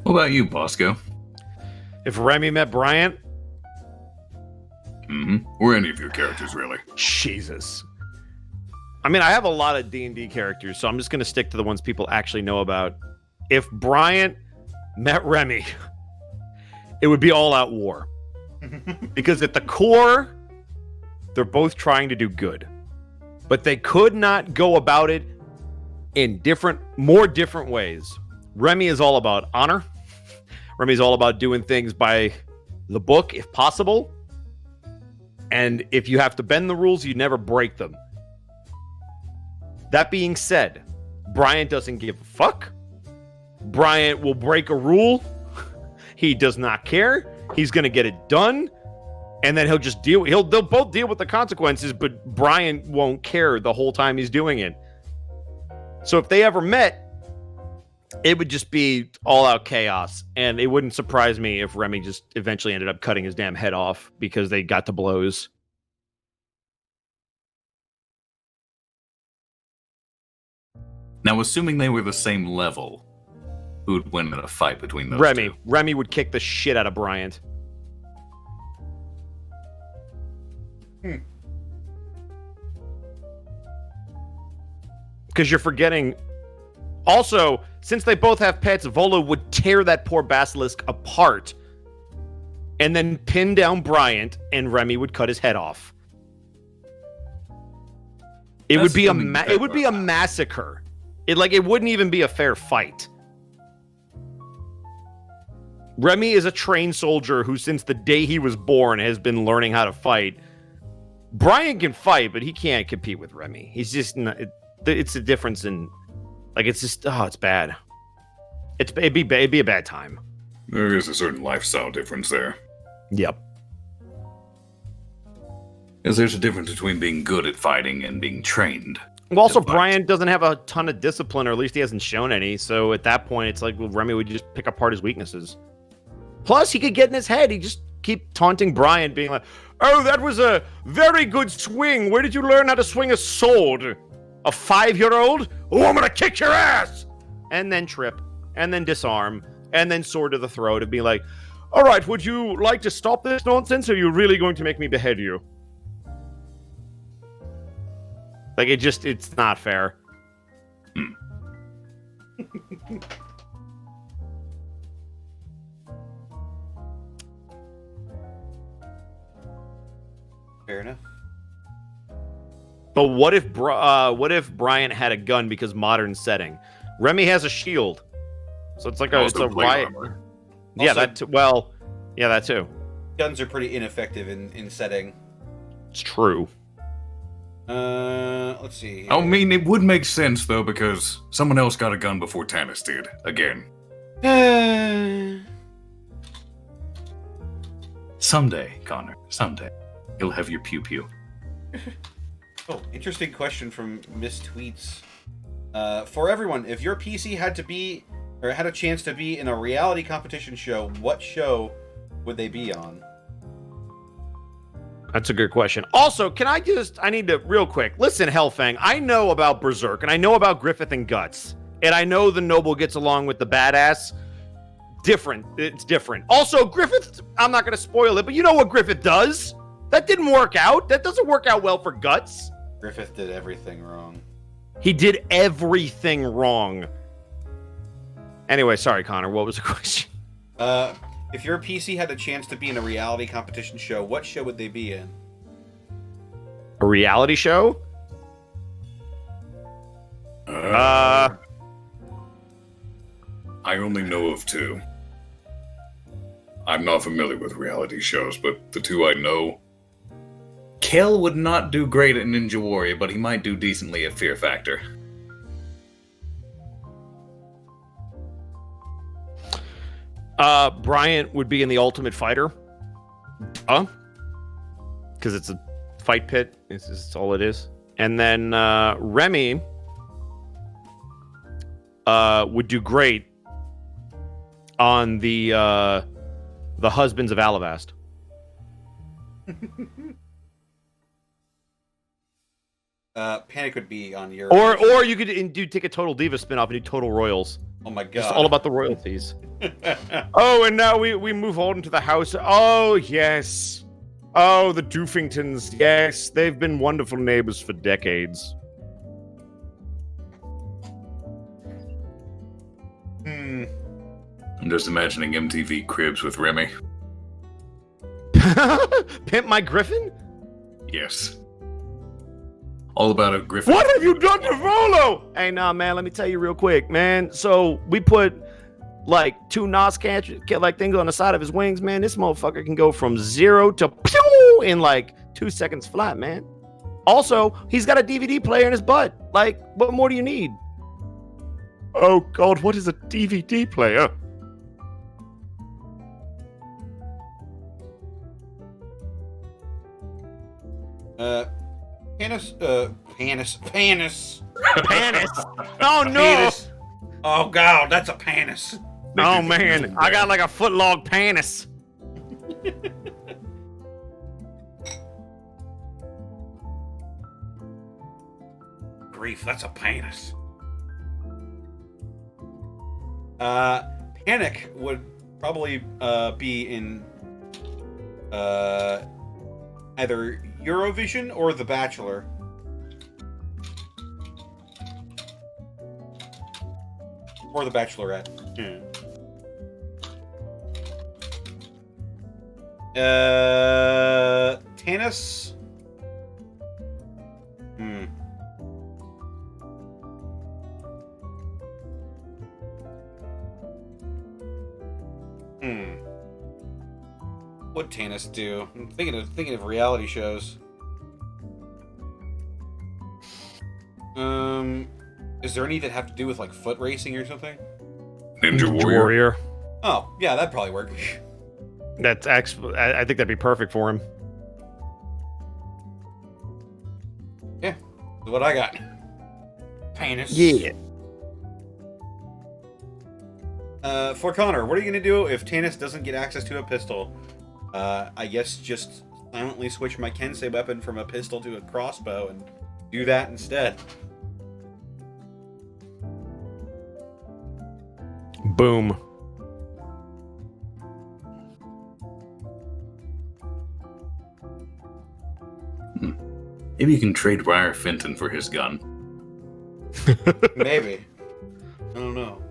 What about you, Bosco? If Remy met Bryant, Or any of your characters, really. Jesus. I mean, I have a lot of D&D characters, so I'm just going to stick to the ones people actually know about. If Bryant met Remy, it would be all-out war. Because at the core, they're both trying to do good. But they could not go about it in more different ways. Remy is all about honor. Remy's all about doing things by the book, if possible. And if you have to bend the rules, you never break them. That being said, Bryant doesn't give a fuck. Bryant will break a rule. He does not care. He's going to get it done. And then he'll just they'll both deal with the consequences, but Bryant won't care the whole time he's doing it. So if they ever met, it would just be all-out chaos. And it wouldn't surprise me if Remy just eventually ended up cutting his damn head off because they got to blows. Now, assuming they were the same level, who would win in a fight between those Remy. two? Remy would kick the shit out of Bryant. Because you're forgetting... Also, since they both have pets, Volo would tear that poor basilisk apart and then pin down Bryant, and Remy would cut his head off. It would be a massacre. It wouldn't even be a fair fight. Remy is a trained soldier who, since the day he was born, has been learning how to fight. Bryant can fight, but he can't compete with Remy. He's just not... It's a difference in... it's just... Oh, it's bad. It'd be a bad time. There is a certain lifestyle difference there. Yep. Because there's a difference between being good at fighting and being trained. Well, also, to fight. Bryant doesn't have a ton of discipline, or at least he hasn't shown any. So at that point, it's like, well, Remy would just pick apart his weaknesses. Plus, he could get in his head. He just keep taunting Bryant, being like, "Oh, that was a very good swing. Where did you learn how to swing a sword? A 5-year-old? Oh, I'm gonna kick your ass!" And then trip, and then disarm, and then sword to the throat, and be like, "All right, would you like to stop this nonsense, or are you really going to make me behead you?" It's not fair. Fair enough. But what if Bryant had a gun because modern setting? Remy has a shield, so it's like it's a riot. armor. Yeah, Also- that too. Guns are pretty ineffective in setting. It's true. Let's see. I mean, it would make sense though because someone else got a gun before Tannis did. Again. Someday, Connor. Someday, you'll have your pew pew. Oh, interesting question from Miss Tweets. For everyone, if your PC had a chance to be in a reality competition show, what show would they be on? That's a good question. Also, I need to, real quick, listen, Hellfang, I know about Berserk, and I know about Griffith and Guts, and I know the noble gets along with the badass. It's different. Also, Griffith, I'm not going to spoil it, but you know what Griffith does? That didn't work out. That doesn't work out well for Guts. Griffith did everything wrong. He did everything wrong. Anyway, sorry, Connor, what was the question? If your PC had a chance to be in a reality competition show, what show would they be in? A reality show? I only know of two. I'm not familiar with reality shows, but the two I know. Kel would not do great at Ninja Warrior, but he might do decently at Fear Factor. Bryant would be in the Ultimate Fighter. Because it's a fight pit. It's all it is. And then Remy would do great on the Husbands of Alavast. Panic would be on your... Or you could take a Total Diva spin-off and do Total Royals. Oh my god. Just all about the royalties. Oh, and now we move on to the house. Oh, yes. Oh, the Doofingtons. Yes, they've been wonderful neighbors for decades. Hmm. I'm just imagining MTV Cribs with Remy. Pimp My Griffin? Yes. All about a griffin. What have you done to Volo? Hey, nah, man, let me tell you real quick, man. So we put like 2 NOS like things on the side of his wings, man. This motherfucker can go from 0 to pew in like 2 seconds flat, man. Also, he's got a DVD player in his butt. Like, what more do you need? Oh God, what is a DVD player? Panis. Panis. Oh no. Panis. Oh god, that's a panis. Oh man, I got like a footlong panis. Grief, that's a panis. Panic would probably be in either Eurovision or The Bachelor. Or The Bachelorette. Tannis? What'd Tannis do? I'm thinking of reality shows. Is there any that have to do with like foot racing or something? Ninja Warrior. Oh, yeah, that'd probably work. I think that'd be perfect for him. Yeah, that's what I got. Panis. Yeah. For Connor, what are you gonna do if Tannis doesn't get access to a pistol? I guess just silently switch my Kensei weapon from a pistol to a crossbow and do that instead. Boom. Maybe you can trade Briar Fenton for his gun. Maybe. I don't know.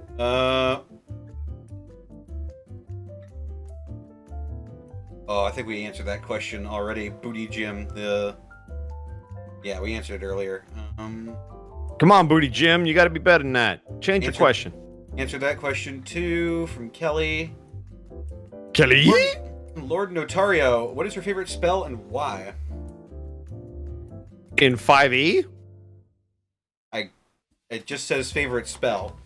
Oh, I think we answered that question already. Booty Jim, Yeah, we answered it earlier. Come on, Booty Jim. You got to be better than that. Change your question. Answer that question too from Kelly. Kelly? Lord Notario, what is your favorite spell and why? In 5e? It just says favorite spell.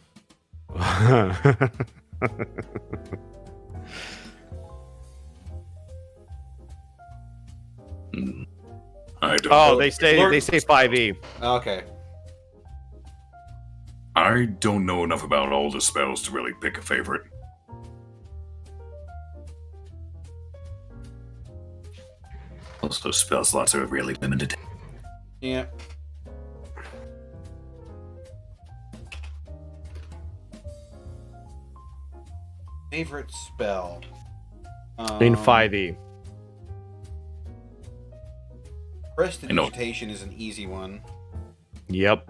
I don't Oh, know. they say 5e. Okay. I don't know enough about all the spells to really pick a favorite. Also, spell slots are really limited. Yeah. Favorite spell. In 5e. Prestidigitation is an easy one. Yep.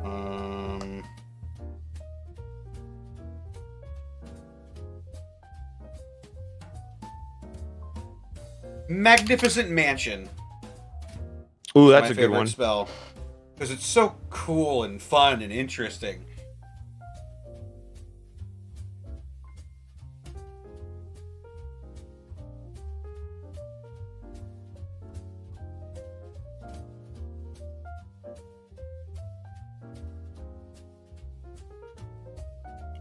Magnificent Mansion. Ooh, that's My a good favorite one. spell. Because it's so cool and fun and interesting.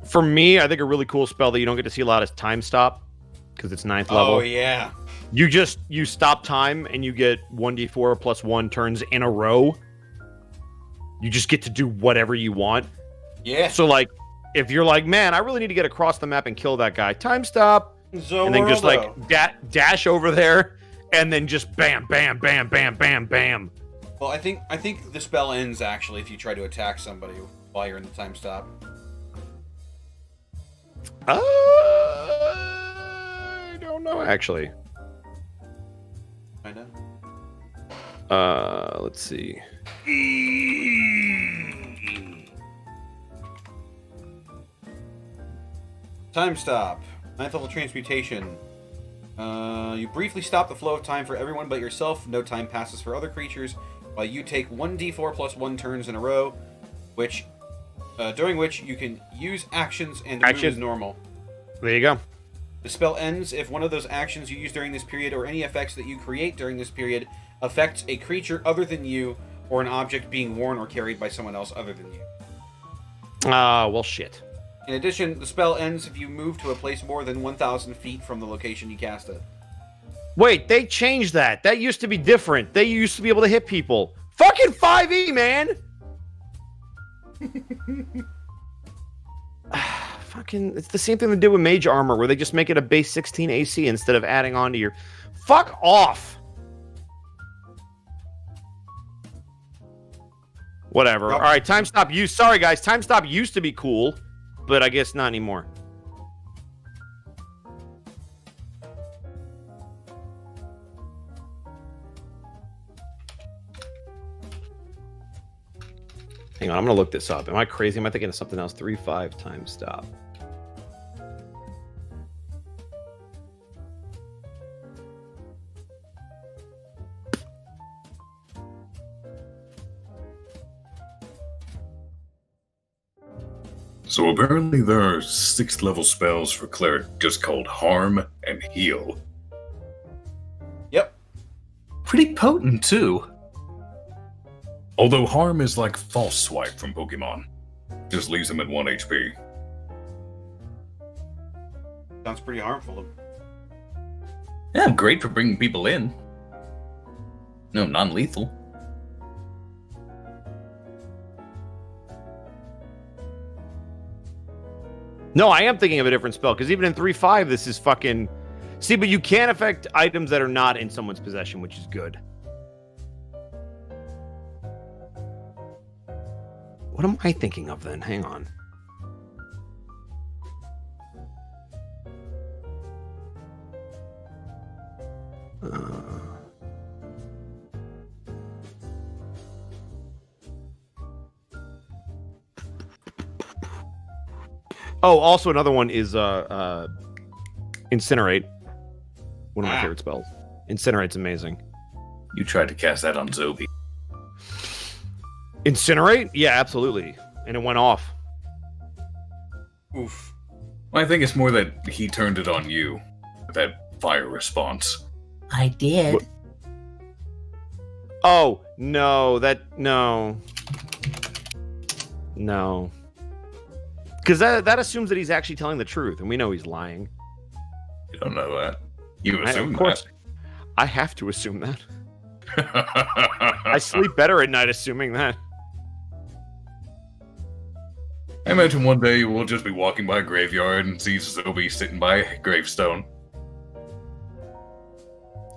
For me, I think a really cool spell that you don't get to see a lot is Time Stop, because it's 9th level. Oh, yeah. You stop time and you get 1d4 plus 1 turns in a row. You just get to do whatever you want. Yeah. So, like, if you're like, man, I really need to get across the map and kill that guy, time stop. And then just, like, dash over there and then just bam, bam, bam, bam, bam, bam. Well, I think the spell ends, actually, if you try to attack somebody while you're in the time stop. I don't know, actually. I know. Let's see. Time stop. 9th level transmutation. You briefly stop the flow of time for everyone but yourself. No time passes for other creatures, while you take 1d4 plus 1 turns in a row, which during which you can use actions and move as normal. There you go. The spell ends if one of those actions you use during this period or any effects that you create during this period affects a creature other than you or an object being worn or carried by someone else other than you. Well, shit. In addition, the spell ends if you move to a place more than 1,000 feet from the location you cast it. Wait, they changed that. That used to be different. They used to be able to hit people. Fucking 5e, man! Fucking, it's the same thing they did with Mage Armor, where they just make it a base 16 AC instead of adding on to your... Fuck off! Whatever. Nope. All right, time stop used. Sorry, guys. Time stop used to be cool, but I guess not anymore. Hang on, I'm going to look this up. Am I crazy? Am I thinking of something else? 3-5 time stop. So apparently there are 6th level spells for Cleric just called Harm and Heal. Yep. Pretty potent, too. Although Harm is like False Swipe from Pokemon. Just leaves them at 1 HP. Sounds pretty harmful. Yeah, great for bringing people in. No, non-lethal. No, I am thinking of a different spell, because even in 3-5, this is fucking... See, but you can affect items that are not in someone's possession, which is good. What am I thinking of then? Hang on. Oh, also another one is Incinerate. One of my favorite spells. Incinerate's amazing. You tried to cast that on Zobi. Incinerate? Yeah, absolutely. And it went off. Oof. Well, I think it's more that he turned it on you. That fire response. I did. What? Oh, no. No. No. Because that assumes that he's actually telling the truth, and we know he's lying. You don't know that. You assume of course. I have to assume that. I sleep better at night assuming that. I imagine one day we'll just be walking by a graveyard and see Zoe sitting by a gravestone.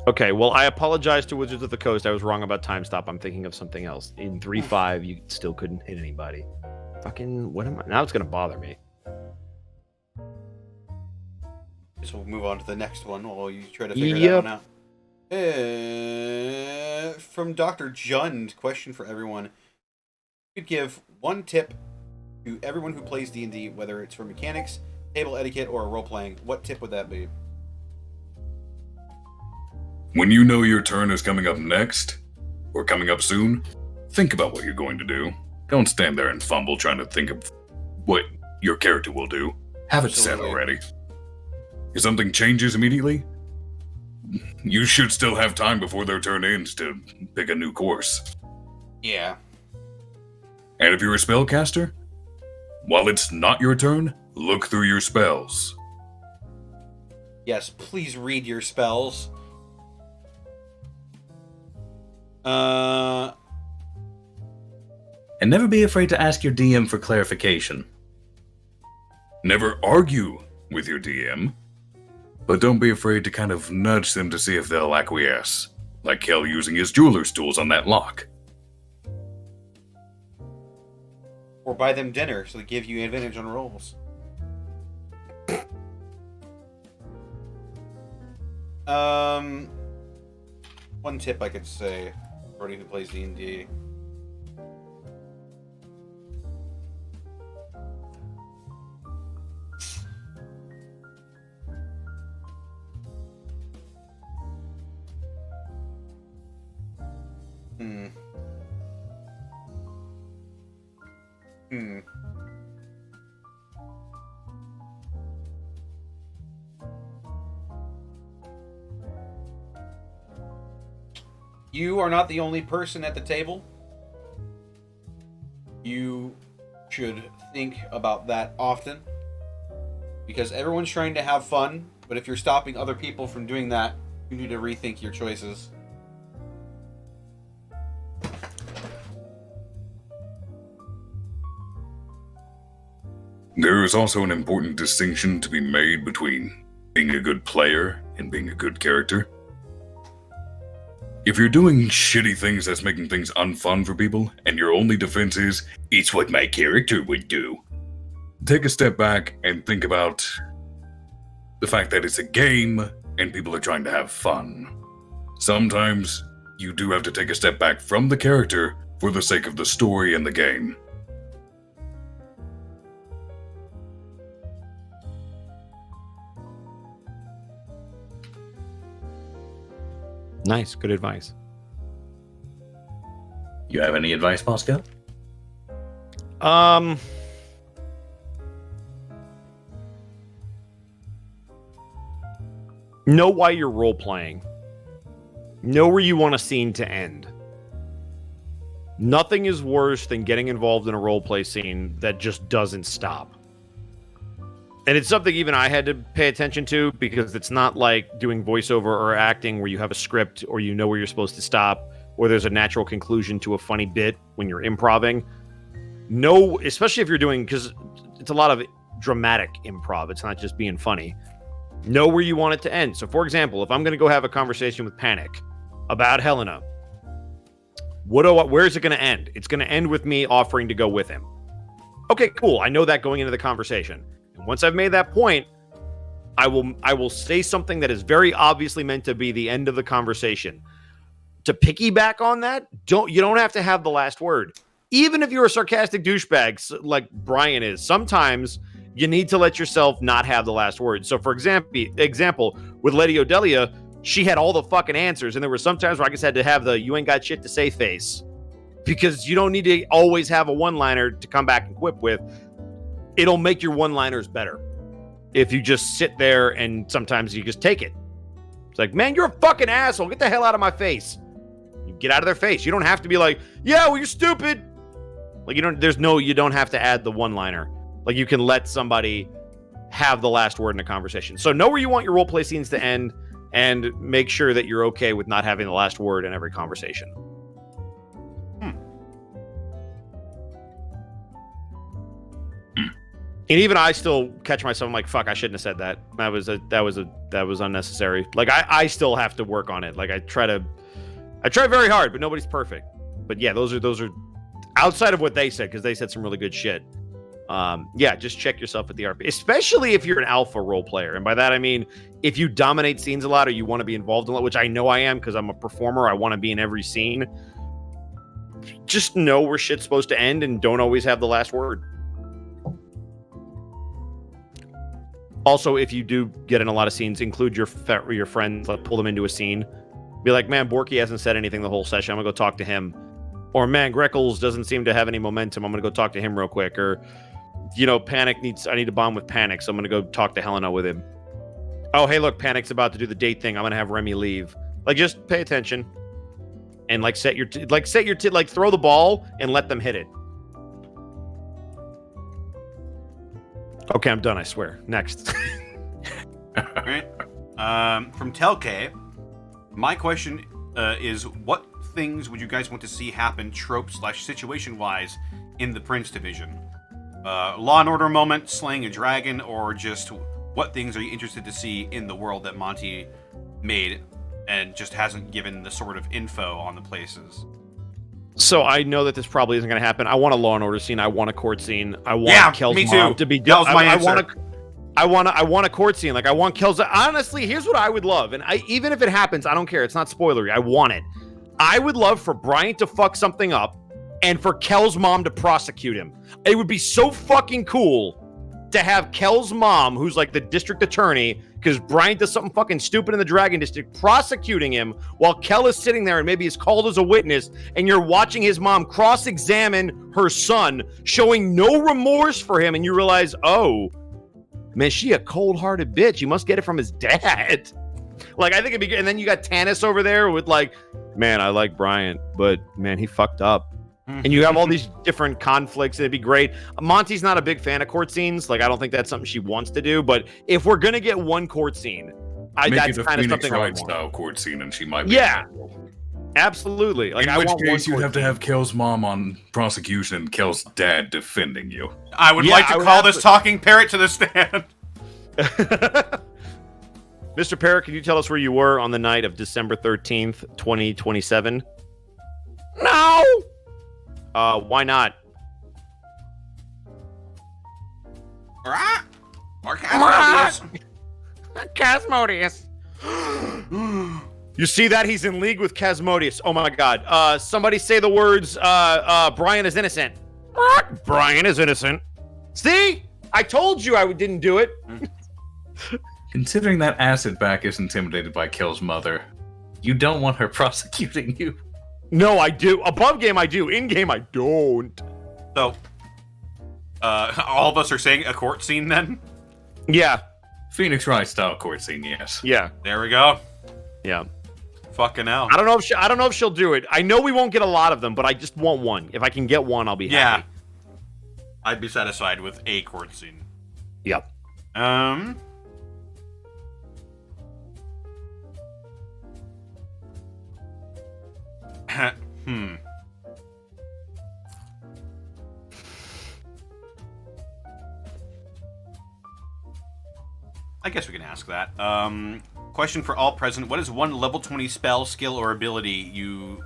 Okay, well, I apologize to Wizards of the Coast. I was wrong about time stop. I'm thinking of something else. In 3.5, you still couldn't hit anybody. Fucking, what am I? Now it's going to bother me. Guess we'll move on to the next one while you try to figure that one out. From Dr. Jund, question for everyone. You could give one tip to everyone who plays D&D, whether it's for mechanics, table etiquette, or role-playing. What tip would that be? When you know your turn is coming up next, or coming up soon, think about what you're going to do. Don't stand there and fumble trying to think of what your character will do. Have it set already. If something changes immediately, you should still have time before their turn ends to pick a new course. Yeah. And if you're a spellcaster, while it's not your turn, look through your spells. Yes, please read your spells. And never be afraid to ask your DM for clarification. Never argue with your DM, but don't be afraid to kind of nudge them to see if they'll acquiesce, like Kel using his jeweler's tools on that lock. Or buy them dinner so they give you advantage on rolls. One tip I could say for anybody who plays D&D. You are not the only person at the table. You should think about that often. Because everyone's trying to have fun, but if you're stopping other people from doing that, you need to rethink your choices. There is also an important distinction to be made between being a good player and being a good character. If you're doing shitty things that's making things unfun for people, and your only defense is, it's what my character would do, take a step back and think about the fact that it's a game and people are trying to have fun. Sometimes you do have to take a step back from the character for the sake of the story and the game. Nice, good advice. You have any advice, Bosco? Know why you're role playing. Know where you want a scene to end. Nothing is worse than getting involved in a role play scene that just doesn't stop. And it's something even I had to pay attention to, because it's not like doing voiceover or acting where you have a script or you know where you're supposed to stop, or there's a natural conclusion to a funny bit when you're improvising. No, especially if you're doing, because it's a lot of dramatic improv. It's not just being funny. Know where you want it to end. So, for example, if I'm going to go have a conversation with Panic about Helena, where is it going to end? It's going to end with me offering to go with him. Okay, cool. I know that going into the conversation. And once I've made that point, I will say something that is very obviously meant to be the end of the conversation. To piggyback on that, you don't have to have the last word. Even if you're a sarcastic douchebag like Brian is, sometimes you need to let yourself not have the last word. So, for example, with Lady Odelia, she had all the fucking answers, and there were some times where I just had to have the "you ain't got shit to say" face because you don't need to always have a one-liner to come back and quip with. It'll make your one-liners better if you just sit there and sometimes you just take it. It's like, man, you're a fucking asshole. Get the hell out of my face. You get out of their face. You don't have to be like, yeah, well, you're stupid. Like, you don't have to add the one-liner. Like, you can let somebody have the last word in a conversation. So know where you want your roleplay scenes to end, and make sure that you're okay with not having the last word in every conversation. And even I still catch myself. I'm like, fuck, I shouldn't have said that. That was unnecessary. Like, I still have to work on it. Like, I try very hard, but nobody's perfect. But yeah, those are outside of what they said, because they said some really good shit. Yeah, just check yourself at the RP, especially if you're an alpha role player. And by that, I mean, if you dominate scenes a lot or you want to be involved in a lot, which I know I am because I'm a performer. I want to be in every scene. Just know where shit's supposed to end and don't always have the last word. Also, if you do get in a lot of scenes, include your friends, like pull them into a scene. Be like, man, Borky hasn't said anything the whole session. I'm going to go talk to him. Or, man, Greckles doesn't seem to have any momentum. I'm going to go talk to him real quick. Or, I need to bond with Panic, so I'm going to go talk to Helena with him. Oh, hey, look, Panic's about to do the date thing. I'm going to have Remy leave. Like, just pay attention. And, like, throw the ball and let them hit it. Okay, I'm done, I swear. Next. All right. From Telk, my question is, what things would you guys want to see happen trope/situation-wise in the Prince division? Law and Order moment, slaying a dragon, or just what things are you interested to see in the world that Monty made and just hasn't given the sort of info on the places? So I know that this probably isn't going to happen. I want a Law and Order scene. I want a court scene. I want Kel's mom to be done. I want a court scene. Like, I want Kel's. Honestly, here's what I would love, and even if it happens, I don't care. It's not spoilery. I want it. I would love for Brian to fuck something up, and for Kel's mom to prosecute him. It would be so fucking cool to have Kel's mom, who's like the district attorney, because Brian does something fucking stupid in the Dragon District, prosecuting him while Kel is sitting there and maybe is called as a witness, and you're watching his mom cross-examine her son, showing no remorse for him, and you realize, oh, man, she a cold-hearted bitch. You must get it from his dad. Like, I think it'd be good. And then you got Tanis over there with like, man, I like Brian, but man, he fucked up. And you have all these different conflicts. It'd be great. Monty's not a big fan of court scenes. Like, I don't think that's something she wants to do. But if we're gonna get one court scene, that's kind of something I want. Style court scene, and she might be. Yeah, absolutely. Like, in which case, you'd have to have Kel's mom on prosecution and Kel's dad defending you. I would like to call this talking parrot to the stand. Mr. Parrot, can you tell us where you were on the night of December 13th, 2027? No! Why not? Or Casmodius. Casmodius. You see that? He's in league with Casmodius. Oh my god. Somebody say the words, Brian is innocent. Brian is innocent. See? I told you I didn't do it. Considering that acid back is intimidated by Kel's mother, you don't want her prosecuting you. No, I do. Above game, I do. In game, I don't. So, all of us are saying a court scene then? Yeah. Phoenix Wright style court scene, yes. Yeah. There we go. Yeah. Fucking hell. I don't know if she'll do it. I know we won't get a lot of them, but I just want one. If I can get one, I'll be happy. Yeah. I'd be satisfied with a court scene. Yep. I guess we can ask that. Question for all present. What is one level 20 spell, skill, or ability you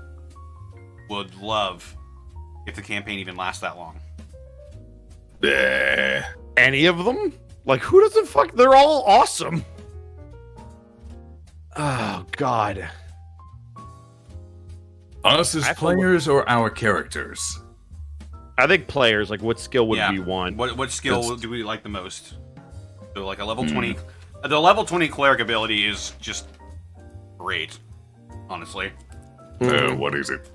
would love if the campaign even lasts that long? Any of them? Like, who doesn't fuck? They're all awesome. Oh, God. Us as players or our characters? I think players. Like, what skill would we want? What skill do we like the most? So, like, a level 20... The level 20 cleric ability is just great, honestly. What is it?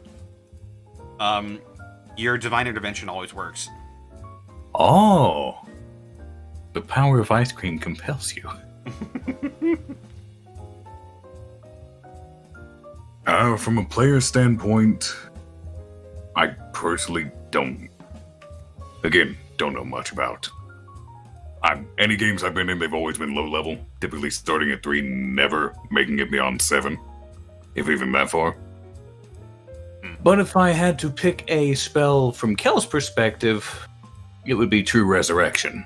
your divine intervention always works. Oh. The power of ice cream compels you. From a player standpoint, I personally don't know much about. Any games I've been in, they've always been low level, typically starting at 3, never making it beyond 7, if even that far. But if I had to pick a spell from Kel's perspective, it would be True Resurrection.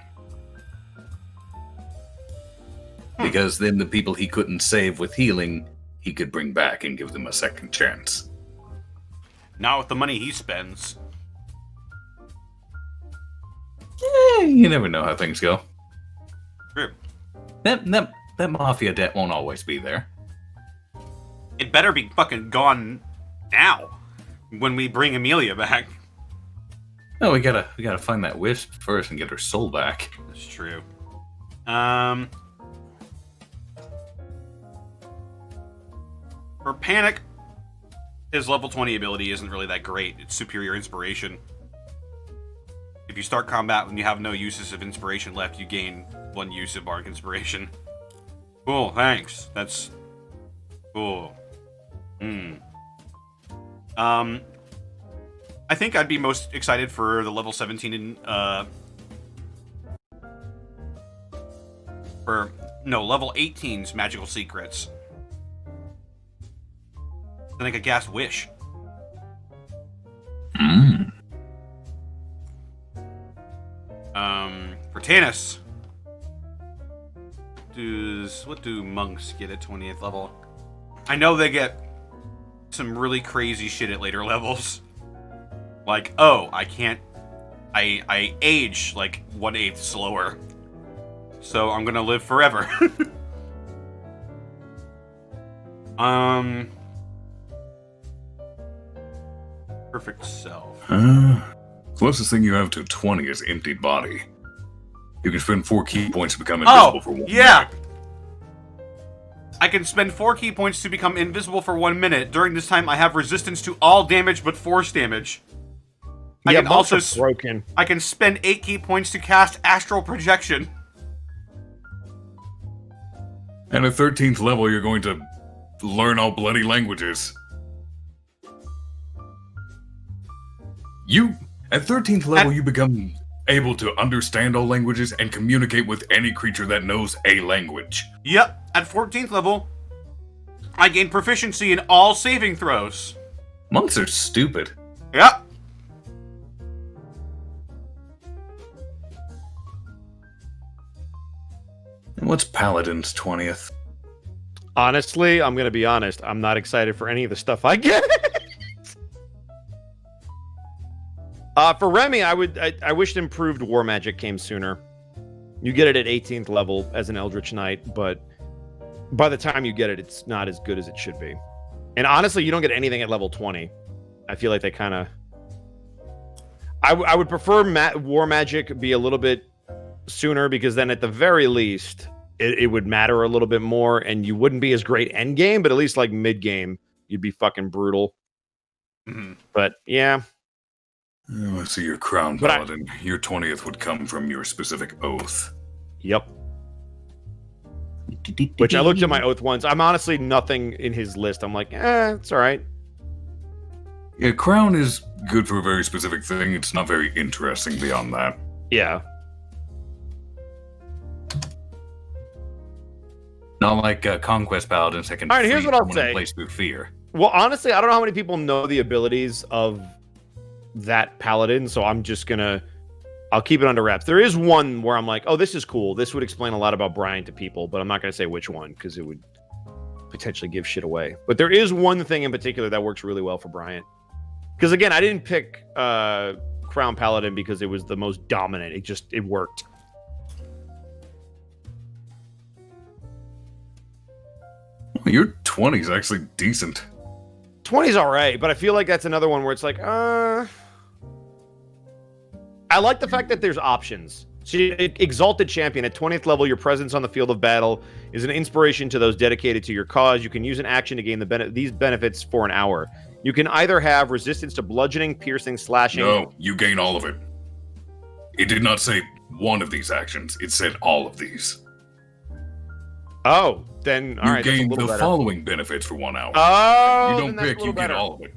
Because then the people he couldn't save with healing, he could bring back and give them a second chance. Not with the money he spends. You never know how things go. True. That mafia debt won't always be there. It better be fucking gone now. When we bring Amelia back. Oh, we gotta find that wisp first and get her soul back. That's true. For Panic, his level 20 ability isn't really that great. It's superior inspiration. If you start combat when you have no uses of inspiration left, you gain 1 use of Bardic Inspiration. Cool, thanks. That's cool. I think I'd be most excited for the level 17 in, level 18's Magical Secrets. Then I could cast Wish. For Tanis, what do monks get at 20th level? I know they get some really crazy shit at later levels. Like, oh, I age like 1/8 slower. So I'm gonna live forever. Perfect self. Closest thing you have to 20 is Emptied Body. You can spend 4 key points to become invisible for 1 yeah! minute. I can spend 4 key points to become invisible for 1 minute. During this time, I have resistance to all damage but force damage. I can also broken. I can spend 8 key points to cast Astral Projection. And at 13th level, you're going to learn all bloody languages. At 13th level, you become able to understand all languages and communicate with any creature that knows a language. Yep, at 14th level, I gain proficiency in all saving throws. Monks are stupid. Yep. And what's Paladin's 20th? Honestly, I'm gonna be honest. I'm not excited for any of the stuff I get. For Remy, I wished Improved War Magic came sooner. You get it at 18th level as an Eldritch Knight, but by the time you get it, it's not as good as it should be. And honestly, you don't get anything at level 20. I feel like they kind of... I would prefer War Magic be a little bit sooner, because then at the very least, it would matter a little bit more, and you wouldn't be as great endgame, but at least like mid-game, you'd be fucking brutal. Mm-hmm. But, yeah... Oh, I see your crown, Paladin. Your 20th would come from your specific oath. Yep. Which I looked at my oath once. I'm honestly nothing in his list. I'm like, it's all right. Yeah, crown is good for a very specific thing. It's not very interesting beyond that. Yeah. Not like Conquest Paladins that can all right, here's what I'll say. Place through fear. Well, honestly, I don't know how many people know the abilities of that Paladin, so I'm just gonna... I'll keep it under wraps. There is one where I'm like, oh, this is cool. This would explain a lot about Brian to people, but I'm not going to say which one, because it would potentially give shit away. But there is one thing in particular that works really well for Brian. Because, again, I didn't pick Crown Paladin because it was the most dominant. It worked. Your 20's actually decent. 20's all right, but I feel like that's another one where it's like, I like the fact that there's options. See, Exalted Champion, at 20th level, your presence on the field of battle is an inspiration to those dedicated to your cause. You can use an action to gain these benefits for an hour. You can either have resistance to bludgeoning, piercing, slashing. No, you gain all of it. It did not say one of these actions. It said all of these. Oh, then all You right. That's a gain little the better. following benefits for 1 hour. Oh, you then don't that's a pick, little you better. get all of it.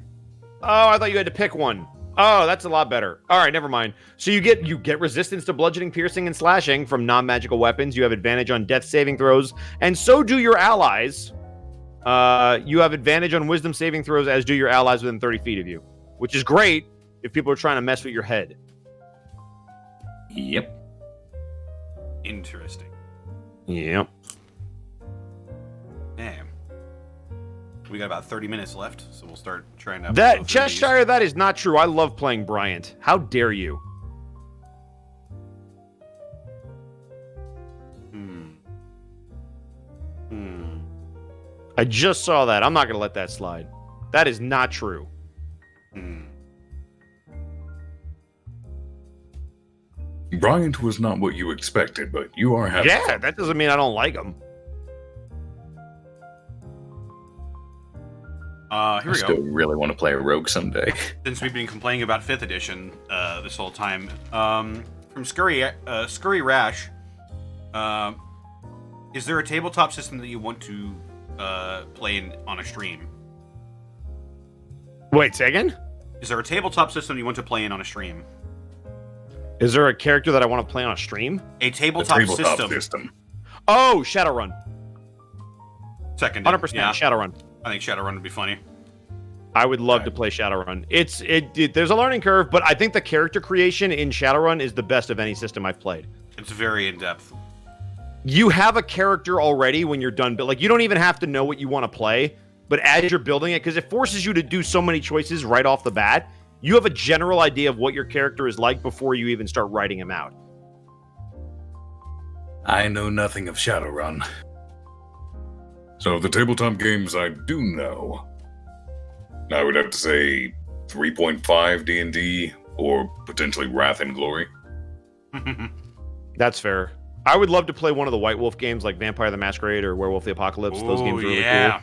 Oh, I thought you had to pick one. Oh, that's a lot better. All right, never mind. So you get resistance to bludgeoning, piercing, and slashing from non-magical weapons. You have advantage on death saving throws, and so do your allies. You have advantage on wisdom saving throws, as do your allies within 30 feet of you, which is great if people are trying to mess with your head. Yep. Interesting. Yep. Damn. We got about 30 minutes left, so we'll start trying to. That Cheshire, that is not true. I love playing Bryant. How dare you? I just saw that. I'm not going to let that slide. That is not true. Bryant was not what you expected, but you are having Yeah, fun. that doesn't mean I don't like him. Here I we still go. really want to play a rogue someday. Since we've been complaining about 5th edition this whole time, from Scurry Rash, is there a tabletop system that you want to play on a stream? Wait, say again? Is there a tabletop system you want to play on a stream? Is there a character that I want to play on a stream? A The tabletop, tabletop system. Oh, Shadowrun. Second. 100% Yeah, Shadowrun. I think Shadowrun would be funny. I would love Okay. to play Shadowrun. There's a learning curve, but I think the character creation in Shadowrun is the best of any system I've played. It's very in-depth. You have a character already when you're done, but like you don't even have to know what you want to play, but as you're building it, because it forces you to do so many choices right off the bat, you have a general idea of what your character is like before you even start writing him out. I know nothing of Shadowrun. So the tabletop games I do know, I would have to say 3.5 D&D or potentially Wrath and Glory. That's fair. I would love to play one of the White Wolf games like Vampire the Masquerade or Werewolf the Apocalypse. Those games are really cool.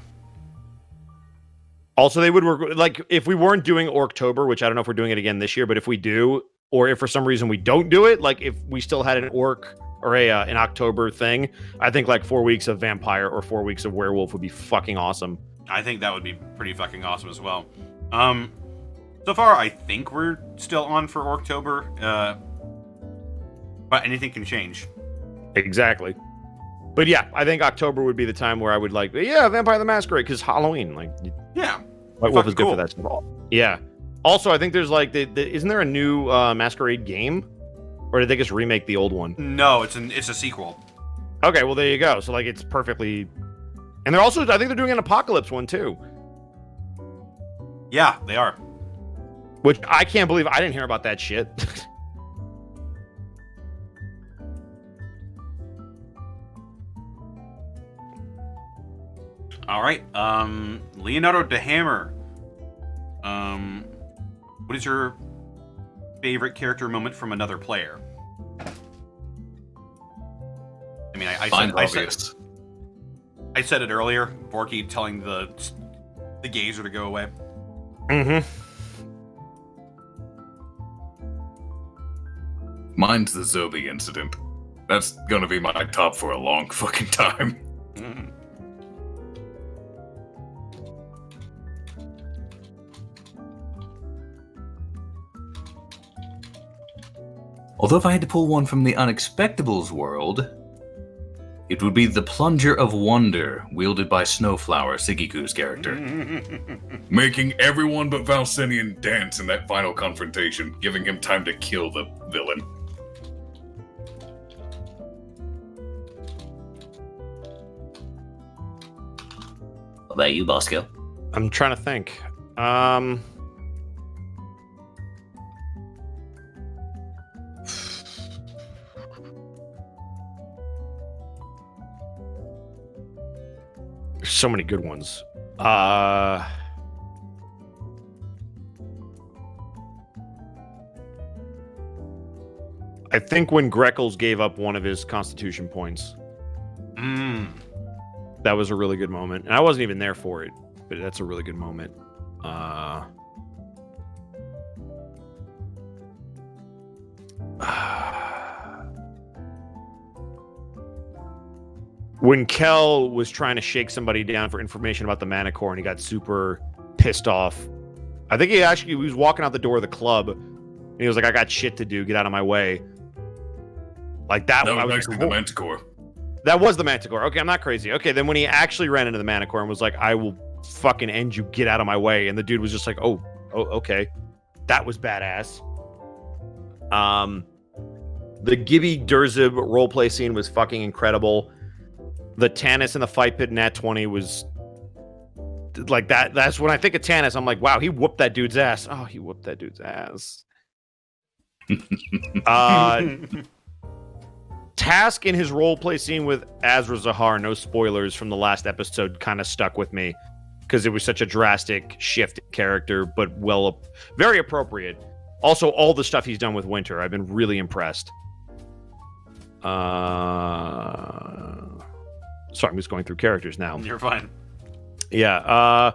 Also, they would work like if we weren't doing Orktober, which I don't know if we're doing it again this year, but if we do, or if for some reason we don't do it, like if we still had an Orc or an October thing, I think like 4 weeks of Vampire or 4 weeks of Werewolf would be fucking awesome. I think that would be pretty fucking awesome as well. So far, I think we're still on for Orktober, but anything can change. Exactly. But yeah, I think October would be the time where I would like, yeah, Vampire the Masquerade, because Halloween, like, Yeah. White Wolf is good cool. for that stuff. Yeah. Also, I think there's like, isn't there a new Masquerade game? Or did they just remake the old one? No, it's a sequel. Okay, well, there you go. So, like, it's perfectly... And they're also, I think they're doing an Apocalypse one, too. Yeah, they are. Which I can't believe I didn't hear about that shit. All right. Leonardo de Hammer. What is your favorite character moment from another player? I mean, I said it earlier. Borky telling the gazer to go away. Mm-hmm. Mine's the Zobi incident. That's gonna be my top for a long fucking time. Mm. Although if I had to pull one from the Unexpectables world, it would be the Plunger of Wonder, wielded by Snowflower, Sigiku's character. Making everyone but Valsinian dance in that final confrontation, giving him time to kill the villain. What about you, Bosco? I'm trying to think. There's so many good ones. I think when Greckles gave up one of his Constitution points, that was a really good moment. And I wasn't even there for it, but that's a really good moment. when Kel was trying to shake somebody down for information about the Manicore and he got super pissed off. I think he was walking out the door of the club and he was like, I got shit to do, get out of my way. Like that. That was like, actually the Manticore. That was the Manticore. Okay, I'm not crazy. Okay, then when he actually ran into the Manticore and was like, I will fucking end you, get out of my way. And the dude was just like, oh, okay. That was badass. The Gibby Durzib roleplay scene was fucking incredible. The Tannis in the fight pit in Nat 20 was like that. That's when I think of Tannis, I'm like, wow, he whooped that dude's ass. Oh, he whooped that dude's ass. Task in his roleplay scene with Azra Zahar, no spoilers from the last episode, kind of stuck with me because it was such a drastic shift in character, but very appropriate. Also, all the stuff he's done with Winter, I've been really impressed. Sorry, I'm just going through characters now. You're fine. Yeah.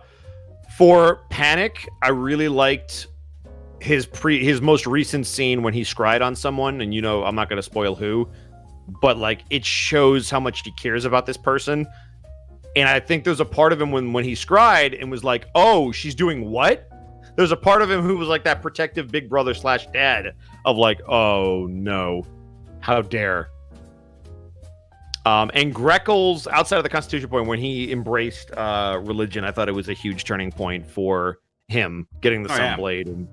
For Panic, I really liked his most recent scene when he scryed on someone, and I'm not going to spoil who, but like it shows how much he cares about this person. And I think there's a part of him when he scryed and was like, oh, she's doing what? There's a part of him who was like that protective big brother / dad of like, oh no, how dare. And Grekel's outside of the Constitution point, when he embraced religion, I thought it was a huge turning point for him, getting the Sunblade and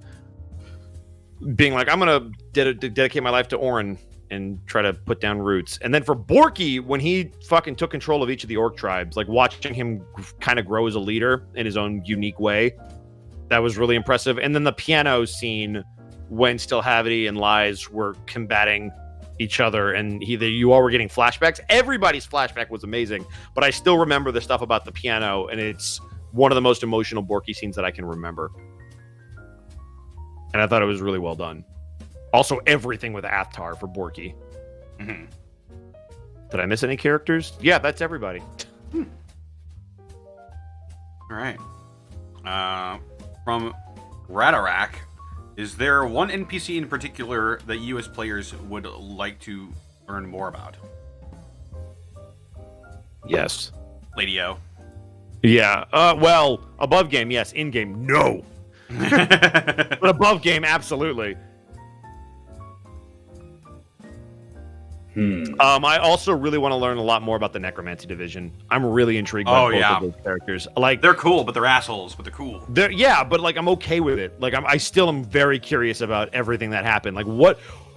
being like, I'm going to dedicate my life to Orin and try to put down roots. And then for Borky, when he fucking took control of each of the orc tribes, like watching him kind of grow as a leader in his own unique way, that was really impressive. And then the piano scene when Stilhavity and Lies were combating each other, and you all were getting flashbacks. Everybody's flashback was amazing, but I still remember the stuff about the piano, and it's one of the most emotional Borky scenes that I can remember. And I thought it was really well done. Also, everything with Athtar for Borky. Mm-hmm. Did I miss any characters? Yeah, that's everybody. All right. From Radarak, is there one NPC in particular that you as players would like to learn more about? Yes. Lady O. Yeah. Well, above game, yes. In game, no. But above game, absolutely. I also really want to learn a lot more about the Necromancy division. I'm really intrigued by both of those characters. Like, they're cool, but they're assholes, but they're cool. But like I'm okay with it. Like I still am very curious about everything that happened. Like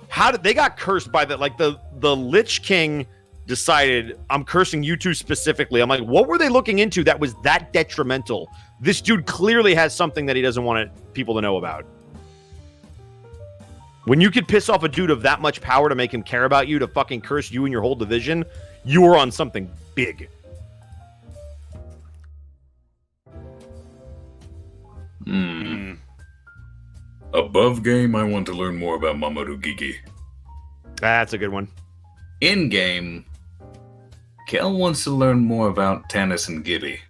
how did they got cursed by the Lich King decided, I'm cursing you two specifically. I'm like, what were they looking into that was that detrimental? This dude clearly has something that he doesn't want people to know about. When you could piss off a dude of that much power to make him care about you, to fucking curse you and your whole division, you were on something big. Above game, I want to learn more about Mamoru Gigi. That's a good one. In game, Kel wants to learn more about Tannis and Gibby,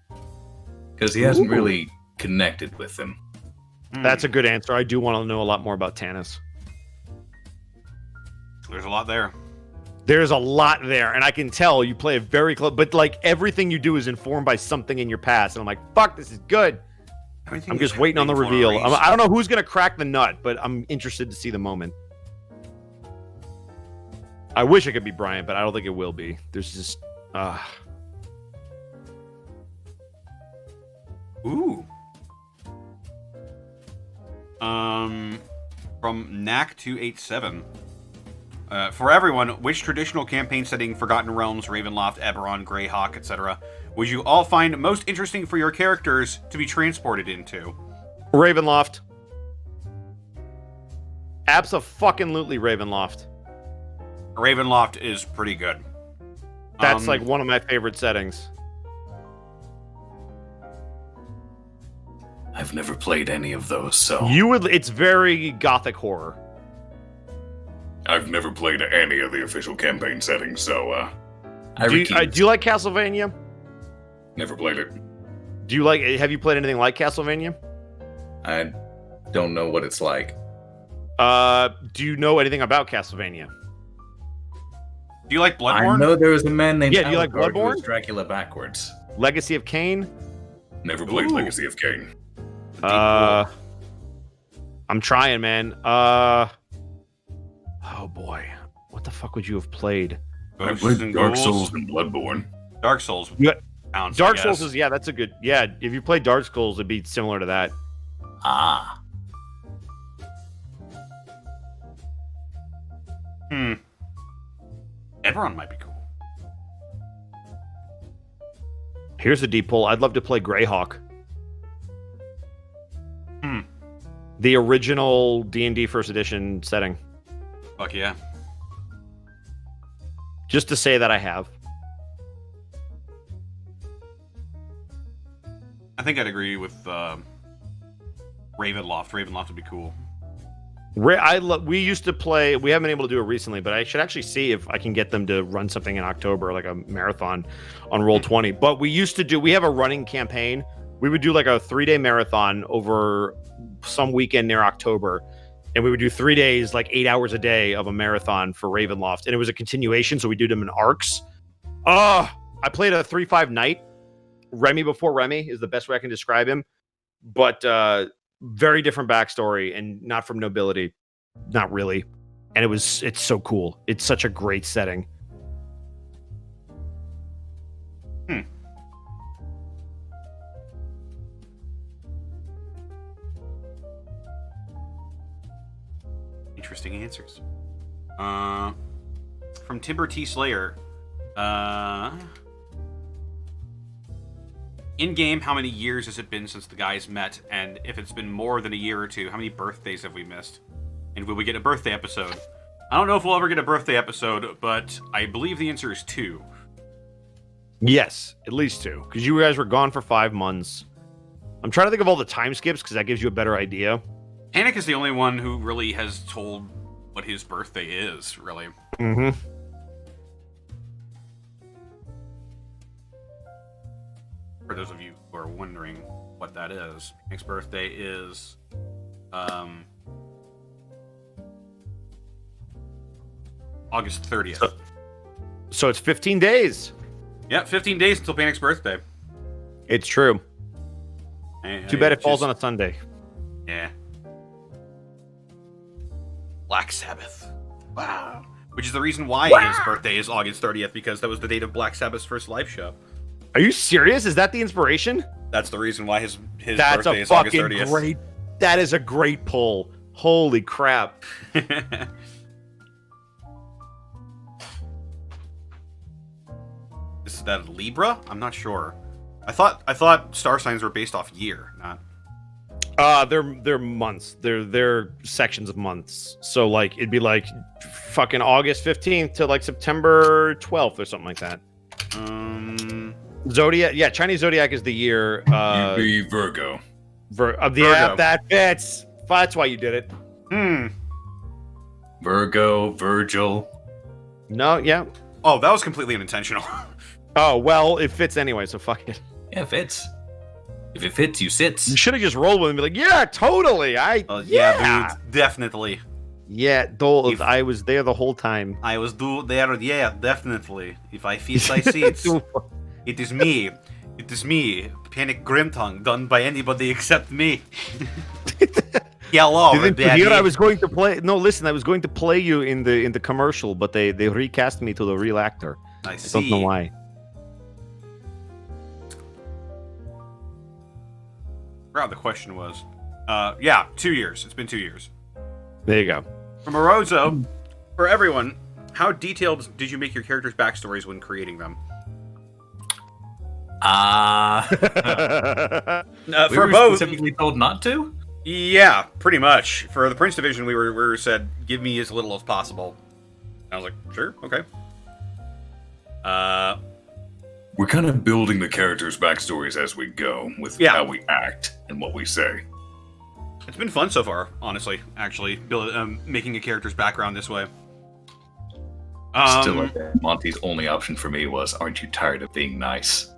because he hasn't really connected with them. That's a good answer. I do want to know a lot more about Tannis. There's a lot there. There's a lot there, and I can tell you play a very close, but like everything you do is informed by something in your past, and I'm like, fuck, this is good. I'm just waiting on the reveal. I don't know who's going to crack the nut, but I'm interested to see the moment. I wish it could be Brian, but I don't think it will be. There's just... Ooh. From Knack287. For everyone, which traditional campaign setting, Forgotten Realms, Ravenloft, Eberron, Greyhawk, etc., would you all find most interesting for your characters to be transported into? Ravenloft. Abso-fucking-lutely Ravenloft. Ravenloft is pretty good. That's like one of my favorite settings. I've never played any of those, so... It's very gothic horror. I've never played any of the official campaign settings, so, Do you like Castlevania? Never played it. Have you played anything like Castlevania? I don't know what it's like. Do you know anything about Castlevania? Do you like I Bloodborne? know there was a man named Yeah, do you like Alucard who was Bloodborne? Dracula backwards. Legacy of Kain. Never played Ooh. Legacy of Kain. I'm trying, man. Oh boy, what the fuck would you have played? I Ghosts played and Dark Ghouls? Souls and Bloodborne. Dark Souls. You got- Counts, Dark I Souls guess. is that's a good. Yeah, if you play Dark Souls, it'd be similar to that. Ah. Everyone might be cool. Here's a deep pull. I'd love to play Greyhawk. The original D&D First Edition setting. Fuck yeah. Just to say that I have. I think I'd agree with Ravenloft. Ravenloft would be cool. We used to play. We haven't been able to do it recently, but I should actually see if I can get them to run something in October, like a marathon on Roll20. But we used to do. We have a running campaign. We would do like a 3-day marathon over some weekend near October, and we would do 3 days, like 8 hours a day of a marathon for Ravenloft, and it was a continuation. So we do them in arcs. I played a 3-5 knight. Remy before Remy is the best way I can describe him, but very different backstory and not from nobility, not really. And it's so cool. It's such a great setting. Interesting answers. From Timber T Slayer. In game, how many years has it been since the guys met? And if it's been more than a year or two, how many birthdays have we missed? And will we get a birthday episode? I don't know if we'll ever get a birthday episode, but I believe the answer is 2. Yes, at least 2, because you guys were gone for 5 months. I'm trying to think of all the time skips because that gives you a better idea. Panic is the only one who really has told what his birthday is, really. Mm-hmm. For those of you who are wondering what that is, Panic's birthday is August 30th. So it's 15 days. Yeah, 15 days until Panic's birthday. It's true. Too bad it falls on a Sunday. Yeah. Black Sabbath. Wow. Which is the reason why his birthday is August 30th, because that was the date of Black Sabbath's first live show. Are you serious? Is that the inspiration? That's the reason why his That's birthday a is August fucking 30th. great. That is a great pull. Holy crap! Is that Libra? I'm not sure. I thought star signs were based off year, not. They're months. They're sections of months. So like it'd be like fucking August 15th to like September 12th or something like that. Zodiac, yeah, Chinese zodiac is the year. You'd be Virgo. Yeah, that fits. That's why you did it. Virgo, Virgil. No, yeah. Oh, that was completely unintentional. Oh well, it fits anyway, so fuck it. Yeah, it fits. If it fits, you sits. You should have just rolled with it and be like, yeah, totally. Yeah, dude, definitely. Yeah, I was there the whole time. I was there, yeah, definitely. If I feast, I see it. It is me. It is me, Panic Grimtongue, done by anybody except me. Hello, Didn't you daddy. hear I was going to play? No, listen, I was going to play you in the commercial, but they recast me to the real actor. I see. I don't know why. I forgot the question was. Yeah, 2 years. It's been 2 years. There you go. From Orozo, for everyone, how detailed did you make your characters' backstories when creating them? We For were both, specifically told not to? yeah, pretty much. For the Prince Division, we were said, give me as little as possible. I was like, sure, okay. We're kind of building the characters' backstories as we go, with how we act and what we say. It's been fun so far, honestly, actually, making a character's background this way. Still, like Monty's only option for me was, aren't you tired of being nice?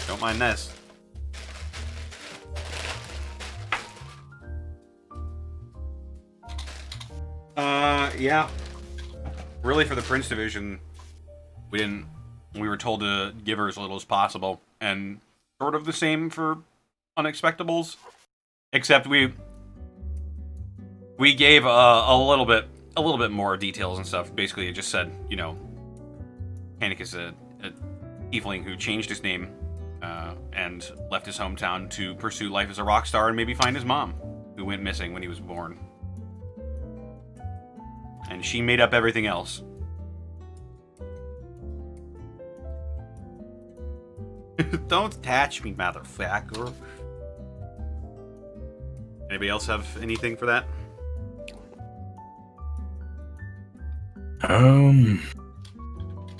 Don't mind this. Yeah. Really, for the Prince division, we were told to give her as little as possible, and sort of the same for Unexpectables, except we gave a little bit more details and stuff. Basically, it just said, Panic is a tiefling who changed his name and left his hometown to pursue life as a rock star and maybe find his mom, who went missing when he was born. And she made up everything else. Don't touch me, motherfucker. Anybody else have anything for that?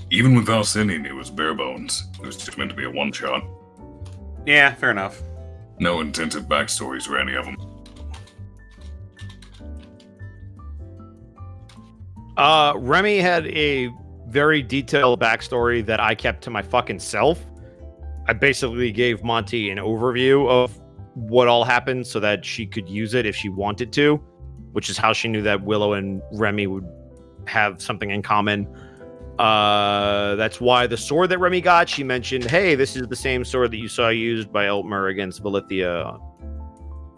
Even with Valsinian, it was bare bones. It was just meant to be a one-shot. Yeah, fair enough. No intensive backstories for any of them. Remy had a very detailed backstory that I kept to my fucking self. I basically gave Monty an overview of what all happened so that she could use it if she wanted to, which is how she knew that Willow and Remy would have something in common. That's why the sword that Remy got, she mentioned, hey, this is the same sword that you saw used by Eltmer against Valithia.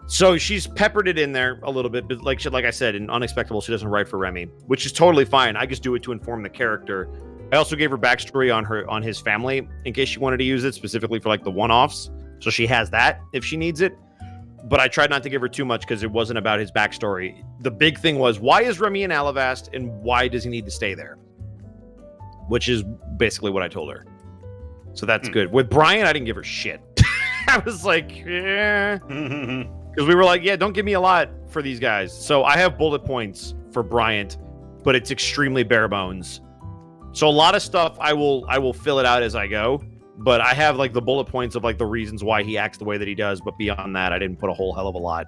So she's peppered it in there a little bit, but like I said, in Unexpectable, she doesn't write for Remy, which is totally fine. I just do it to inform the character. I also gave her backstory on his family in case she wanted to use it specifically for like the one-offs. So she has that if she needs it. But I tried not to give her too much because it wasn't about his backstory. The big thing was, why is Remy in Alavast and why does he need to stay there? Which is basically what I told her. So that's good. With Brian, I didn't give her shit. I was like, yeah. Because we were like, yeah, don't give me a lot for these guys. So I have bullet points for Bryant, but it's extremely bare bones. So a lot of stuff I will fill it out as I go, but I have like the bullet points of like the reasons why he acts the way that he does. But beyond that, I didn't put a whole hell of a lot.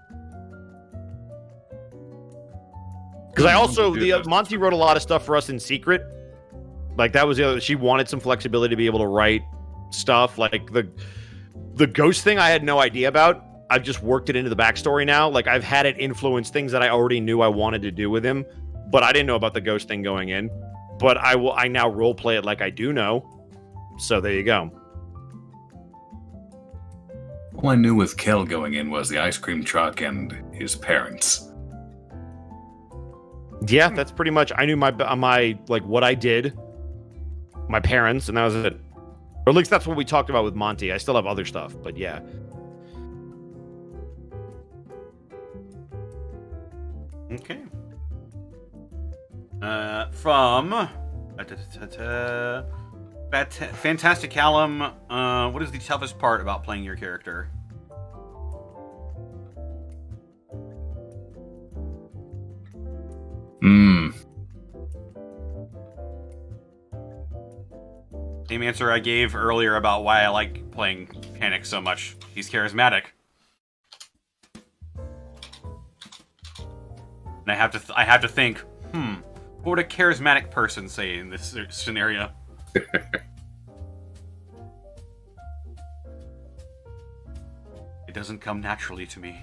Because I also Monty wrote a lot of stuff for us in secret. Like that was the other. She wanted some flexibility to be able to write stuff like the ghost thing. I had no idea about. I've just worked it into the backstory now. Like I've had it influence things that I already knew I wanted to do with him, but I didn't know about the ghost thing going in. But I now role play it like I do know. So there you go. All I knew with Kel going in was the ice cream truck and his parents. Yeah, that's pretty much. I knew my like what I did, my parents, and that was it. Or at least that's what we talked about with Monty. I still have other stuff, but yeah. Okay. From Fantastic Callum, what is the toughest part about playing your character? Same answer I gave earlier about why I like playing Panic so much. He's charismatic. And I have to think, what would a charismatic person say in this scenario? It doesn't come naturally to me.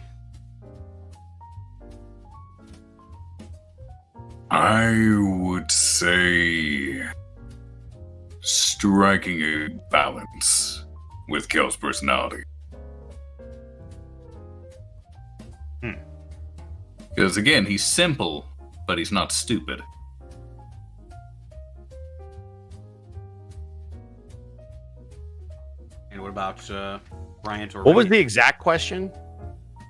I would say striking a balance with Kel's personality. Because again, he's simple, but he's not stupid. And what about Bryant or What was Remy? the exact question?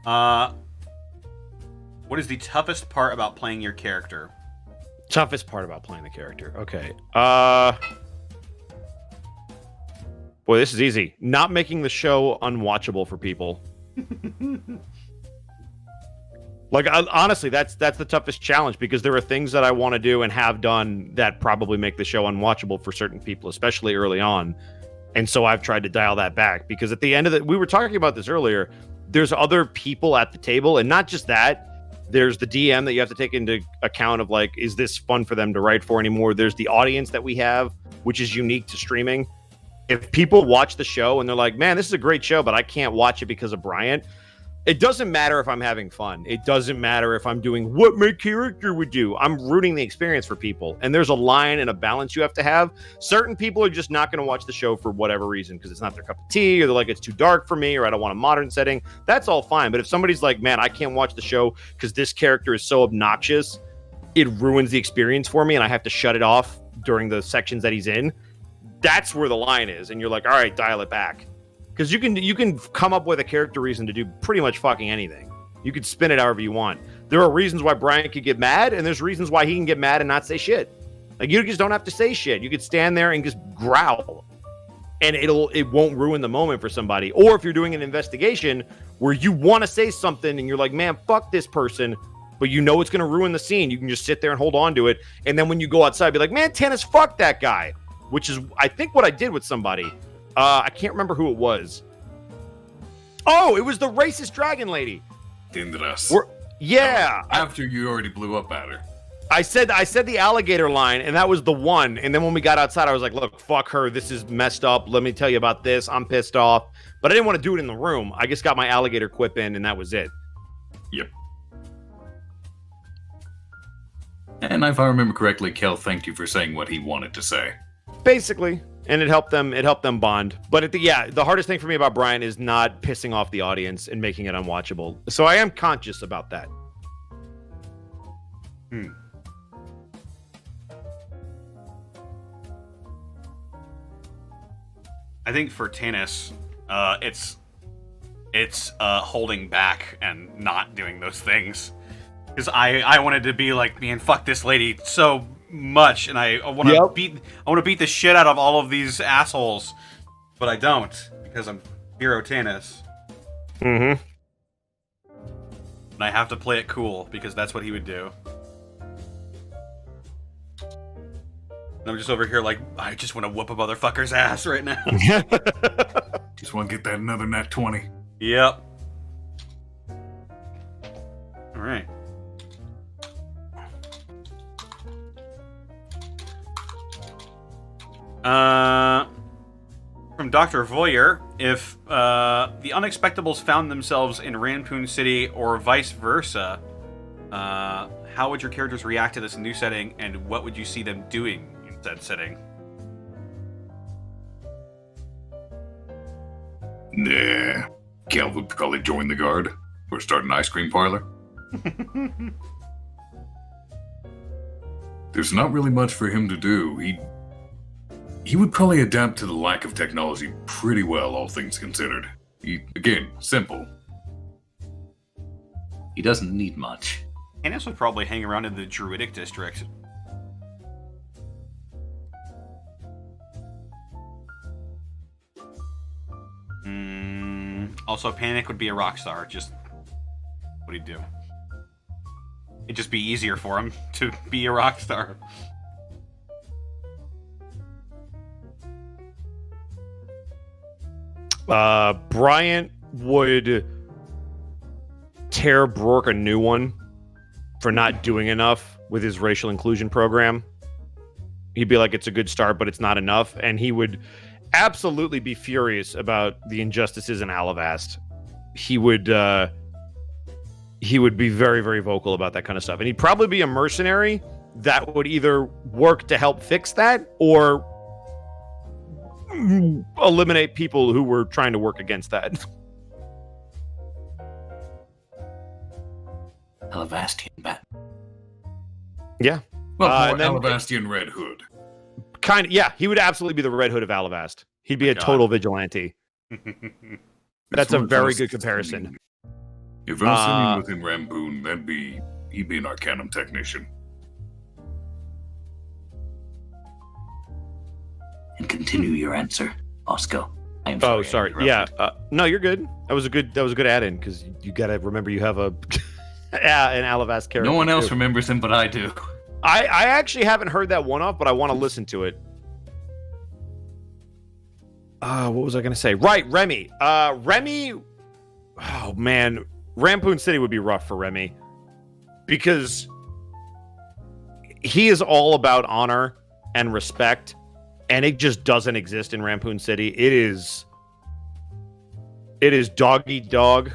What is the toughest part about playing your character? Toughest part about playing the character. Okay. Boy, this is easy. Not making the show unwatchable for people. Like, honestly, that's the toughest challenge because there are things that I want to do and have done that probably make the show unwatchable for certain people, especially early on. And so I've tried to dial that back because at the end of it, we were talking about this earlier. There's other people at the table, and not just that. There's the DM that you have to take into account of like, is this fun for them to write for anymore? There's the audience that we have, which is unique to streaming. If people watch the show and they're like, man, this is a great show, but I can't watch it because of Bryant, It doesn't matter if I'm having fun. It doesn't matter if I'm doing what my character would do. I'm rooting the experience for people. And there's a line and a balance you have to have. Certain people are just not going to watch the show for whatever reason, because it's not their cup of tea, or they're like, it's too dark for me, or I don't want a modern setting. That's all fine. But if somebody's like, man, I can't watch the show because this character is so obnoxious, it ruins the experience for me, and I have to shut it off during the sections that he's in, that's where the line is. And you're like, all right, dial it back. Because you can come up with a character reason to do pretty much fucking anything. You can spin it however you want. There are reasons why Brian could get mad, and there's reasons why he can get mad and not say shit. Like, you just don't have to say shit. You could stand there and just growl, and it won't ruin the moment for somebody. Or if you're doing an investigation where you want to say something and you're like, man, fuck this person, but you know it's going to ruin the scene, you can just sit there and hold on to it. And then when you go outside, be like, man, Tannis, fuck that guy. Which is, I think, what I did with somebody. I can't remember who it was. Oh, it was the racist dragon lady. Tindras. Yeah. After you already blew up at her. I said the alligator line, and that was the one. And then when we got outside, I was like, look, fuck her. This is messed up. Let me tell you about this. I'm pissed off. But I didn't want to do it in the room. I just got my alligator quip in, and that was it. Yep. And if I remember correctly, Kel thanked you for saying what he wanted to say. Basically. And it helped them bond. But the hardest thing for me about Brian is not pissing off the audience and making it unwatchable. So I am conscious about that. I think for Tannis, it's holding back and not doing those things. Because I wanted to be like, man, fuck this lady so much, and I want to beat the shit out of all of these assholes, but I don't, because I'm Hero Tannis. Mm-hmm. And I have to play it cool, because that's what he would do. And I'm just over here like, I just want to whoop a motherfucker's ass right now. Just want to get that another nat 20. Yep. Alright. From Dr. Voyer, if the Unexpectables found themselves in Rampoon City or vice versa, how would your characters react to this new setting, and what would you see them doing in said setting? Nah. Kel would probably join the guard or start an ice cream parlor. There's not really much for him to do. He would probably adapt to the lack of technology pretty well, all things considered. Again, simple. He doesn't need much. Tannis would probably hang around in the Druidic district. Also, Panic would be a rock star. Just what he'd do. It'd just be easier for him to be a rock star. Bryant would tear Brork a new one for not doing enough with his racial inclusion program. He'd be like, it's a good start, but it's not enough. And he would absolutely be furious about the injustices in Alavast. He would be very, very vocal about that kind of stuff. And he'd probably be a mercenary that would either work to help fix that or eliminate people who were trying to work against that. Alavastian bat. Yeah. Well, and then- Alabastian Red Hood. Kind of, yeah. He would absolutely be the Red Hood of Alavast. He'd be a total vigilante. That's a very good comparison. If Valsinian within Rampoon, he'd be an Arcanum technician. And continue your answer, Bosco. I am Oh, sorry. sorry. Yeah. No, you're good. That was a good add-in, because you got to remember you have an Alavast character. No one else too. remembers him, but I do. I actually haven't heard that one off, but I want to listen to it. What was I going to say? Right, Remy. Remy, oh man, Rampoon City would be rough for Remy, because he is all about honor and respect, and it just doesn't exist in Rampoon City. It is dog eat dog.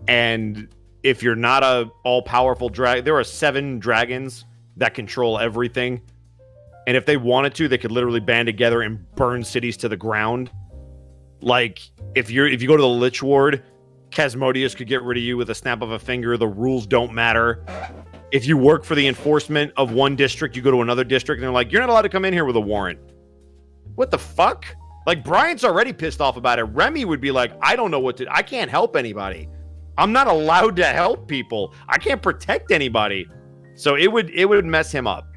And if you're not a all-powerful dragon, there are 7 dragons that control everything. And if they wanted to, they could literally band together and burn cities to the ground. Like, if you go to the Lich Ward, Chasmodius could get rid of you with a snap of a finger. The rules don't matter. If you work for the enforcement of one district, you go to another district, and they're like, you're not allowed to come in here with a warrant. What the fuck? Like, Brian's already pissed off about it. Remy would be like, I don't know what to... I can't help anybody. I'm not allowed to help people. I can't protect anybody. So it would mess him up.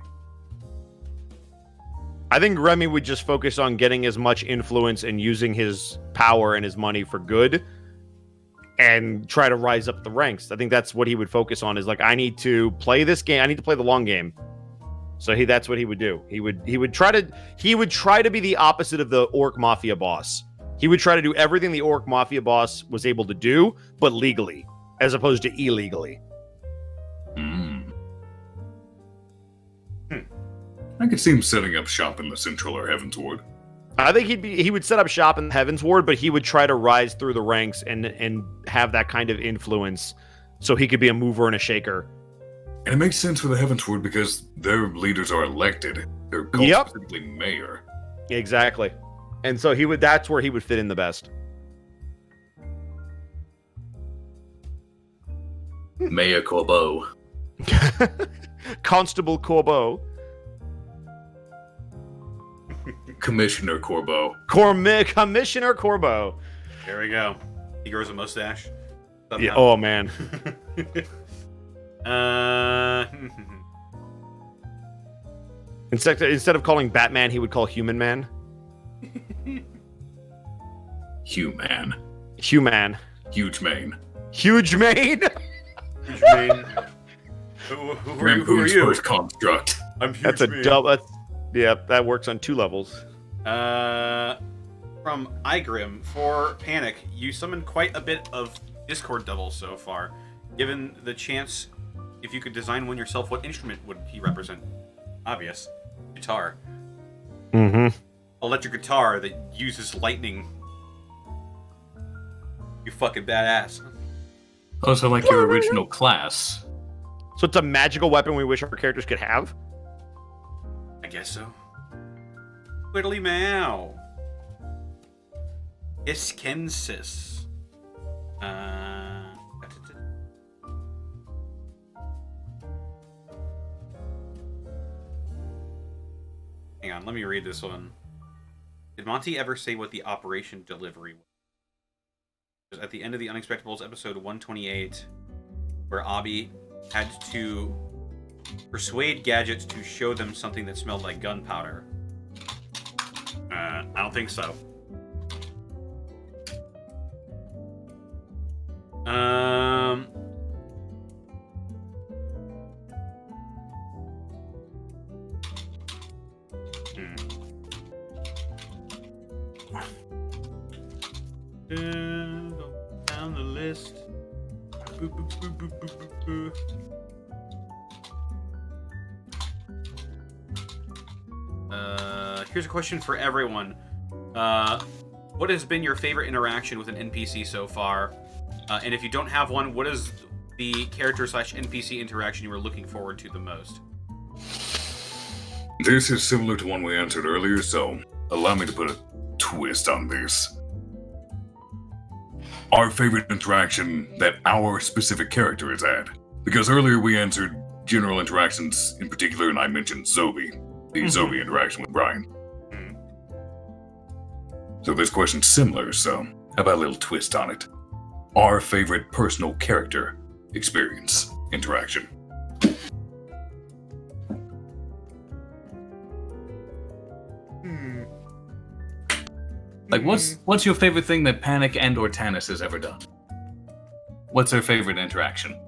I think Remy would just focus on getting as much influence and using his power and his money for good and try to rise up the ranks. I think that's what he would focus on, is like, I need to play this game. I need to play the long game. So that's what he would do. He would try to be the opposite of the Orc Mafia boss. He would try to do everything the Orc Mafia boss was able to do, but legally, as opposed to illegally. I could see him setting up shop in the Central or Heavens Ward. I think he would set up shop in the Heavens Ward, but he would try to rise through the ranks and have that kind of influence, so he could be a mover and a shaker. And it makes sense for the Heavens Ward because their leaders are elected. They're called specifically mayor. Exactly. And so that's where he would fit in the best. Mayor Corbeau. Constable Corbeau. Commissioner Corbeau. Commissioner Corbeau. There we go. He grows a mustache. Somehow. Yeah. Oh, man. Instead of calling Batman, he would call Human Man. Human. Human. Huge mane. Huge mane? Huge mane. Who are you? First construct. I'm Huge That's a mane. double. Yeah, that works on 2 levels. From Igrim, for Panic, you summoned quite a bit of Discord doubles so far. Given the chance, if you could design one yourself, what instrument would he represent? Obvious. Guitar. Mm-hmm. Electric guitar that uses lightning. You fucking badass. Also, like your original class. So it's a magical weapon we wish our characters could have? I guess so. Twiddly Mow. Iskensis. Hang on, let me read this one. Did Monty ever say what the operation delivery was? At the end of the Unexpectables episode 128, where Abby had to persuade Gadget to show them something that smelled like gunpowder. I don't think so. Go down the list. Boop, boop, boop, boop, boop, boop, boop. Here's a question for everyone. What has been your favorite interaction with an NPC so far? And if you don't have one, what is the character/NPC interaction you were looking forward to the most? This is similar to one we answered earlier, so allow me to put a twist on this. Our favorite interaction that our specific character has had. Because earlier we answered general interactions in particular, and I mentioned Zoe. The Zoe interaction with Brian. So this question's similar, so how about a little twist on it? Our favorite personal character experience interaction. Like, what's your favorite thing that Panic and or Tannis has ever done? What's their favorite interaction?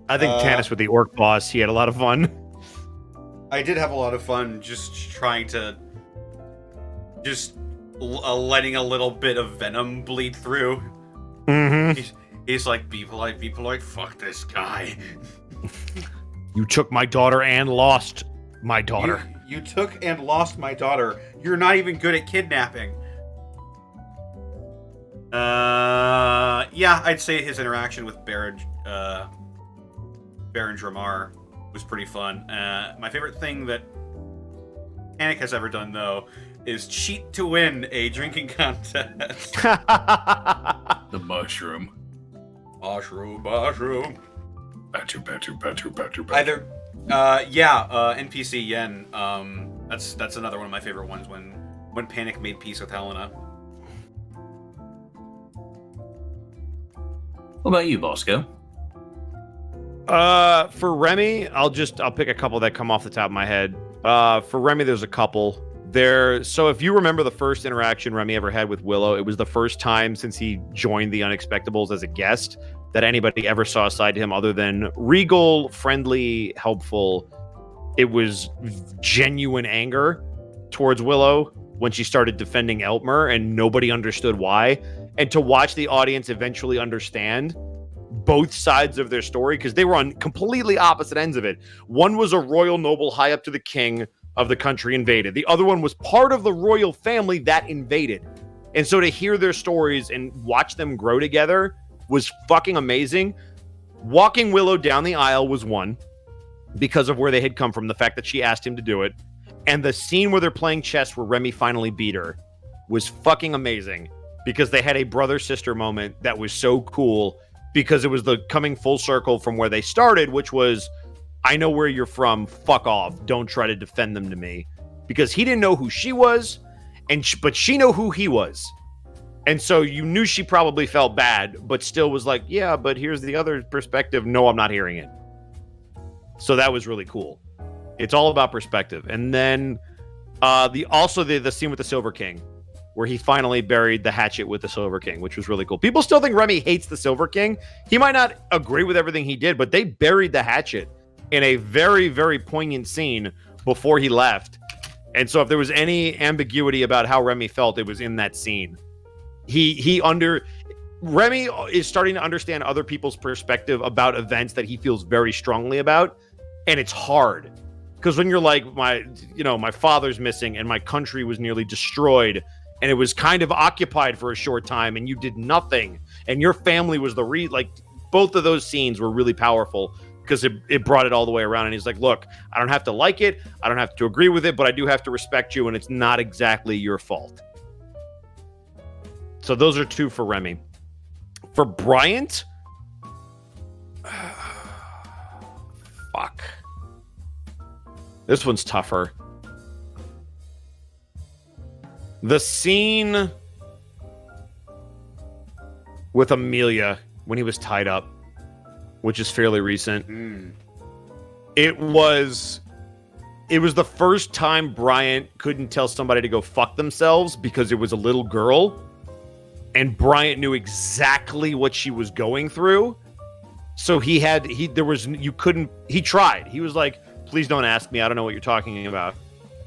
I think Tannis with the orc boss, he had a lot of fun. I did have a lot of fun just trying to... letting a little bit of venom bleed through. Mm-hmm. He's like, people like, fuck this guy. You took my daughter and lost my daughter. You took and lost my daughter. You're not even good at kidnapping. Yeah, I'd say his interaction with Baron Dramar was pretty fun. My favorite thing that Panic has ever done, though, is cheat to win a drinking contest. The mushroom. Mushroom. Batcher. Either, NPC Yen. That's another one of my favorite ones when Panic made peace with Helena. What about you, Bosco? For Remy, I'll pick a couple that come off the top of my head. For Remy, there's a couple. So if you remember the first interaction Remy ever had with Willow, it was the first time since he joined the Unexpectables as a guest that anybody ever saw a side to him other than regal, friendly, helpful. It was genuine anger towards Willow when she started defending Eltmer and nobody understood why. And to watch the audience eventually understand both sides of their story, because they were on completely opposite ends of it. One was a royal noble high up to the king of the country invaded. The other one was part of the royal family that invaded. And so to hear their stories and watch them grow together was fucking amazing. Walking Willow down the aisle was one, because of where they had come from, the fact that she asked him to do it. And the scene where they're playing chess where Remy finally beat her was fucking amazing, because they had a brother-sister moment that was so cool, because it was the coming full circle from where they started, which was, I know where you're from, fuck off, don't try to defend them to me. Because he didn't know who she was, but she knew who he was. And so you knew she probably felt bad, but still was like, yeah, but here's the other perspective. No, I'm not hearing it. So that was really cool. It's all about perspective. And then the scene with the Silver King, where he finally buried the hatchet with the Silver King, which was really cool. People still think Remy hates the Silver King. He might not agree with everything he did, but they buried the hatchet in a very, very poignant scene before he left. And so if there was any ambiguity about how Remy felt, it was in that scene. Remy is starting to understand other people's perspective about events that he feels very strongly about. And it's hard, because when you're like, my father's missing and my country was nearly destroyed and it was kind of occupied for a short time and you did nothing and your family was both of those scenes were really powerful, because it brought it all the way around. And he's like, look, I don't have to like it, I don't have to agree with it, but I do have to respect you, and it's not exactly your fault. So those are two for Remy. For Bryant, fuck, this one's tougher. The scene with Amelia when he was tied up, which is fairly recent. It was the first time Bryant couldn't tell somebody to go fuck themselves because it was a little girl, and Bryant knew exactly what she was going through. So he tried. He was like, please don't ask me, I don't know what you're talking about.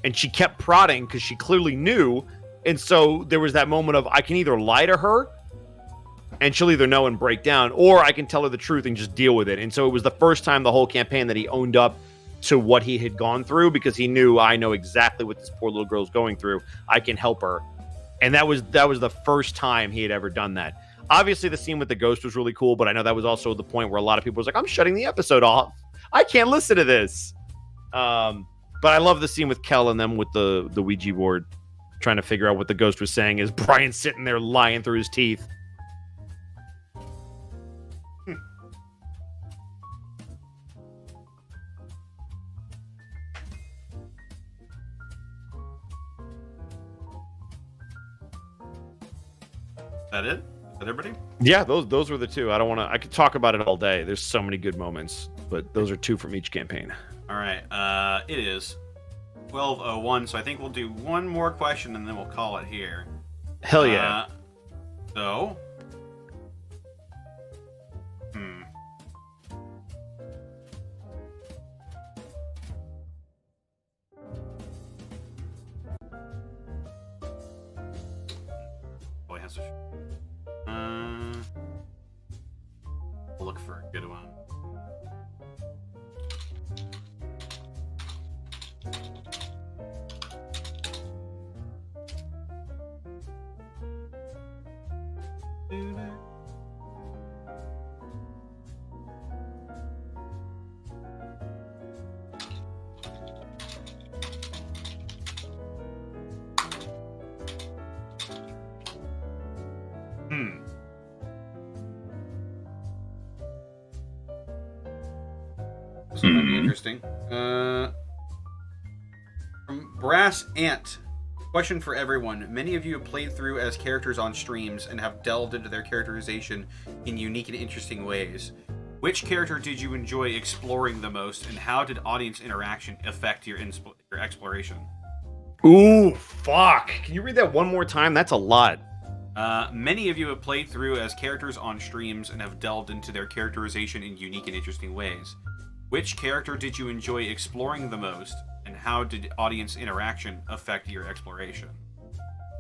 And she kept prodding because she clearly knew. And so there was that moment of, I can either lie to her and she'll either know and break down, or I can tell her the truth and just deal with it. And so it was the first time the whole campaign that he owned up to what he had gone through, because he knew, I know exactly what this poor little girl's going through. I can help her. And that was the first time he had ever done that. Obviously, the scene with the ghost was really cool, but I know that was also the point where a lot of people was like, I'm shutting the episode off. I can't listen to this. But I love the scene with Kel and them with the Ouija board, trying to figure out what the ghost was saying as Brian's sitting there lying through his teeth. That it? Is that everybody? Yeah, those were the two. I could talk about it all day. There's so many good moments, but those are two from each campaign. All right. It is 12:01, so I think we'll do one more question and then we'll call it here. Hell yeah. So. Boy has to. We'll look for a good one. This one might be interesting. From Brass Ant. Question for everyone. Many of you have played through as characters on streams and have delved into their characterization in unique and interesting ways. Which character did you enjoy exploring the most, and how did audience interaction affect your exploration? Ooh, fuck. Can you read that one more time? That's a lot. Many of you have played through as characters on streams and have delved into their characterization in unique and interesting ways. Which character did you enjoy exploring the most, and how did audience interaction affect your exploration?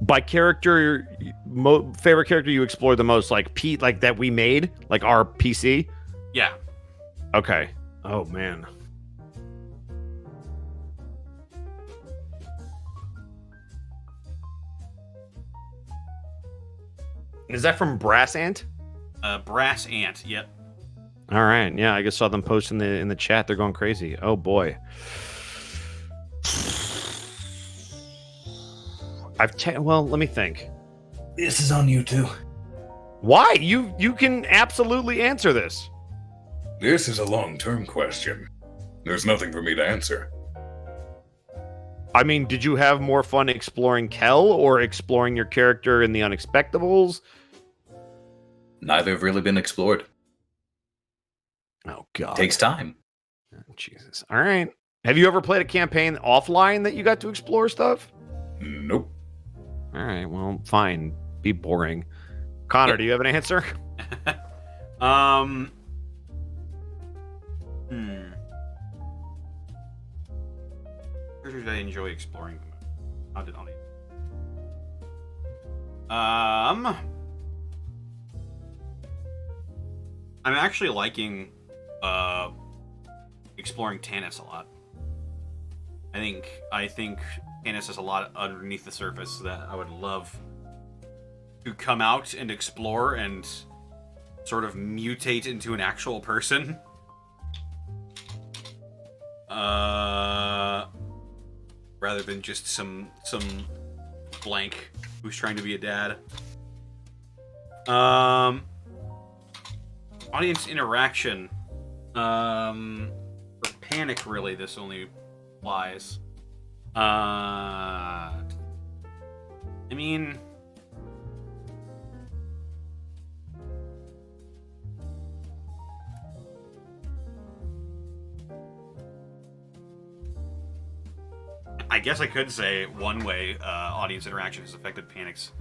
By character, favorite character you explored the most, like Pete, like that we made, like our PC? Yeah. Okay. Oh, man. Is that from Brass Ant? Brass Ant, yep. All right. Yeah, I just saw them post in the chat. They're going crazy. Oh, boy. Well, let me think. This is on you too. Why? You can absolutely answer this. This is a long-term question. There's nothing for me to answer. I mean, did you have more fun exploring Kel or exploring your character in the Unexpectables? Neither have really been explored. Oh, God. Takes time. Oh, Jesus. All right. Have you ever played a campaign offline that you got to explore stuff? Nope. All right. Well, fine. Be boring. Connor, do you have an answer? Where did I enjoy exploring them? How did audience? I'm actually liking exploring Tanis a lot. I think Tanis has a lot underneath the surface that I would love to come out and explore and sort of mutate into an actual person. Rather than just some blank who's trying to be a dad. Audience interaction. For Panic, really, this only applies. I mean, I guess I could say one way audience interaction has affected Panic's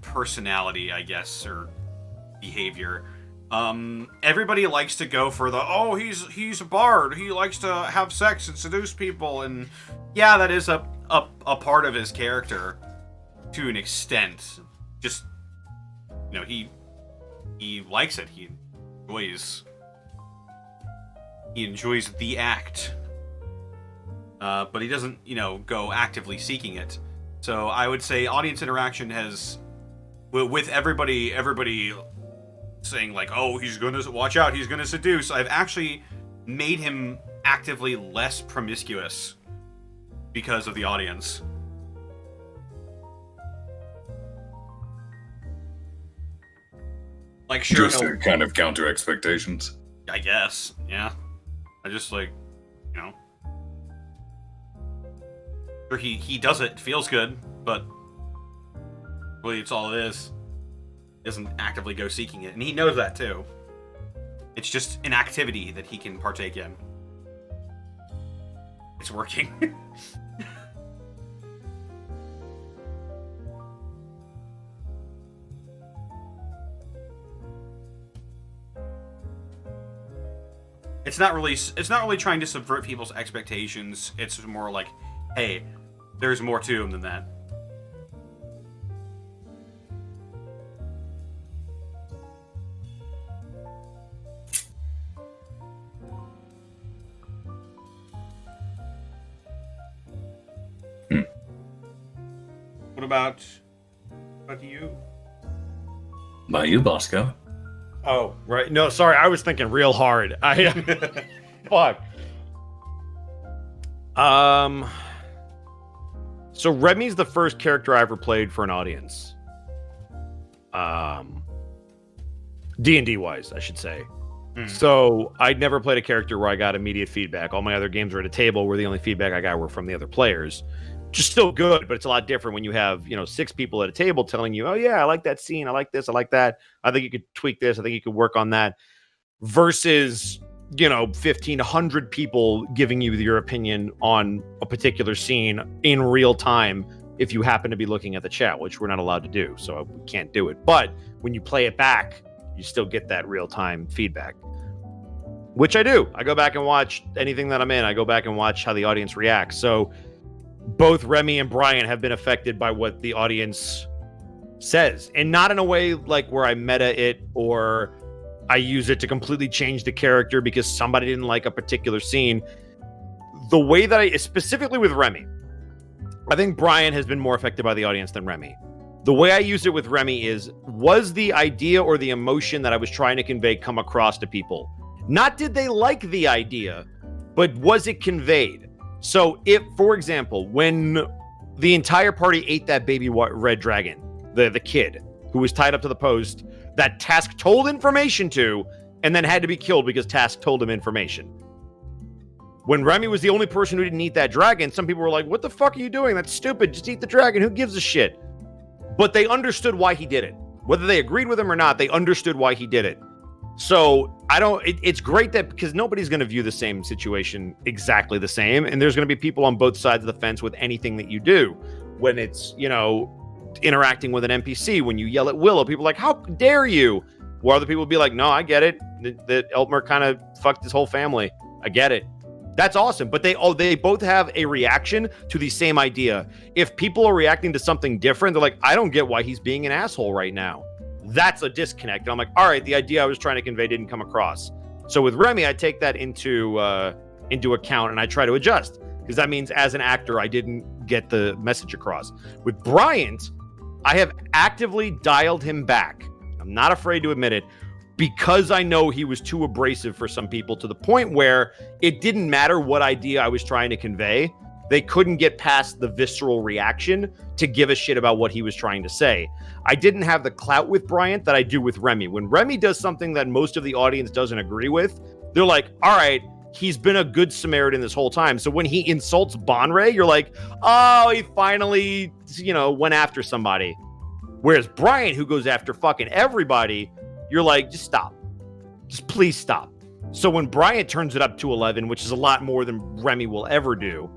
personality, I guess, or behavior. Everybody likes to go for the he's a bard, he likes to have sex and seduce people, and yeah, that is a part of his character to an extent. Just, you know, he likes it. He enjoys the act, but he doesn't, go actively seeking it. So I would say audience interaction has, with everybody saying like, oh, he's gonna watch out, he's gonna seduce. I've actually made him actively less promiscuous because of the audience. Like, sure, Just to kind of counter expectations. I guess, yeah. I just sure, he does it, feels good, but really it's all it is. Doesn't actively go seeking it, and he knows that too. It's just an activity that he can partake in. It's working. It's not really trying to subvert people's expectations. It's more like, hey, there's more to him than that. What about you? About you, Bosco? Oh, right. No, sorry. I was thinking real hard. Fuck. So Remy's the first character I ever played for an audience. D&D wise, I should say. So I'd never played a character where I got immediate feedback. All my other games were at a table where the only feedback I got were from the other players. Which is still good, but it's a lot different when you have, 6 people at a table telling you, oh yeah, I like that scene. I like this. I like that. I think you could tweak this. I think you could work on that. Versus, 1,500 people giving you your opinion on a particular scene in real time if you happen to be looking at the chat, which we're not allowed to do. So we can't do it. But when you play it back, you still get that real-time feedback. Which I do. I go back and watch anything that I'm in. I go back and watch how the audience reacts. So both Remy and Brian have been affected by what the audience says. And not in a way like where I meta it or I use it to completely change the character because somebody didn't like a particular scene. The way that specifically with Remy, I think Brian has been more affected by the audience than Remy. The way I use it with Remy was the idea or the emotion that I was trying to convey come across to people? Not did they like the idea, but was it conveyed? So if, for example, when the entire party ate that baby red dragon, the kid who was tied up to the post that Task told information to and then had to be killed because Task told him information. When Remy was the only person who didn't eat that dragon, some people were like, what the fuck are you doing? That's stupid. Just eat the dragon. Who gives a shit? But they understood why he did it. Whether they agreed with him or not, they understood why he did it. So it's great that because nobody's going to view the same situation exactly the same. And there's going to be people on both sides of the fence with anything that you do. When it's, interacting with an NPC, when you yell at Willow, people are like, how dare you? Or other people will be like, no, I get it. That Eltmer kind of fucked his whole family. I get it. That's awesome. But they both have a reaction to the same idea. If people are reacting to something different, they're like, I don't get why he's being an asshole right now. That's a disconnect. And I'm like, all right, the idea I was trying to convey didn't come across. So with Remy, I take that into account and I try to adjust because that means as an actor, I didn't get the message across. With Bryant, I have actively dialed him back. I'm not afraid to admit it because I know he was too abrasive for some people to the point where it didn't matter what idea I was trying to convey. They couldn't get past the visceral reaction to give a shit about what he was trying to say. I didn't have the clout with Bryant that I do with Remy. When Remy does something that most of the audience doesn't agree with, they're like, all right, he's been a good Samaritan this whole time. So when he insults Bonray, you're like, oh, he finally, went after somebody. Whereas Bryant, who goes after fucking everybody, you're like, just stop. Just please stop. So when Bryant turns it up to 11, which is a lot more than Remy will ever do,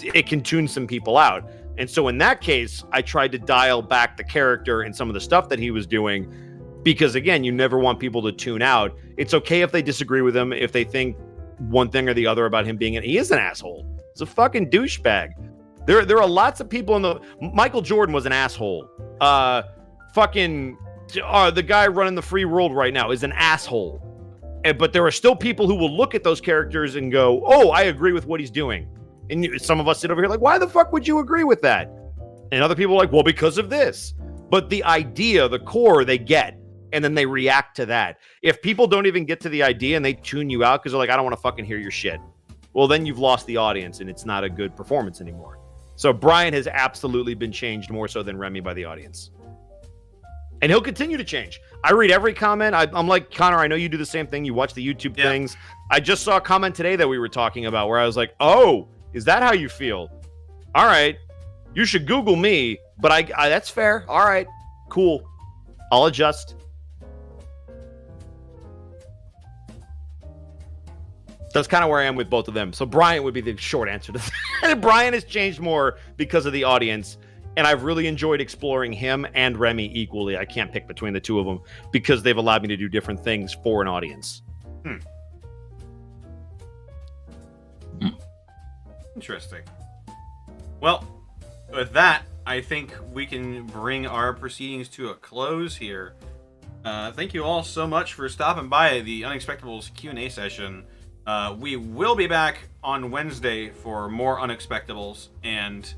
it can tune some people out. And so in that case, I tried to dial back the character and some of the stuff that he was doing because, again, you never want people to tune out. It's okay if they disagree with him, if they think one thing or the other about him he is an asshole. He's a fucking douchebag. There are lots of people Michael Jordan was an asshole. The guy running the free world right now is an asshole. But there are still people who will look at those characters and go, oh, I agree with what he's doing. And some of us sit over here like, why the fuck would you agree with that? And other people are like, well, because of this. But the idea, the core, they get. And then they react to that. If people don't even get to the idea and they tune you out because they're like, I don't want to fucking hear your shit. Well, then you've lost the audience and it's not a good performance anymore. So Brian has absolutely been changed more so than Remy by the audience. And he'll continue to change. I read every comment. I'm like, Connor, I know you do the same thing. You watch the YouTube things. I just saw a comment today that we were talking about where I was like, oh, is that how you feel? All right. You should Google me. But I that's fair. All right. Cool. I'll adjust. That's kind of where I am with both of them. So Brian would be the short answer to that. Brian has changed more because of the audience. And I've really enjoyed exploring him and Remy equally. I can't pick between the two of them because they've allowed me to do different things for an audience. Interesting. Well, with that, I think we can bring our proceedings to a close here. Thank you all so much for stopping by the Unexpectables Q&A session. We will be back on Wednesday for more Unexpectables, and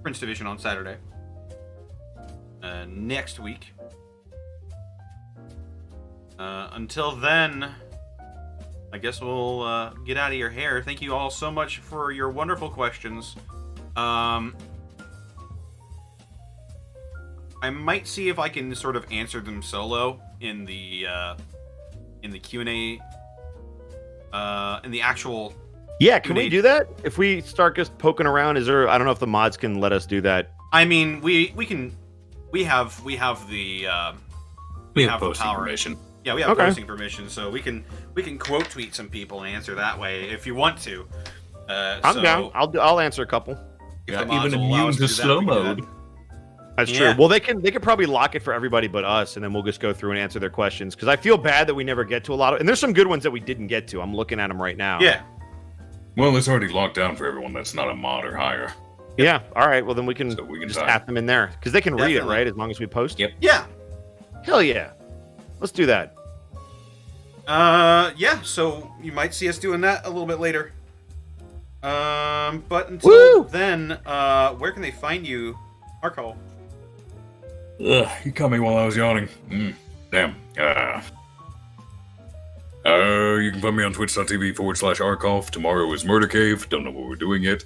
Prince Division on Saturday. Next week. Until then, I guess we'll get out of your hair. Thank you all so much for your wonderful questions. I might see if I can sort of answer them solo in the Q&A, in the actual. Yeah, can we do that? If we start just poking around, is there? I don't know if the mods can let us do that. I mean, we can. We have the posting power. permission. Yeah, we have posting permission, so we can quote tweet some people and answer that way if you want to. I'm down. I'll answer a couple. If the mods Even will allow immune us to do that, slow we can do mode. that. That's Yeah. true. Well, they could probably lock it for everybody but us, and then we'll just go through and answer their questions. Because I feel bad that we never get to a lot of. And there's some good ones that we didn't get to. I'm looking at them right now. Yeah. Well, it's already locked down for everyone that's not a mod or higher. Yeah. All right. Well, then we can just talk. add them in there because they can read it, Definitely. right? As long as we post. Yep. Yeah. Hell yeah. Let's do that. Yeah, so you might see us doing that a little bit later. But until then, where can they find you, Arcol? Ugh, you caught me while I was yawning. Damn. You can find me on twitch.tv/Arkoff. Tomorrow is Murder Cave. Don't know what we're doing yet.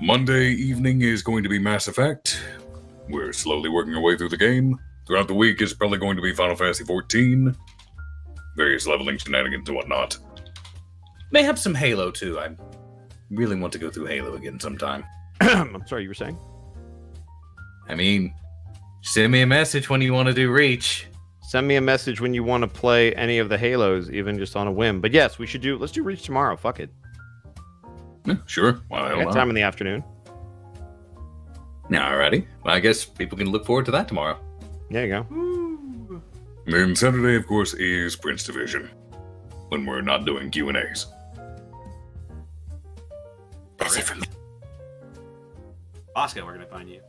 Monday evening is going to be Mass Effect. We're slowly working our way through the game. Throughout the week is probably going to be Final Fantasy XIV. Various leveling shenanigans and whatnot. May have some Halo too. I really want to go through Halo again sometime. I'm sorry, you were saying? I mean, send me a message when you want to do Reach. Send me a message when you want to play any of the Halos, even just on a whim. But yes, let's do Reach tomorrow. Fuck it. Yeah, sure. Why the I hell got not? time in the afternoon. Alrighty. Well, I guess people can look forward to that tomorrow. There you go. And then Saturday, of course, is Prince Division. When we're not doing Q&As. That's it from me. Bosco, where can I find you?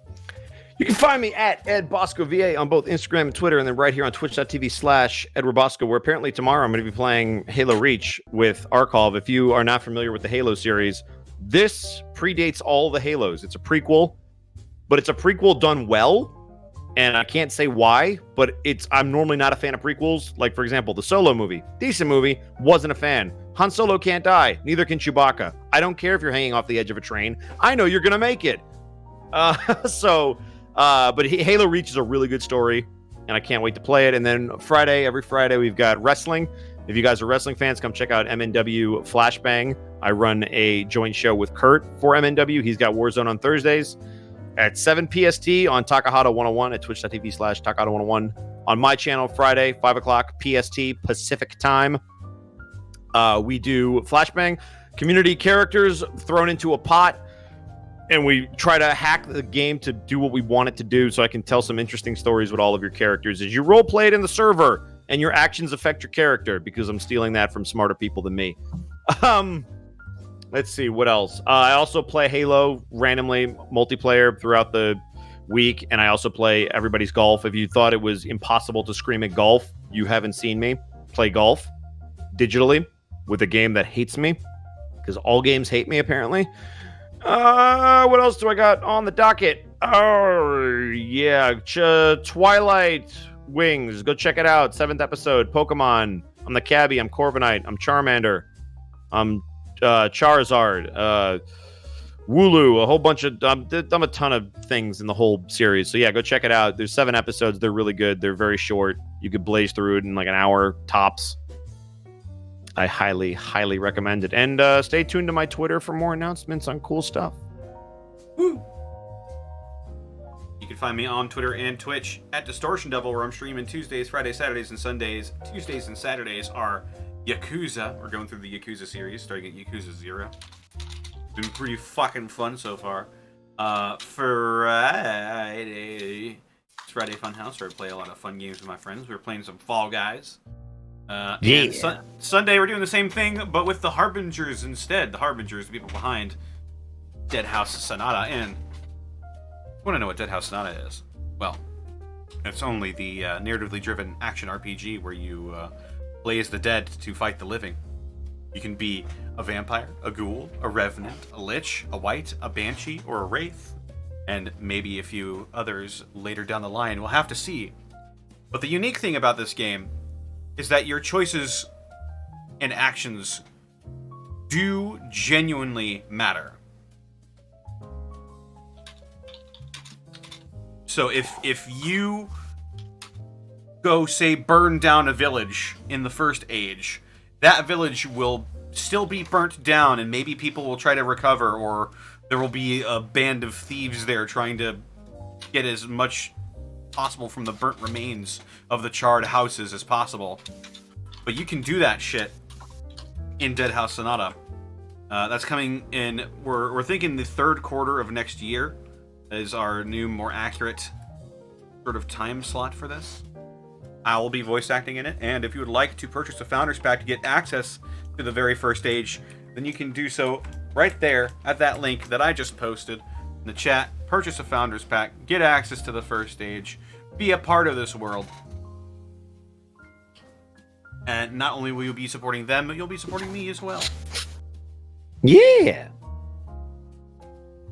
You can find me at Ed Bosco VA on both Instagram and Twitter, and then right here on twitch.tv/Edward Bosco, where apparently tomorrow I'm going to be playing Halo Reach with Arcov. If you are not familiar with the Halo series, this predates all the Halos. It's a prequel, but it's a prequel done well, and I can't say why, but I'm normally not a fan of prequels. Like, for example, the Solo movie. Decent movie, wasn't a fan. Han Solo can't die, neither can Chewbacca. I don't care if you're hanging off the edge of a train. I know you're going to make it. But Halo Reach is a really good story, and I can't wait to play it. And then every Friday, we've got wrestling. If you guys are wrestling fans, come check out MNW Flashbang. I run a joint show with Kurt for MNW. He's got Warzone on Thursdays at 7 PST on Takahata 101 at twitch.tv/Takahata 101. On my channel, Friday, 5 o'clock PST Pacific time. We do Flashbang, community characters thrown into a pot. And we try to hack the game to do what we want it to do, so I can tell some interesting stories with all of your characters as you role play it in the server, and your actions affect your character, because I'm stealing that from smarter people than me. Let's see, what else? I also play Halo randomly, multiplayer throughout the week, and I also play Everybody's Golf. If you thought it was impossible to scream at golf, you haven't seen me play golf digitally with a game that hates me, because all games hate me, apparently. What else do I got on the docket? Oh, yeah. Twilight Wings. Go check it out. 7th episode. Pokemon. I'm the Cabbie. I'm Corviknight. I'm Charmander. I'm Charizard. Wooloo. A whole bunch of... I'm a ton of things in the whole series. So, yeah, go check it out. There's 7 episodes. They're really good. They're very short. You could blaze through it in like an hour tops. I highly, highly recommend it. And stay tuned to my Twitter for more announcements on cool stuff. Woo! You can find me on Twitter and Twitch at Distortion Devil, where I'm streaming Tuesdays, Fridays, Saturdays, and Sundays. Tuesdays and Saturdays are Yakuza. We're going through the Yakuza series, starting at Yakuza 0. Been pretty fucking fun so far. Friday... It's Friday Funhouse, where I play a lot of fun games with my friends. We're playing some Fall Guys. And Sunday we're doing the same thing, but with the Harbingers instead. The Harbingers, the people behind Dead House Sonata. And you want to know what Dead House Sonata is? Well, it's only the narratively driven action RPG where you play as the dead to fight the living. You can be a vampire, a ghoul, a revenant, a lich, a wight, a banshee, or a wraith. and maybe a few others later down the line. We'll have to see. But the unique thing about this game is that your choices and actions do genuinely matter. So if you go, say, burn down a village in the first age, that village will still be burnt down, and maybe people will try to recover, or there will be a band of thieves there trying to get as much possible from the burnt remains of the charred houses as possible. But you can do that shit in Dead House Sonata. That's coming in, we're thinking the third quarter of next year is our new, more accurate sort of time slot for this. I will be voice acting in it, and if you would like to purchase a Founders Pack to get access to the very first stage, then you can do so right there at that link that I just posted in the chat. Purchase a Founders Pack, get access to the first stage, be a part of this world. And not only will you be supporting them, but you'll be supporting me as well. Yeah.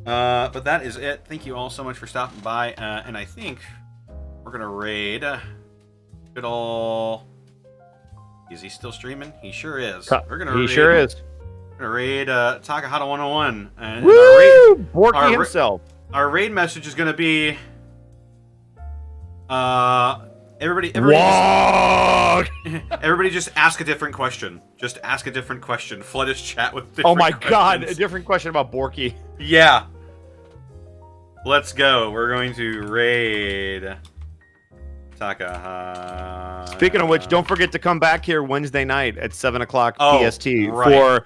But that is it. Thank you all so much for stopping by. And I think we're gonna raid. Good ol'. Is he still streaming? He sure is. We're gonna. He sure is. We're gonna raid Takahata 101. And Woo! Borky himself. Our raid message is gonna be. Everybody just ask a different question. Just ask a different question. Flood his chat with different Oh my questions. god, a different question about Borky. Yeah. Let's go. We're going to raid Takahata. Speaking of which, don't forget to come back here Wednesday night at 7 o'clock PST right. for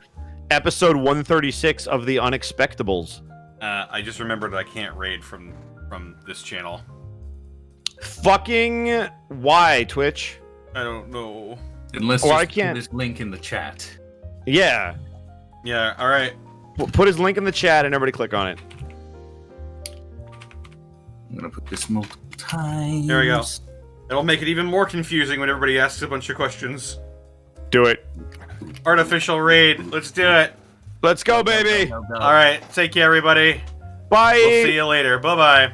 episode 136 of the Unexpectables. I just remembered I can't raid from this channel. Fucking why, Twitch? I don't know. Unless I just can't. put this link in the chat. Yeah. Yeah, alright. Put his link in the chat and everybody click on it. I'm gonna put this multiple times. There we go. It'll make it even more confusing when everybody asks a bunch of questions. Do it. Artificial raid. Let's do it. Let's go, baby. Alright, take care, everybody. Bye. We'll see you later. Bye-bye.